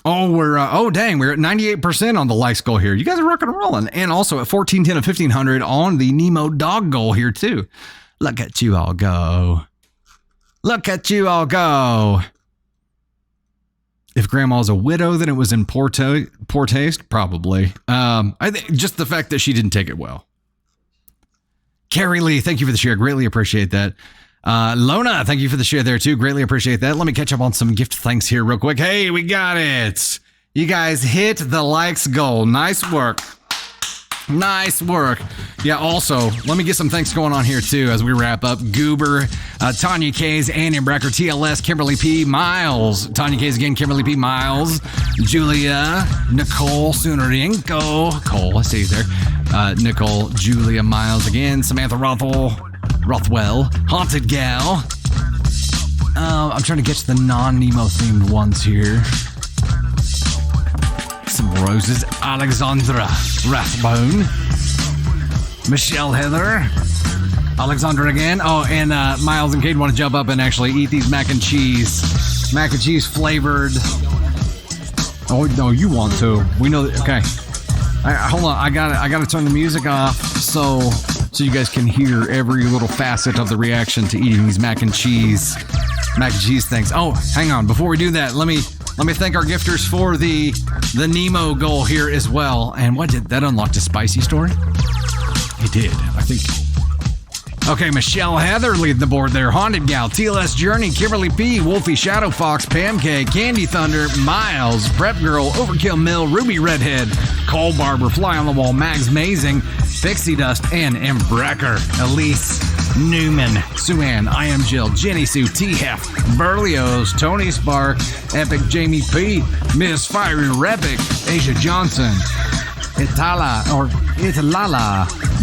Oh, we're at 98% on the likes goal here. You guys are rocking and rolling. And also at 1410 and 1500 on the Nemo dog goal here too. Look at you all go. Look at you all go. If Grandma's a widow, then it was in poor taste, probably. I think just the fact that she didn't take it well. Carrie Lee, thank you for the share. Greatly appreciate that. Lona, thank you for the share there too. Greatly appreciate that. Let me catch up on some gift thanks here real quick. Hey, we got it. You guys hit the likes goal. Nice work. Nice work. Yeah, also, let me get some thanks going on here too as we wrap up. Goober, Tanya Kays, Annie Brecker, TLS, Kimberly P, Miles. Tanya Kays again, Kimberly P, Miles, Julia, Nicole Sunarenko, Cole, I see you there. Nicole, Julia, Miles again, Samantha Rothwell, Haunted Gal. I'm trying to get to the non-Nemo themed ones here. Some roses. Alexandra Rathbone, Michelle Heather, Alexandra again. Oh, and Miles and Kate want to jump up and actually eat these mac and cheese flavored. Oh no, you want to? We know that. Okay, hold on. I gotta turn the music off so you guys can hear every little facet of the reaction to eating these mac and cheese things. Oh, hang on. Before we do that, let me thank our gifters for the Nemo goal here as well. And what did that unlock? A spicy story? It did, I think. Okay, Michelle Heather leading the board there. Haunted Gal, TLS Journey, Kimberly P, Wolfie Shadow Fox, Pam K, Candy Thunder, Miles, Prep Girl, Overkill Mill, Ruby Redhead, Cole Barber, Fly on the Wall, Mags Mazing, Pixie Dust, and Brecker. Elise, Newman, Suan, I Am Jill, Jenny Sue, T-Hef, Berlioz, Tony Spark, Epic Jamie P, Miss Fiery Repic, Asia Johnson, Italala,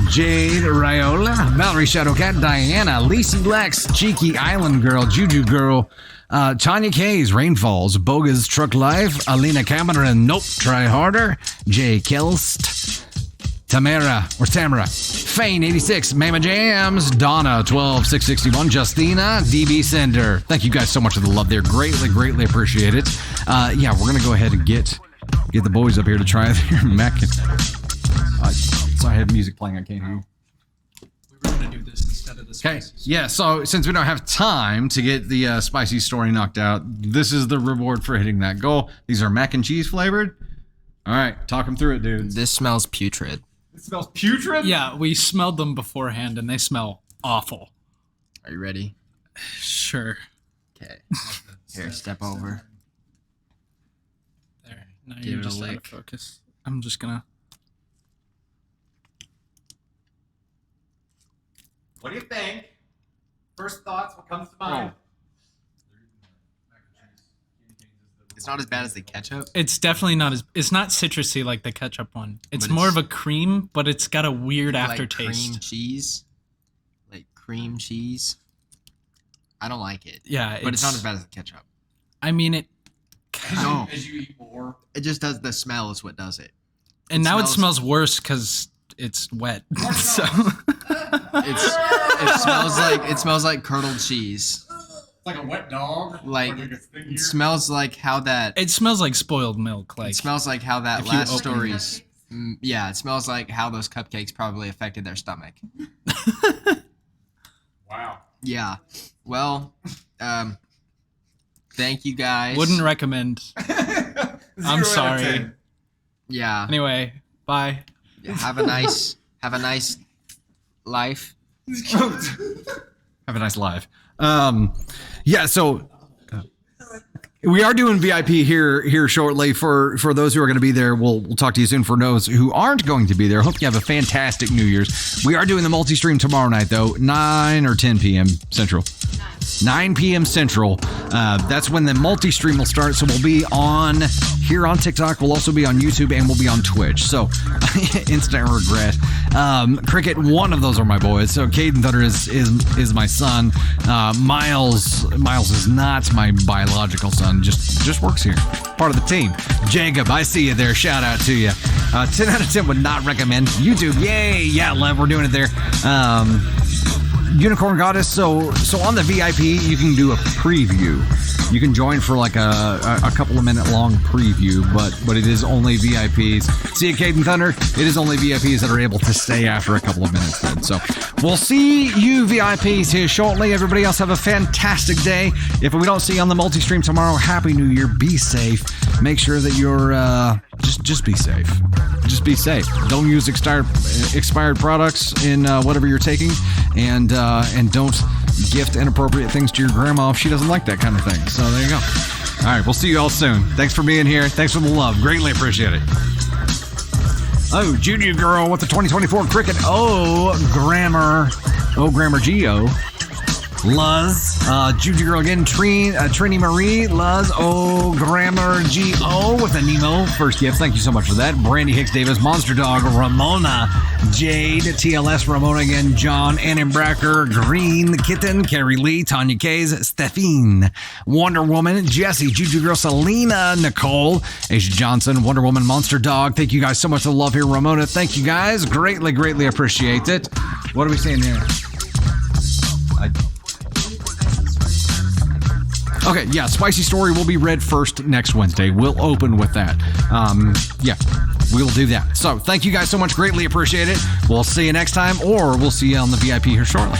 Jade Rayola, Valerie Shadowcat, Diana, Lacey Lex, Cheeky Island Girl, Juju Girl, Tanya K's, Rainfalls, Bogus Truck Life, Alina Cameron, Nope, Try Harder, Jay Kelst, Tamara, Fane 86, Mama Jams, Donna 12661, Justina, DB Sender. Thank you guys so much for the love there. Greatly appreciate it. Yeah, we're gonna go ahead and get the boys up here to try their mac. So I have music playing. I can't hear you. We were gonna do this instead of this. Okay. Yeah. So since we don't have time to get the spicy story knocked out, this is the reward for hitting that goal. These are mac and cheese flavored. All right, talk them through it, dudes. This smells putrid. It smells putrid? Yeah, we smelled them beforehand and they smell awful. Are you ready? Sure. Okay. Here, step over. There. Now Give you're it a just out of lick. focus. I'm just gonna. What do you think? First thoughts, what comes to mind? It's not as bad as the ketchup. It's definitely not as. It's not citrusy like the ketchup one. It's But more it's- of a cream, but it's got a weird Like aftertaste. cream cheese. Like cream cheese. I don't like it. Yeah, But it's not as bad as the ketchup. I mean it. No. As you eat more. It just does, the smell is what does it. And now it smells- smells worse because it's wet. So It smells like curdled cheese. Like a wet dog. Like it smells like how that it smells like spoiled milk. Like it smells like how that if you last open story's yeah, it smells like how those cupcakes probably affected their stomach. Wow. Yeah. Well, thank you guys. wouldn't recommend. I'm sorry. Yeah. Anyway, bye. Have a nice life. Have a nice live. Yeah, so we are doing VIP here shortly for those who are going to be there. We'll talk to you soon. For those who aren't going to be there, hope you have a fantastic New Year's. We are doing the multi-stream tomorrow night, though, 9 or 10 p.m. Central. 9 p.m. Central. That's when the multi-stream will start. So we'll be on here on TikTok. We'll also be on YouTube and we'll be on Twitch. So instant regret. Cricket, one of those are my boys. So Caden Thunder is my son. Miles is not my biological son. Just works here. Part of the team. Jacob, I see you there. Shout out to you. 10 out of 10 would not recommend. YouTube, yay. Yeah, Lev, we're doing it there. Unicorn Goddess, so on the VIP you can do a preview. You can join for like a couple of minute long preview, but it is only VIPs. See you, Caden Thunder. It is only VIPs that are able to stay after a couple of minutes then. So we'll see you VIPs here shortly. Everybody else have a fantastic day. If we don't see you on the multi-stream tomorrow, Happy New Year. Be safe. Make sure that you're just be safe. Just be safe. Don't use expired products in whatever you're taking, and don't gift inappropriate things to your grandma if she doesn't like that kind of thing. So there you go. All right, we'll see you all soon. Thanks for being here. Thanks for the love. Greatly appreciate it. Oh, Juju Girl with the 2024 Cricket. Grammar Geo. Luz, Juju Girl again, Trini Marie, Luz, Grammar G.O. with a Nemo first gift. Thank you so much for that. Brandy Hicks Davis, Monster Dog, Ramona, Jade, TLS, Ramona again, John, Ann Bracker, Green, Kitten, Carrie Lee, Tanya Kays, Stephine, Wonder Woman, Jesse, Juju Girl, Selena, Nicole, Asia Johnson, Wonder Woman, Monster Dog. Thank you guys so much for the love here, Ramona. Thank you guys. Greatly appreciate it. What are we saying here? Okay, yeah, Spicy Story will be read first next Wednesday. We'll open with that. Yeah, we'll do that. So thank you guys so much. Greatly appreciate it. We'll see you next time, or we'll see you on the VIP here shortly.